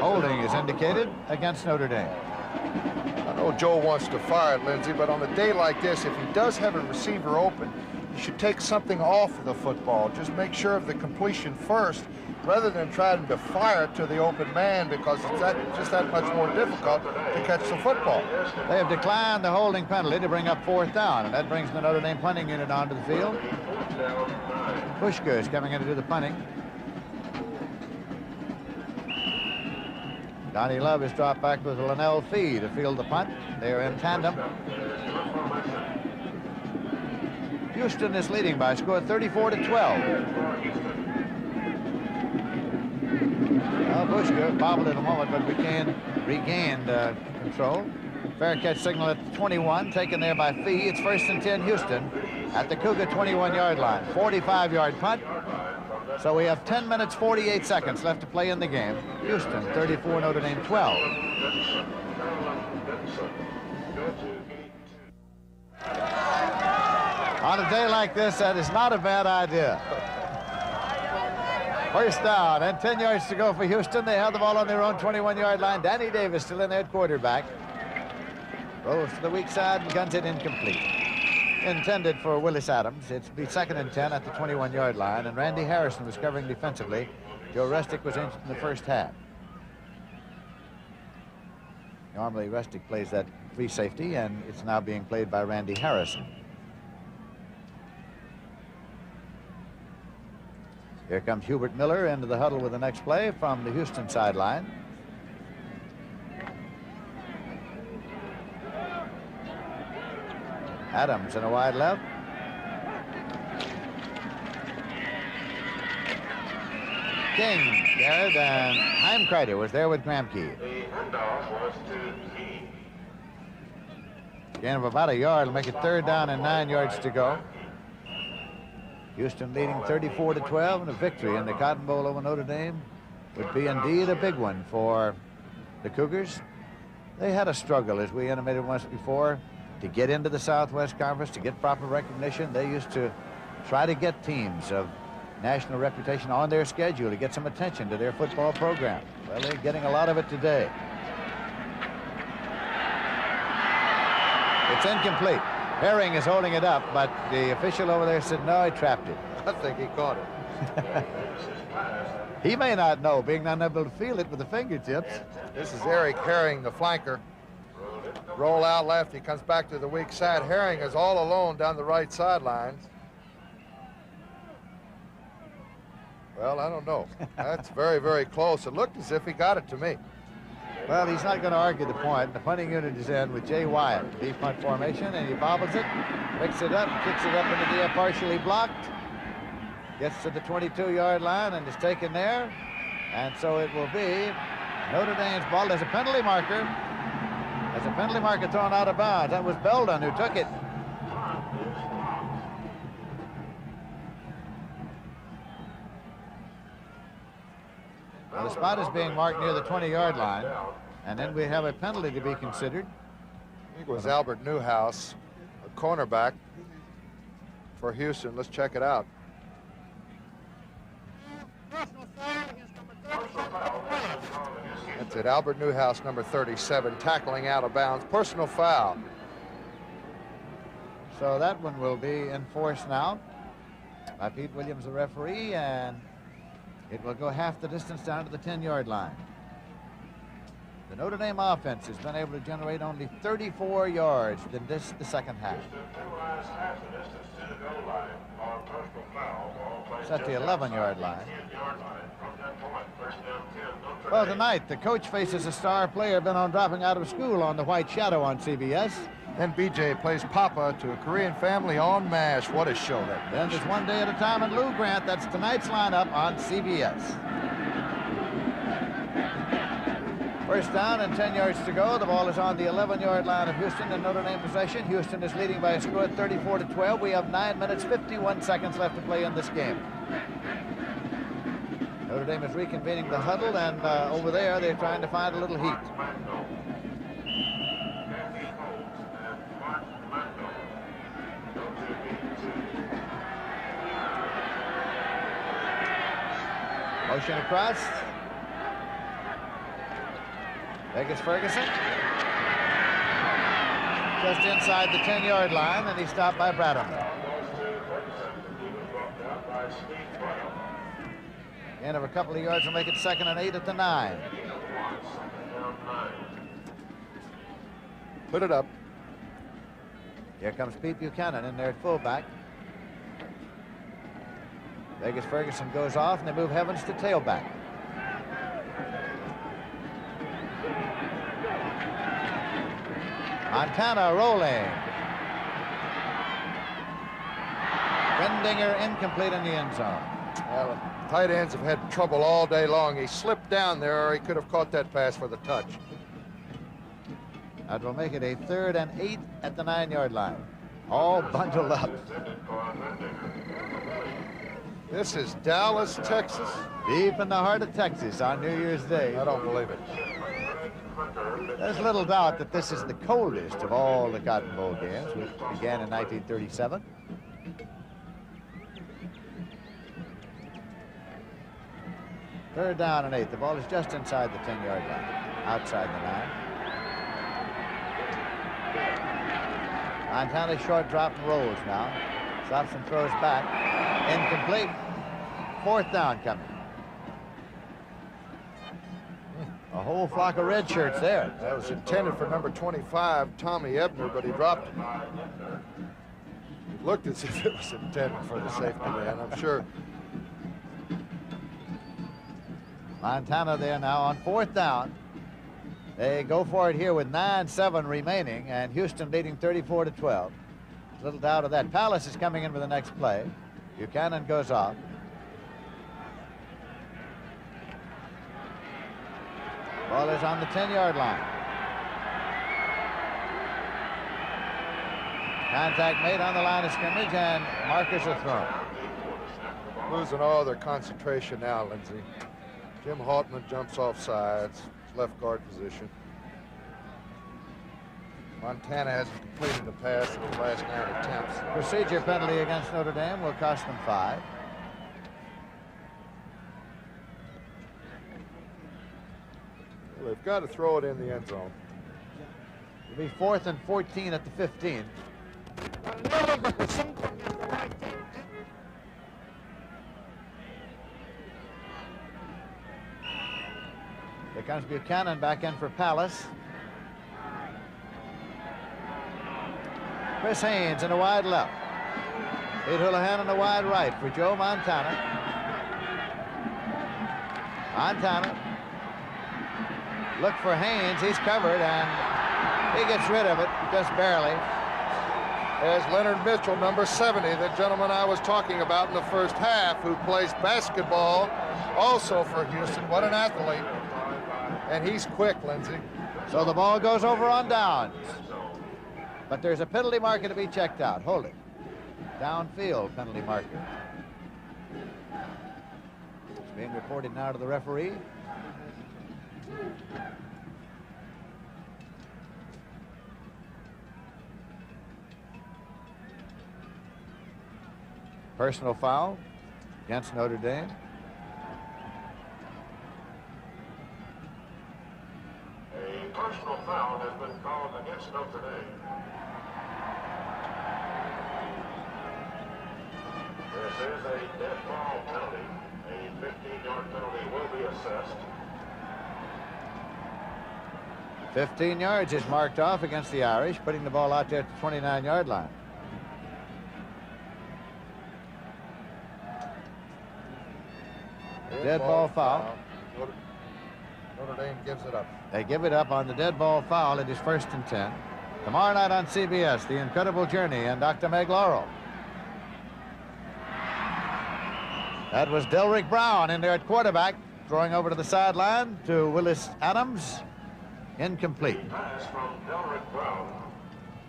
Holding is indicated against Notre Dame. I know Joe wants to fire it, Lindsey, but on a day like this, if he does have a receiver open, you should take something off of the football. Just make sure of the completion first, rather than trying to fire it to the open man, because it's just that much more difficult to catch the football. They have declined the holding penalty to bring up 4th down, and that brings the Notre Dame punting unit onto the field. Pushka is coming in to do the punting. Donnie Love is dropped back with Linnell Fee to field the punt. They're in tandem. Houston is leading by a score of 34-12. Pushka bobbled in a moment, but regained control. Fair catch signal at 21, taken there by Fee. It's 1st and 10 Houston at the Cougar 21-yard line. 45-yard punt. So we have 10 minutes, 48 seconds left to play in the game. Houston 34, Notre Dame 12. On a day like this, that is not a bad idea. 1st down and 10 yards to go for Houston. They have the ball on their own 21-yard line. Danny Davis still in there at quarterback. Rolls to the weak side and guns it incomplete. Intended for Willis Adams. It's the 2nd and 10 at the 21-yard line, and Randy Harrison was covering defensively. Joe Rustick was injured in the first half. Normally Rustick plays that free safety, and it's now being played by Randy Harrison. Here comes Hubert Miller into the huddle with the next play from the Houston sideline. Adams in a wide left. King, Garrett, and Heimkreider was there with Gramke. Gain of about a yard will make it 3rd down and 9 yards to go. Houston leading 34-12, and a victory in the Cotton Bowl over Notre Dame would be indeed a big one for the Cougars. They had a struggle, as we intimated once before, to get into the Southwest Conference, to get proper recognition. They used to try to get teams of national reputation on their schedule to get some attention to their football program. Well, they're getting a lot of it today. It's incomplete. Herring is holding it up, but the official over there said no, he trapped it. I think he caught it. He may not know, being unable to feel it with the fingertips. This is Eric Herring, the flanker. Roll out left, he comes back to the weak side. Herring is all alone down the right sideline. Well, I don't know. That's very, very close. It looked as if he got it to me. Well, he's not going to argue the point. The punting unit is in with Jay Wyatt. Deep punt formation, and he bobbles it, picks it up, kicks it up into the air, partially blocked. Gets to the 22-yard line and is taken there. And so it will be Notre Dame's ball. There's a penalty marker. There's a penalty marker thrown out of bounds. That was Belden who took it. Well, the spot is being marked near the 20-yard line, and then we have a penalty to be considered. I think it was Albert Newhouse, a cornerback for Houston. Let's check it out. That's it, Albert Newhouse, number 37, tackling out of bounds. Personal foul. So that one will be enforced now by Pete Williams, the referee, and it will go half the distance down to the 10-yard line. The Notre Dame offense has been able to generate only 34 yards in the second half. It's at the 11-yard line. Well, tonight, the coach faces a star player been on dropping out of school on the White Shadow on CBS. Then BJ plays Papa to a Korean family on MASH. What a show that is. Then there's One Day at a Time and Lou Grant. That's tonight's lineup on CBS. First down and 10 yards to go. The ball is on the 11-yard line of Houston in Notre Dame possession. Houston is leading by a score of 34-12. We have 9 minutes, 51 seconds left to play in this game. Notre Dame is reconvening the huddle, and over there they're trying to find a little heat. Motion across. Vegas Ferguson. Just inside the 10-yard line, and he's stopped by Bradham. Gain of a couple of yards will make it 2nd and 8 at the 9. Put it up. Here comes Pete Buchanan in there at fullback. Vegas Ferguson goes off, and they move Evans to tailback. Montana rolling. Rendinger incomplete in the end zone. Well, tight ends have had trouble all day long. He slipped down there, or he could have caught that pass for the touch. That will make it a 3rd and 8 at the 9-yard line. All bundled up. This is Dallas, Texas. Deep in the heart of Texas on New Year's Day. I don't believe it. There's little doubt that this is the coldest of all the Cotton Bowl games, which began in 1937. Third down and 8. The ball is just inside the 10-yard line, outside the 9. Montana short drop and rolls now. Stops and throws back. Incomplete. 4th down coming. A whole flock of red shirts there. That was intended for number 25, Tommy Ebner, but he dropped it. It looked as if it was intended for the safety man, I'm sure. Montana there now on 4th down. They go for it here with 9:7 remaining, and Houston leading 34-12. Little doubt of that. Palace is coming in with the next play. Buchanan goes off. Ball is on the 10-yard line. Contact made on the line of scrimmage, and markers are thrown. Losing all their concentration now, Lindsey. Jim Haltman jumps off sides, left guard position. Montana hasn't completed the pass in the last 9 attempts. Procedure penalty against Notre Dame will cost them 5. Well, they've got to throw it in the end zone. It'll be 4th and 14 at the 15. Here comes Buchanan back in for Palace. Chris Haynes in a wide left. Pete Houlihan in a wide right for Joe Montana. Montana. Look for Haynes. He's covered, and he gets rid of it just barely. As Leonard Mitchell, number 70, the gentleman I was talking about in the first half, who plays basketball also for Houston. What an athlete. And he's quick, Lindsey. So the ball goes over on downs. But there's a penalty marker to be checked out. Hold it. Downfield penalty marker. It's being reported now to the referee. Personal foul against Notre Dame. A personal foul has been called against Notre Dame. This is a dead ball penalty. A 15-yard penalty will be assessed. 15 yards is marked off against the Irish, putting the ball out there at the 29-yard line. Dead ball foul. Notre Dame gives it up. They give it up on the dead ball foul. It is 1st and 10. Tomorrow night on CBS, The Incredible Journey and Dr. Meg Laurel. That was Delrick Brown in there at quarterback, throwing over to the sideline to Willis Adams. Incomplete. Pass from Delrick Brown.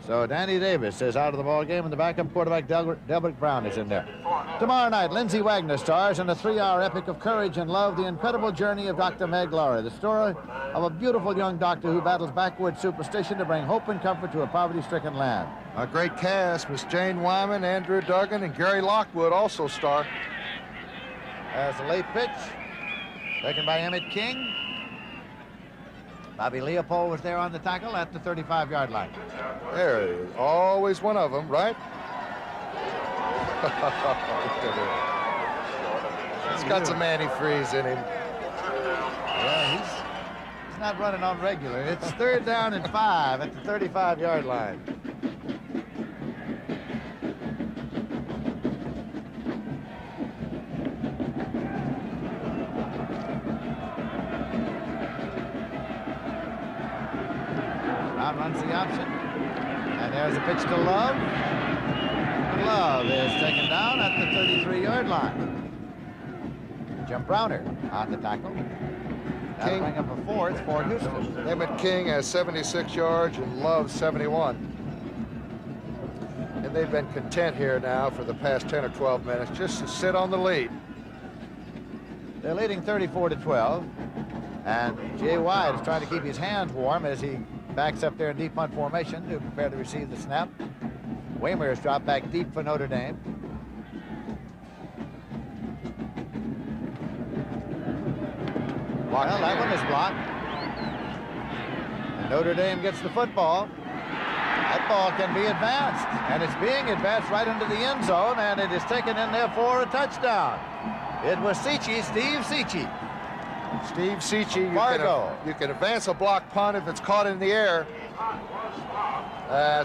So Danny Davis is out of the ball game, and the backup quarterback Delrick Brown is in there. Tomorrow night, Lindsay Wagner stars in a 3-hour epic of courage and love, The Incredible Journey of Dr. Meg Laurel, the story of a beautiful young doctor who battles backwoods superstition to bring hope and comfort to a poverty-stricken land. A great cast. Miss Jane Wyman, Andrew Duggan, and Gary Lockwood also star. As a late pitch, Taken by Emmett King. Bobby Leopold was there on the tackle at the 35-yard line. There he is. Always one of them, right? He's got some antifreeze in him. Yeah, he's not running on regular. It's 3rd down and 5 at the 35-yard line. Brown runs the option. And there's a pitch to Love. Love is taken down at the 33-yard line. Jim Browner on the tackle. That'll bring up a 4th for Houston. Emmett King has 76 yards and Love 71. And they've been content here now for the past 10 or 12 minutes just to sit on the lead. They're leading 34-12. And Jay White is trying to keep his hands warm as he backs up there in deep punt formation to prepare to receive the snap. Waymer has dropped back deep for Notre Dame. Well, that one is blocked. And Notre Dame gets the football. That ball can be advanced, and it's being advanced right into the end zone, and it is taken in there for a touchdown. It was Seachy, Steve Seachy. Steve Seachy, Fargo. You can advance a block punt if it's caught in the air.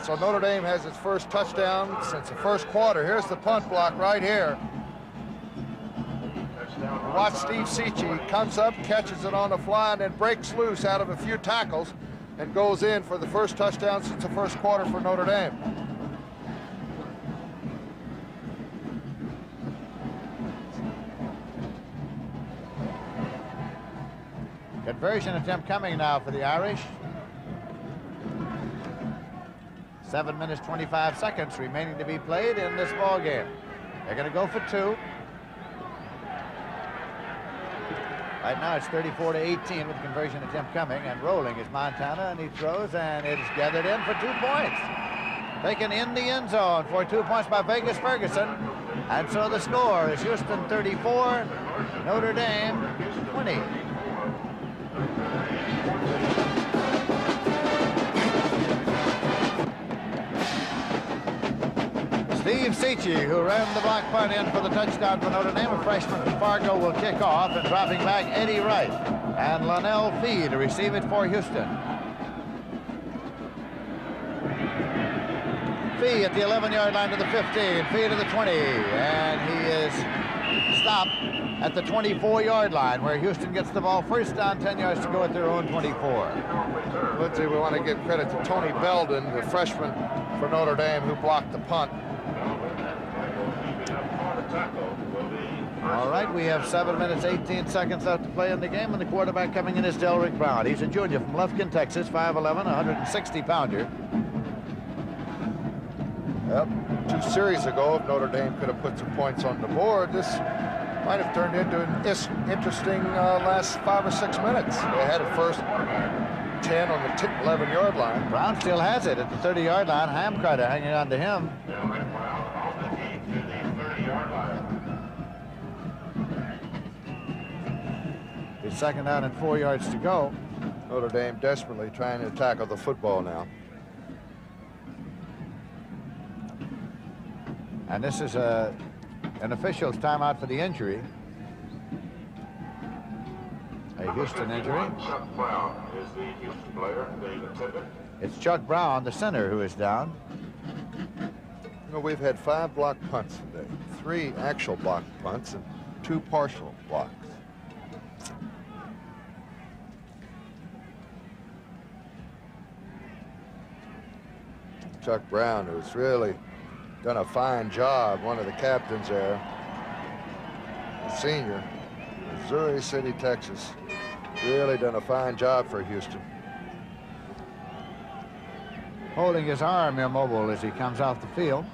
So Notre Dame has its first touchdown since the first quarter. Here's the punt block right here. Watch Steve Seachy, comes up, catches it on the fly, and then breaks loose out of a few tackles and goes in for the first touchdown since the first quarter for Notre Dame. Conversion attempt coming now for the Irish. 7 minutes, 25 seconds remaining to be played in this ball game. They're going to go for 2. Right now it's 34-18 with the conversion attempt coming, and rolling is Montana, and he throws, and it's gathered in for 2 points. Taken in the end zone for 2 points by Vegas Ferguson. And so the score is Houston 34, Notre Dame 20. Steve Seachy, who ran the block punt in for the touchdown for Notre Dame, a freshman from Fargo, will kick off, and dropping back Eddie Wright and Linnell Fee to receive it for Houston. Fee at the 11-yard line to the 15, Fee to the 20, and he is stopped at the 24-yard line, where Houston gets the ball first down, 10 yards to go at their own 24. Lindsay, we want to give credit to Tony Belden, the freshman for Notre Dame, who blocked the punt. All right, we have 7 minutes, 18 seconds left to play in the game, and the quarterback coming in is Delrick Brown. He's a junior from Lufkin, Texas, 5'11", 160-pounder. Yep, 2 series ago, if Notre Dame could have put some points on the board, this might have turned into an interesting last 5 or 6 minutes. They had it first 10 on the 11-yard line. Brown still has it at the 30-yard line. Hamkrider hanging on to him. It's 2nd down and 4 yards to go. Notre Dame desperately trying to tackle the football now. And this is an official's timeout for the injury. A Houston injury. Chuck Brown is the Houston player. It's Chuck Brown, the center, who is down. You know, we've had 5 block punts today. 3 actual block punts and 2 partial blocks. Chuck Brown, who's really done a fine job, one of the captains there, a senior, Missouri City, Texas, really done a fine job for Houston. Holding his arm immobile as he comes off the field.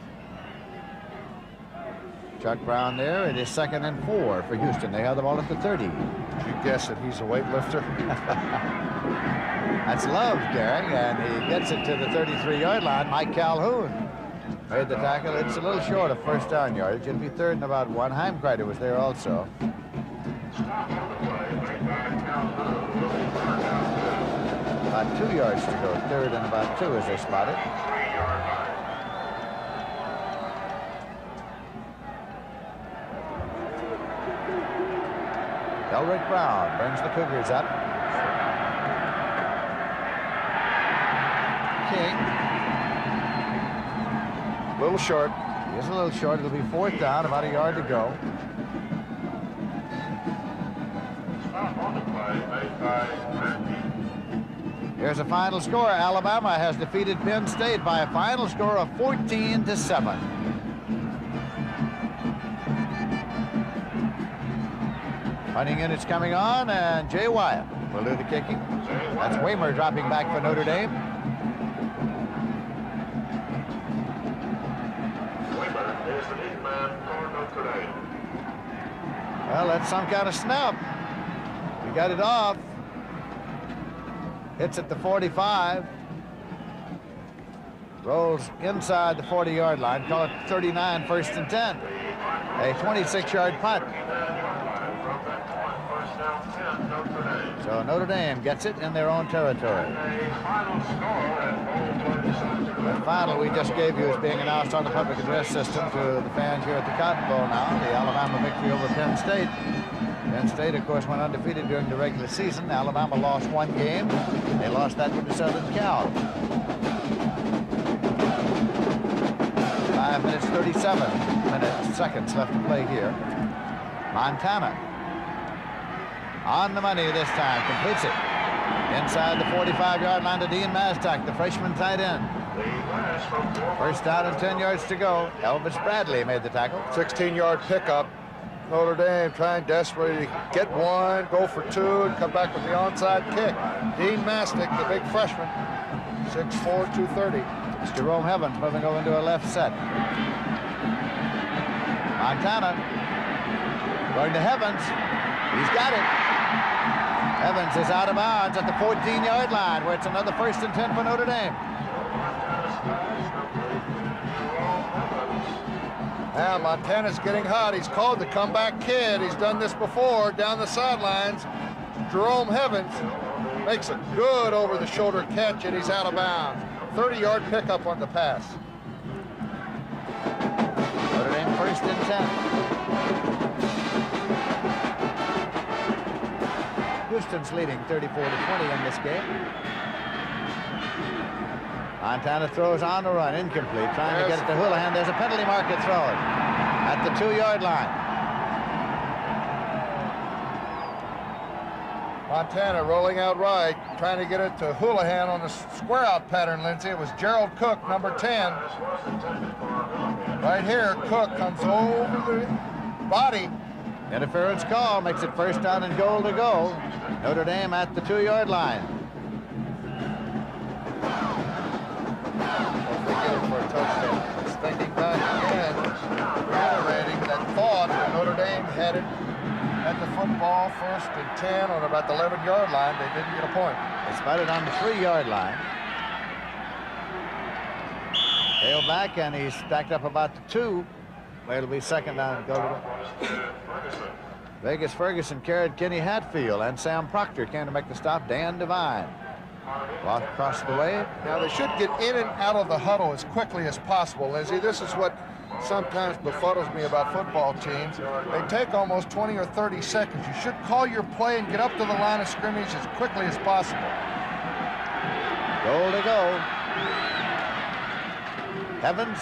Chuck Brown there. It is 2nd and 4 for Houston. They have the ball at the 30. Did you guess that he's a weightlifter? That's Love, Gary, and he gets it to the 33-yard line. Mike Calhoun made the tackle. It's a little short of first down yardage. It'll be 3rd and about 1. Heimkreider was there also. Stop on the play. About 2 yards to go. Third and about 2 as they spot it. Elric Brown brings the Cougars up. King. A little short. He is a little short. It'll be 4th down, about a yard to go. Here's a final score. Alabama has defeated Penn State by a final score of 14-7. Punting in, it's coming on, and Jay Wyatt will do the kicking. That's Waymer dropping back for Notre Dame. Waymer is the lead man for Notre Dame. Well, that's some kind of snap. He got it off. Hits at the 45. Rolls inside the 40-yard line. Call it 39, 1st and 10. A 26-yard punt. So Notre Dame gets it in their own territory. The final we just gave you is being announced on the public address system to the fans here at the Cotton Bowl now. The Alabama victory over Penn State. Penn State, of course, went undefeated during the regular season. Alabama lost 1 game. They lost that one to Southern Cal. 5 minutes, 37 seconds left to play here. Montana on the money this time, completes it. Inside the 45-yard line to Dean Maztak, the freshman tight end. 1st down and 10 yards to go. Elvis Bradley made the tackle. 16-yard pickup. Notre Dame trying desperately to get one, go for 2, and come back with the onside kick. Dean Maztak, the big freshman, 6'4", 230. It's Jerome Evans moving over into a left set. Montana going to Evans. He's got it. Evans is out of bounds at the 14-yard line, where it's another 1st and 10 for Notre Dame. Now Montana's getting hot. He's called the comeback kid. He's done this before down the sidelines. Jerome Evans makes a good over-the-shoulder catch, and he's out of bounds. 30-yard pickup on the pass. Notre Dame 1st and 10. Houston's leading 34-20 in this game. Montana throws on the run, incomplete, trying to get it to Houlihan. There's a penalty marker thrown at the 2-yard line. Montana rolling out right, trying to get it to Houlihan on the square out pattern, Lindsey. It was Gerald Cook, number 10. Right here, Cook comes over the body. Interference call makes it 1st down and goal to go. Notre Dame at the 2-yard line. For a touchdown. It's thinking back again, reiterating that thought that Notre Dame had it at the football 1st and 10 on about the 11-yard line. They didn't get a point. They spotted on the 3-yard line. Tail back, and he's stacked up about the 2. Where it'll be 2nd down and go to Vegas Ferguson carried Kenny Hatfield, and Sam Proctor came to make the stop. Dan Devine walked across the way. Now they should get in and out of the huddle as quickly as possible, Lindsey. This is what sometimes befuddles me about football teams. They take almost 20 or 30 seconds. You should call your play and get up to the line of scrimmage as quickly as possible. Goal to go. Evans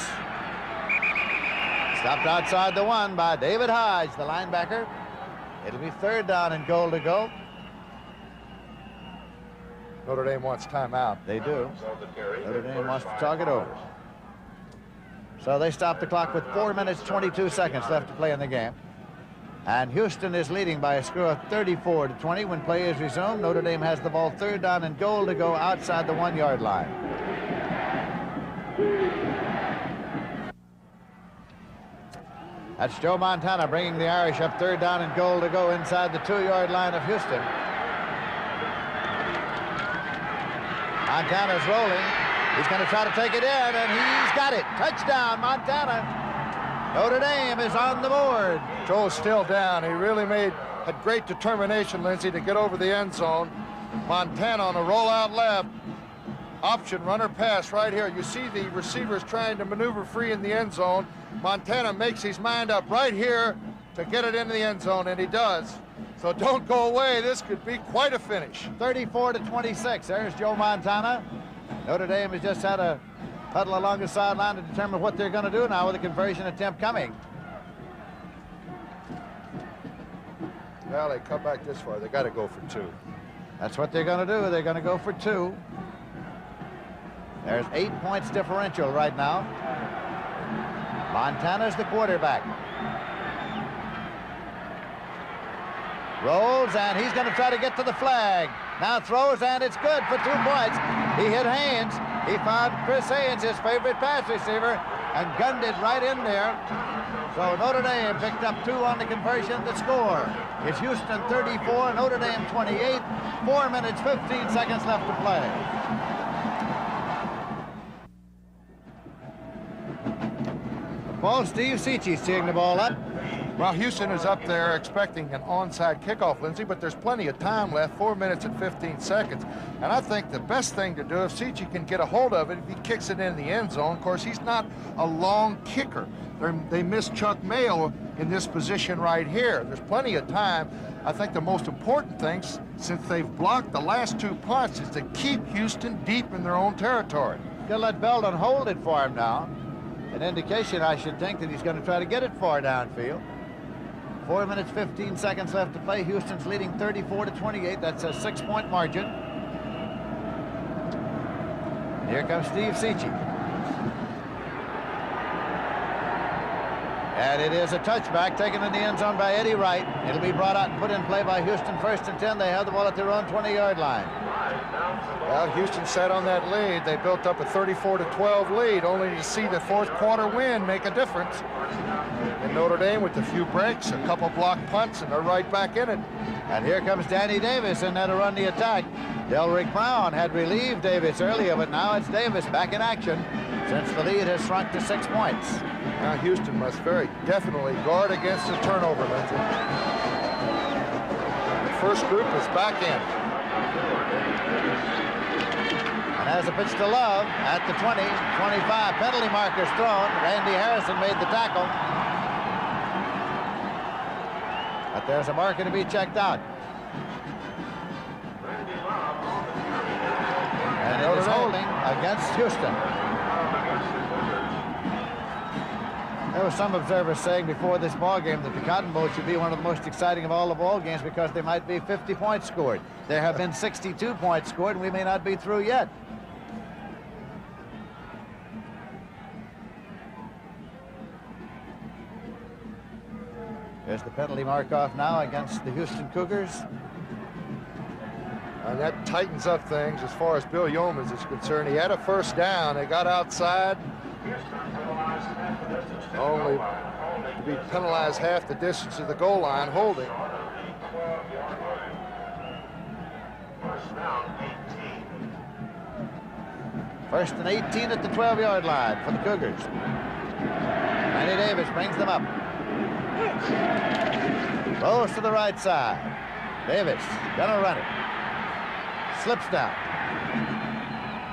stopped outside the 1 by David Hodge, the linebacker. It'll be 3rd down and goal to go. Notre Dame wants timeout. They do. Notre Dame wants to talk it over. So they stop the clock with 4 minutes, 22 seconds left to play in the game. And Houston is leading by a score of 34-20 when play is resumed. Notre Dame has the ball 3rd down and goal to go outside the 1-yard line. That's Joe Montana bringing the Irish up 3rd down and goal to go inside the 2-yard line of Houston. Montana's rolling. He's going to try to take it in, and he's got it. Touchdown, Montana. Notre Dame is on the board. Joe's still down. He really had great determination, Lindsey, to get over the end zone. Montana on a rollout left. Option runner pass right here. You see the receivers trying to maneuver free in the end zone. Montana makes his mind up right here to get it into the end zone, and he does. So don't go away. This could be quite a finish. 34-26. There's Joe Montana. Notre Dame has just had a huddle along the sideline to determine what they're going to do now with a conversion attempt coming. Well, they come back this far. They got to go for 2. That's what they're going to do. They're going to go for 2. There's 8 points differential right now. Montana's the quarterback. Rolls, and he's going to try to get to the flag. Now throws, and it's good for 2 points. He hit Haynes. He found Chris Haynes, his favorite pass receiver, and gunned it right in there. So Notre Dame picked up 2 on the conversion. The score is Houston 34, Notre Dame 28. 4 minutes, 15 seconds left to play. Ball, Steve Seachy seeing the ball up. Well, Houston is up there expecting an onside kickoff, Lindsey, but there's plenty of time left, 4 minutes and 15 seconds. And I think the best thing to do, if Seachy can get a hold of it, if he kicks it in the end zone. Of course, he's not a long kicker. They missed Chuck Mayo in this position right here. There's plenty of time. I think the most important thing, since they've blocked the last 2 punts, is to keep Houston deep in their own territory. Gonna let Belden hold it for him now. An indication, I should think, that he's going to try to get it far downfield. 4 minutes, 15 seconds left to play. Houston's leading 34-28. That's a 6-point margin. Here comes Steve Seachy. And it is a touchback taken in the end zone by Eddie Wright. It'll be brought out and put in play by Houston. 1st and 10. They have the ball at their own 20-yard line. Well, Houston sat on that lead. They built up a 34-12 lead, only to see the 4th quarter win make a difference. And Notre Dame, with a few breaks, a couple block punts, and they're right back in it. And here comes Danny Davis in there to run the attack. Delrick Brown had relieved Davis earlier, but now it's Davis back in action since the lead has shrunk to 6 points. Now Houston must very definitely guard against the turnover, Lindsey. The first group is back in. And has a pitch to Love at the 20, 25. Penalty markers thrown. Randy Harrison made the tackle. But there's a marker to be checked out. And it is holding against Houston. There were some observers saying before this ball game that the Cotton Bowl should be one of the most exciting of all the ball games because there might be 50 points scored. There have been 62 points scored, and we may not be through yet. There's the penalty mark off now against the Houston Cougars. And that tightens up things as far as Bill Yeomans is concerned. He had a 1st down. They got outside. Only to be penalized half the distance of the goal line, holding. First and 18 at the 12-yard line for the Cougars. Randy Davis brings them up. Goes to the right side. Davis gonna run it. Slips down.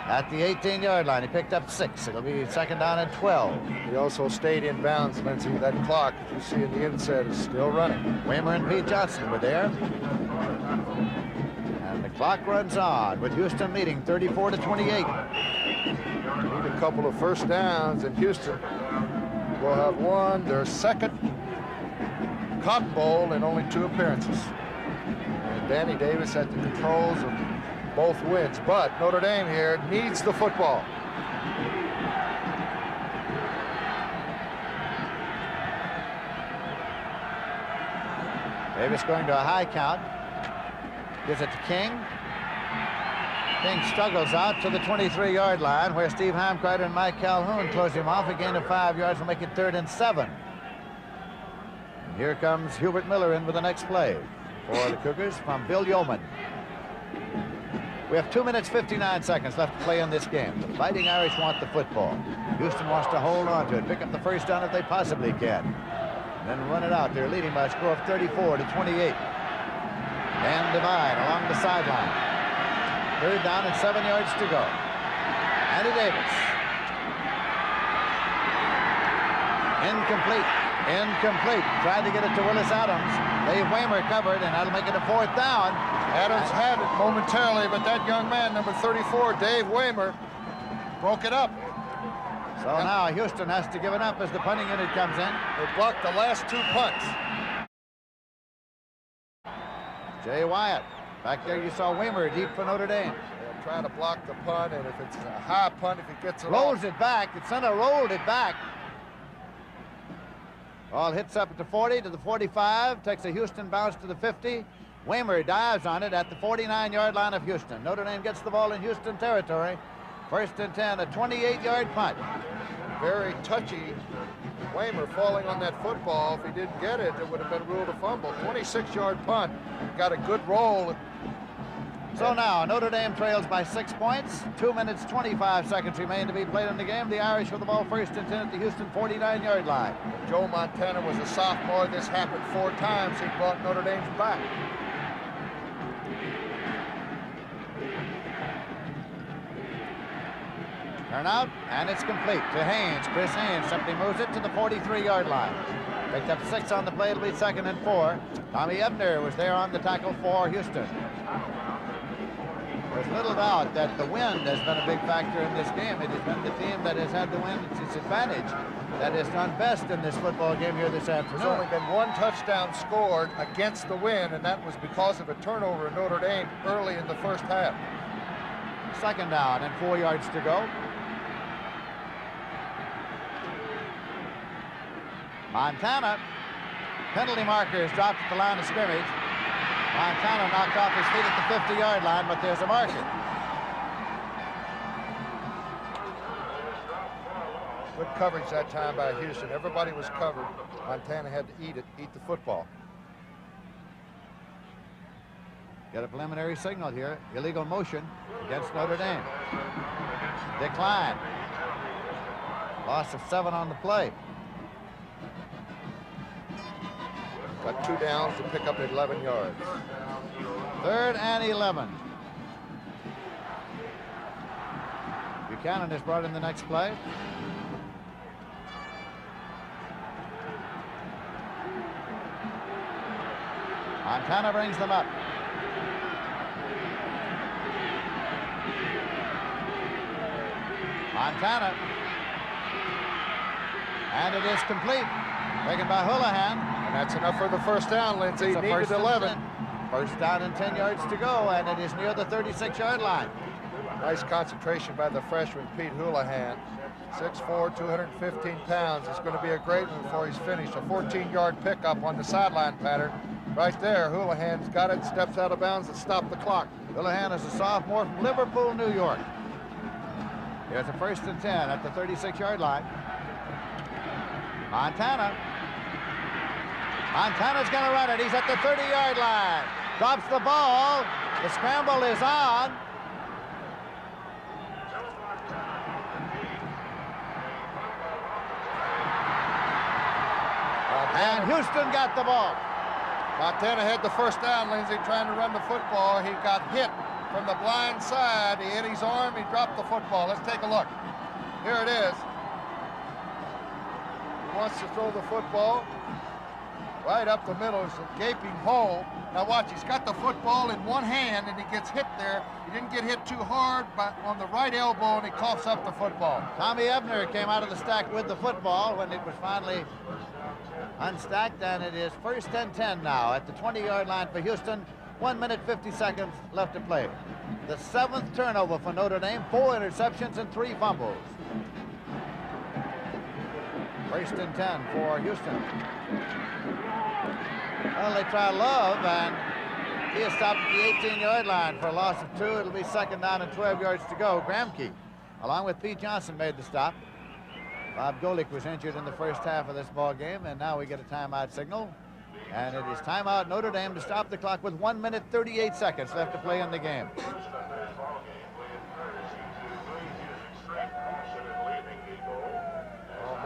At the 18-yard line, he picked up 6. It'll be 2nd down and 12. He also stayed in bounds, Lindsey. That clock, as you see in the inset, is still running. Waymer and Pete Johnson were there. And the clock runs on with Houston leading 34-28. Need a couple of 1st downs, and Houston will have won their 2nd Cotton Bowl in only 2 appearances. And Danny Davis at the controls of both wins, but Notre Dame here needs the football. Davis going to a high count. Gives it to King. King struggles out to the 23-yard line where Steve Heimkreider and Mike Calhoun close him off. A gain of 5 yards will make it 3rd and 7. And here comes Hubert Miller in with the next play for the Cougars from Bill Yeoman. We have 2 minutes, 59 seconds left to play in this game. The Fighting Irish want the football. Houston wants to hold on to it, pick up the first down if they possibly can. Then run it out. They're leading by a score of 34 to 28. And divide along the sideline. Third down and 7 yards to go. Andy Davis. Incomplete. Incomplete. Tried to get it to Willis Adams. Dave Waymer covered, and that'll make it a fourth down. Adams had it momentarily, but that young man, number 34, Dave Waymer, broke it up. So now Houston has to give it up as the punting unit comes in. They blocked the last 2 punts. Jay Wyatt. Back there you saw Waymer deep for Notre Dame. They'll try to block the punt, and if it's a high punt, if it gets it Rolls off. it back. The center rolled it back. Ball hits up at the 40 to the 45. Takes a Houston bounce to the 50. Waymer dives on it at the 49-yard line of Houston. Notre Dame gets the ball in Houston territory. First and 10, a 28-yard punt. Very touchy. Waymer falling on that football. If he didn't get it, it would have been ruled a fumble. 26-yard punt. Got a good roll. So now Notre Dame trails by 6 points. 2 minutes, 25 seconds remain to be played in the game. The Irish with the ball first and 10 at the Houston 49-yard line. If Joe Montana was a sophomore, this happened 4 times. He brought Notre Dame's back. Turn out, and it's complete to Haynes. Chris Haynes simply moves it to the 43-yard line. Picked up 6 on the play. It'll be 2nd and 4. Tommy Ebner was there on the tackle for Houston. There's little doubt that the wind has been a big factor in this game. It has been the team that has had the wind to its advantage that has done best in this football game here this afternoon. There's only been 1 touchdown scored against the wind, and that was because of a turnover in Notre Dame early in the first half. 2nd down and 4 yards to go. Montana, penalty marker is dropped at the line of scrimmage. Montana knocked off his feet at the 50-yard line, but there's a marker. Good coverage that time by Houston. Everybody was covered. Montana had to eat the football. Got a preliminary signal here. Illegal motion against Notre Dame. Decline. Loss of 7 on the play. Got 2 downs to pick up 11 yards. 3rd and 11. Buchanan is brought in the next play. Montana brings them up. Montana. And it is complete. Taken by Houlihan. That's enough for the first down, Lindsey. He needed 11. First down and 10 yards to go, and it is near the 36-yard line. Nice concentration by the freshman, Pete Houlihan. 6'4", 215 pounds. It's going to be a great one before he's finished. A 14-yard pickup on the sideline pattern. Right there, Houlihan's got it, steps out of bounds and stopped the clock. Houlihan is a sophomore from Liverpool, New York. Here's a 1st and 10 at the 36-yard line. Montana's going to run it. He's at the 30-yard line. Drops the ball. The scramble is on. And Houston got the ball. Montana had the first down, Lindsey, trying to run the football. He got hit from the blind side. He hit his arm. He dropped the football. Let's take a look. Here it is. He wants to throw the football. Right up the middle is a gaping hole. Now watch, he's got the football in one hand and he gets hit there. He didn't get hit too hard, but on the right elbow, and he coughs up the football. Tommy Ebner came out of the stack with the football when it was finally unstacked, and it is 1st and 10 now at the 20-yard line for Houston. 1 minute, 50 seconds left to play. The 7th turnover for Notre Dame, 4 interceptions and 3 fumbles. 1st and 10 for Houston. Well, they try Love, and he is stopped at the 18-yard line for a loss of 2. It'll be 2nd down and 12 yards to go. Gramke, along with Pete Johnson, made the stop. Bob Golick was injured in the first half of this ball game, and now we get a timeout signal. And it is timeout Notre Dame to stop the clock with 1 minute, 38 seconds left to play in the game.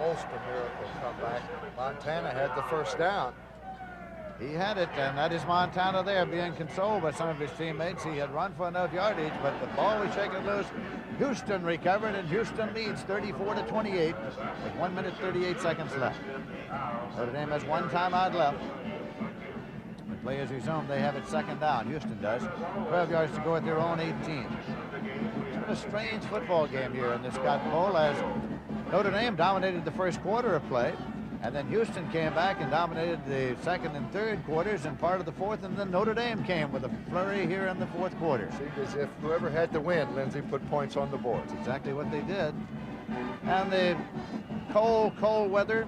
almost a miracle comeback. Montana had the first down. He had it, and that is Montana there being consoled by some of his teammates. He had run for enough yardage, but the ball was shaken loose. Houston recovered, and Houston leads 34-28 with 1 minute 38 seconds left. Notre Dame has one timeout left. The play is resumed. They have it second down. Houston does. 12 yards to go at their own 18. It's been a strange football game here in this Cotton Bowl as Notre Dame dominated the first quarter of play. And then Houston came back and dominated the second and third quarters and part of the fourth, and then Notre Dame came with a flurry here in the fourth quarter. Seemed as if whoever had to win, Lindsey, put points on the board. That's exactly what they did. And the cold weather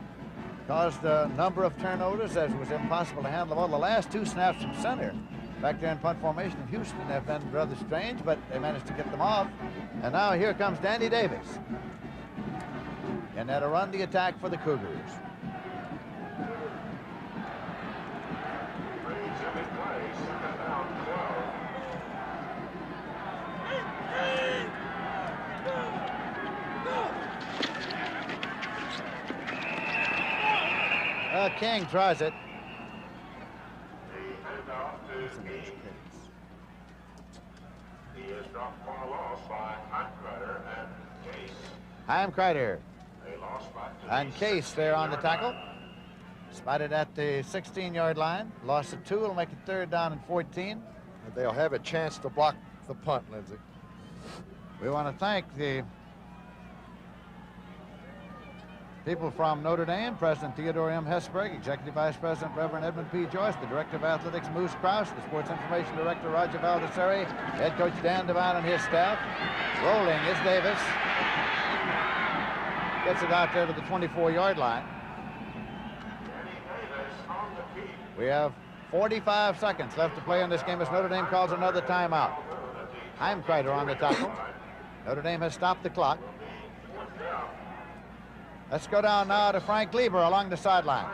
caused a number of turnovers as it was impossible to handle the ball. The last two snaps from center back there in punt formation of Houston have been rather strange, but they managed to get them off. And now here comes Danny Davis. And that'll run the attack for the Cougars. King tries it. He is dropped for a loss by Heimkreider and Case. Heimkreider A loss by and Case there on the tackle. Spotted at the 16-yard line. Loss of 2 will make it third down and 14. And they'll have a chance to block the punt, Lindsey. We want to thank the people from Notre Dame, President Theodore M. Hesberg, Executive Vice President Reverend Edmund P. Joyce, the Director of Athletics Moose Krause, the Sports Information Director Roger Baldessari, Head Coach Dan Devine and his staff. Rolling is Davis. Gets it out there to the 24-yard line. We have 45 seconds left to play in this game as Notre Dame calls another timeout. Heimkreider on the tackle. Notre Dame has stopped the clock. Let's go down now to Frank Lieber along the sideline.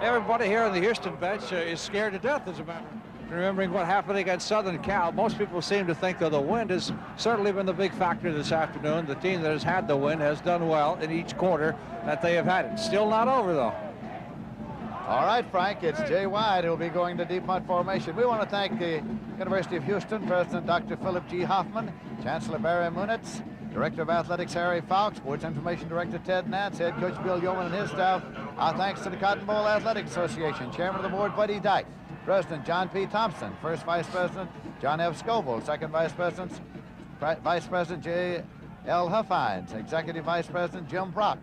Everybody here on the Houston bench is scared to death, as a matter of remembering what happened against Southern Cal. Most people seem to think that the wind has certainly been the big factor this afternoon. The team that has had the wind has done well in each quarter that they have had it. Still not over, though. All right, Frank, it's Jay White who will be going to deep punt formation. We want to thank the University of Houston, President Dr. Philip G. Hoffman, Chancellor Barry Munitz, Director of Athletics Harry Fowles, Sports Information Director Ted Nance, Head Coach Bill Yeoman and his staff. Our thanks to the Cotton Bowl Athletic Association, Chairman of the Board Buddy Dyke, President John P. Thompson, First Vice President John F. Scoble, Second Vice President J. L. Huffines, Executive Vice President Jim Brock,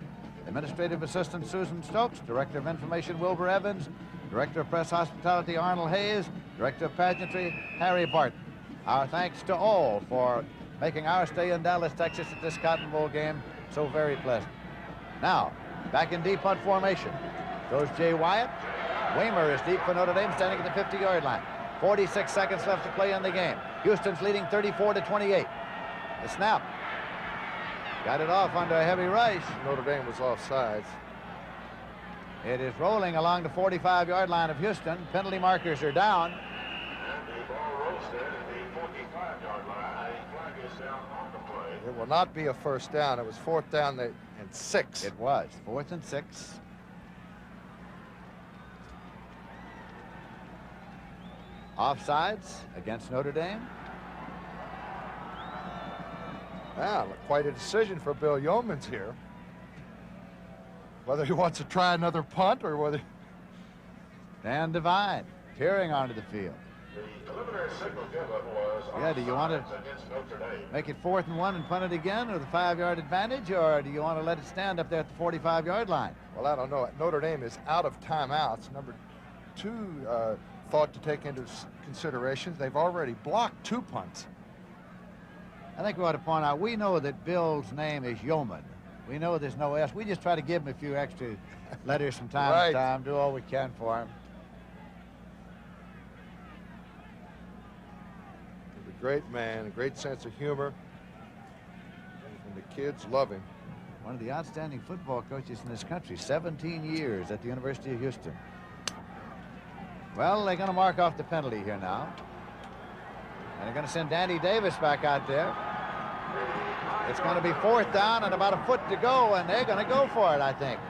Administrative Assistant Susan Stokes, Director of Information Wilbur Evans, Director of Press Hospitality Arnold Hayes, Director of Pageantry Harry Barton. Our thanks to all for making our stay in Dallas, Texas at this Cotton Bowl game so very pleasant. Now, back in deep punt formation goes Jay Wyatt. Weimer is deep for Notre Dame, standing at the 50-yard line. 46 seconds left to play in the game. Houston's leading 34-28. The snap. Got it off under a heavy rush. Notre Dame was offsides. It is rolling along the 45-yard line of Houston. Penalty markers are down. And the ball rolls in at the 45-yard line. A flag is down on the play. It will not be a first down. It was fourth down and 6. It was 4th and 6. Offsides against Notre Dame. Wow, quite a decision for Bill Yeomans here. Whether he wants to try another punt or whether... Dan Devine peering onto the field. The preliminary signal given was Yeah, do you want to against Notre Dame. make it 4th and 1 and punt it again with a 5-yard advantage, or do you want to let it stand up there at the 45-yard line? Well, I don't know. Notre Dame is out of timeouts. Number 2 thought to take into consideration. They've already blocked 2 punts. I think we ought to point out, we know that Bill's name is Yeoman. We know there's no S. We just try to give him a few extra letters from time to time, do all we can for him. He's a great man, a great sense of humor, and the kids love him. One of the outstanding football coaches in this country, 17 years at the University of Houston. Well, they're going to mark off the penalty here now. And they're going to send Danny Davis back out there. It's going to be 4th down and about a foot to go, and they're going to go for it, I think.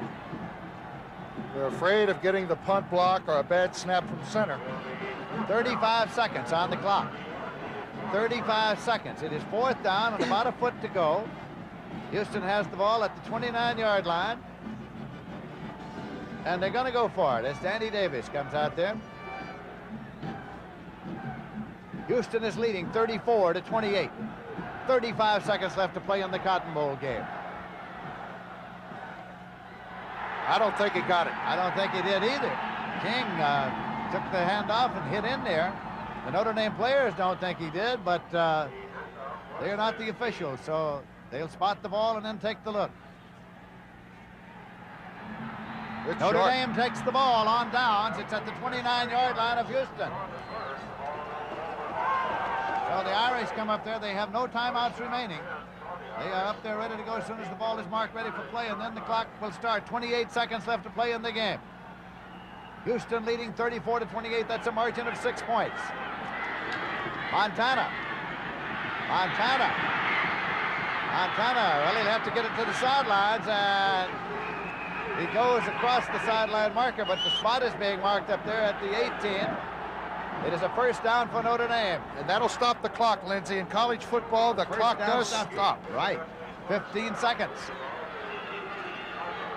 They're afraid of getting the punt block or a bad snap from center. 35 seconds on the clock. 35 seconds. It is 4th down and about a foot to go. Houston has the ball at the 29-yard line. And they're going to go for it as Danny Davis comes out there. Houston is leading 34-28. 35 seconds left to play in the Cotton Bowl game. I don't think he got it. I don't think he did either. King took the handoff and hit in there. The Notre Dame players don't think he did, but they're not the officials, so they'll spot the ball and then take the look. It's Notre short. Dame takes the ball on downs. It's at the 29-yard line of Houston. So the Irish come up there. They have no timeouts remaining. They are up there ready to go as soon as the ball is marked ready for play, and then the clock will start. 28 seconds left to play in the game. Houston leading 34-28. That's a margin of 6 points. Montana. Well, he'll have to get it to the sidelines, and he goes across the sideline marker, but the spot is being marked up there at the 18. It is a 1st down for Notre Dame. And that'll stop the clock, Lindsey. In college football, the clock does stop. Right. 15 seconds.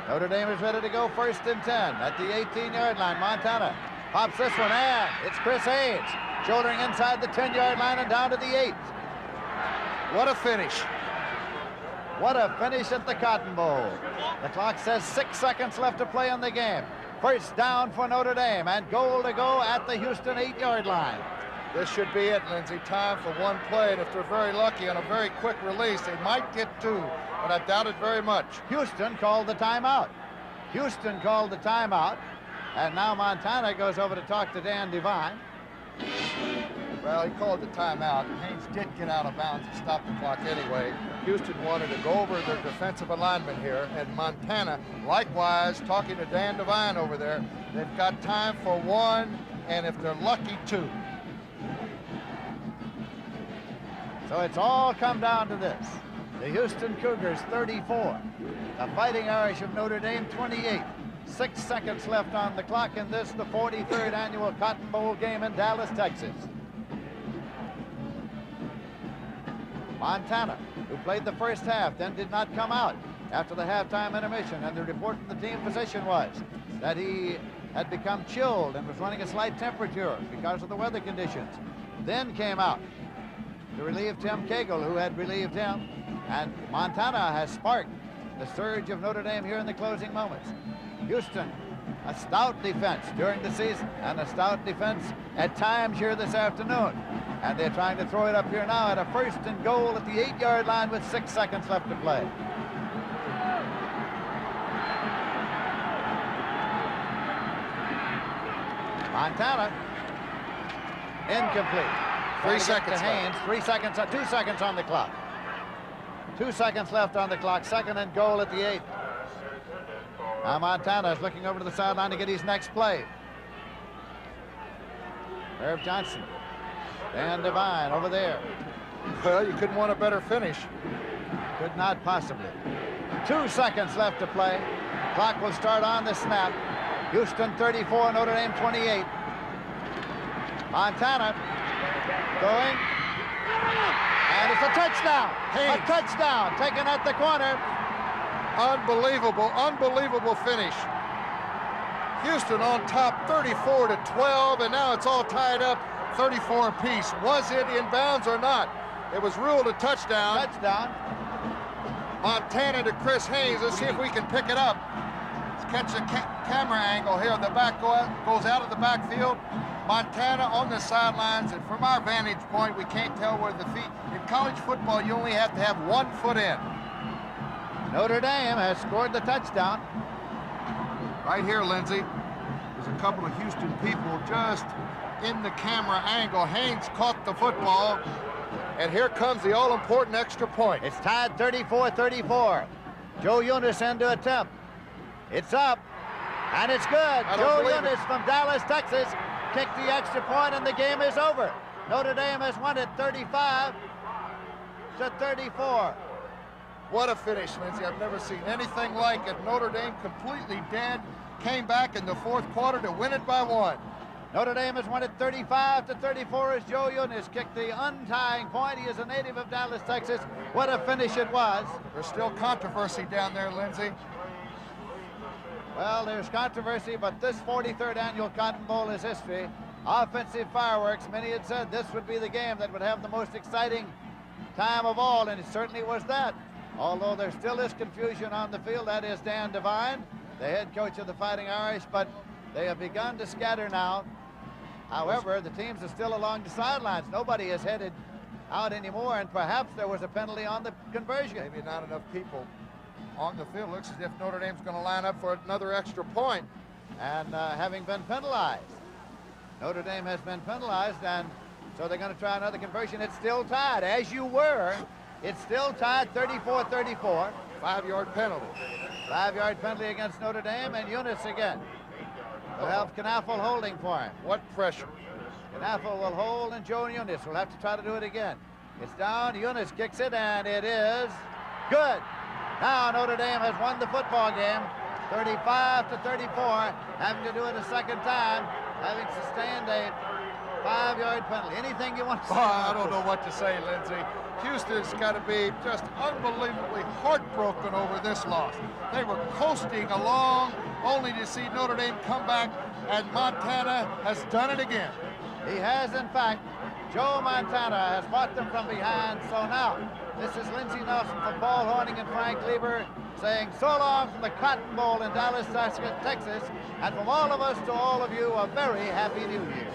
Notre Dame is ready to go 1st and 10 at the 18-yard line. Montana pops this one, and it's Chris Haynes shouldering inside the 10-yard line and down to the 8. What a finish. What a finish at the Cotton Bowl. The clock says 6 seconds left to play in the game. 1st down for Notre Dame, and goal to go at the Houston 8-yard line. This should be it, Lindsey. Time for one play, and if they're very lucky on a very quick release, they might get 2, but I doubt it very much. Houston called the timeout. And now Montana goes over to talk to Dan Devine. Well, he called the timeout. Haynes did get out of bounds and stop the clock anyway. Houston wanted to go over their defensive alignment here, and Montana, likewise, talking to Dan Devine over there. They've got time for 1, and if they're lucky, 2. So it's all come down to this. The Houston Cougars 34. The Fighting Irish of Notre Dame 28. 6 seconds left on the clock in this, the 43rd annual Cotton Bowl game in Dallas, Texas. Montana, who played the first half, then did not come out after the halftime intermission, and the report from the team physician was that he had become chilled and was running a slight temperature because of the weather conditions. Then came out to relieve Tim Cagle, who had relieved him, and Montana has sparked the surge of Notre Dame here in the closing moments. Houston, a stout defense during the season, and a stout defense at times here this afternoon. And they're trying to throw it up here now at a 1st and goal at the 8-yard line with 6 seconds left to play. Montana, incomplete. 3 seconds to Haynes. 3 seconds, 2 seconds on the clock. 2 seconds left on the clock. 2nd and goal at the 8. Now Montana is looking over to the sideline to get his next play. Herb Johnson. Dan Devine over there. Well, you couldn't want a better finish. Could not possibly. 2 seconds left to play. Clock will start on the snap. Houston 34, Notre Dame 28. Montana going. And it's a touchdown. Haynes. A touchdown taken at the corner. Unbelievable finish. Houston on top 34-12, and now it's all tied up 34 apiece. Was it in bounds or not? It was ruled a touchdown. Touchdown. Montana to Chris Haynes. Let's see if we can pick it up. Let's catch the camera angle here. The back goes out of the backfield. Montana on the sidelines, and from our vantage point, we can't tell where the feet. In college football, you only have to have 1 foot in. Notre Dame has scored the touchdown. Right here, Lindsey. There's a couple of Houston people just in the camera angle. Haynes caught the football, and here comes the all-important extra point. It's tied 34-34. Joe Eunice in to attempt. It's up, and it's good. Joe Eunice from Dallas, Texas, kicked the extra point, and the game is over. Notre Dame has won it 35-34. What a finish, Lindsay. I've never seen anything like it. Notre Dame completely dead, came back in the fourth quarter to win it by 1. Notre Dame has won it 35-34 as Joe Eunice kicked the untying point. He is a native of Dallas, Texas. What a finish it was. There's still controversy down there, Lindsay. Well, there's controversy, but this 43rd annual Cotton Bowl is history. Offensive fireworks. Many had said this would be the game that would have the most exciting time of all, and it certainly was that. Although there still is confusion on the field. That is Dan Devine, the head coach of the Fighting Irish, but they have begun to scatter now. However, the teams are still along the sidelines. Nobody is headed out anymore, and perhaps there was a penalty on the conversion. Maybe not enough people on the field. Looks as if Notre Dame's going to line up for another extra point. And having been penalized. Notre Dame has been penalized, and so they're going to try another conversion. It's still tied, as you were. It's still tied 34-34. 5-yard penalty. 5-yard penalty against Notre Dame, and Eunice again. Will have Knaffel holding for him. What pressure. Knaffel will hold, and Joe Eunice will have to try to do it again. It's down, Eunice kicks it, and it is good. Now Notre Dame has won the football game, 35-34, having to do it a second time, having sustained a 5-yard penalty. Anything you want to say? I don't know what to say, Lindsay. Houston's got to be just unbelievably heartbroken over this loss. They were coasting along, only to see Notre Dame come back, and Montana has done it again. He has, in fact. Joe Montana has brought them from behind. So now, this is Lindsey Nelson from Paul Horning and Frank Lieber saying so long from the Cotton Bowl in Dallas, Texas, and from all of us to all of you, a very happy New Year.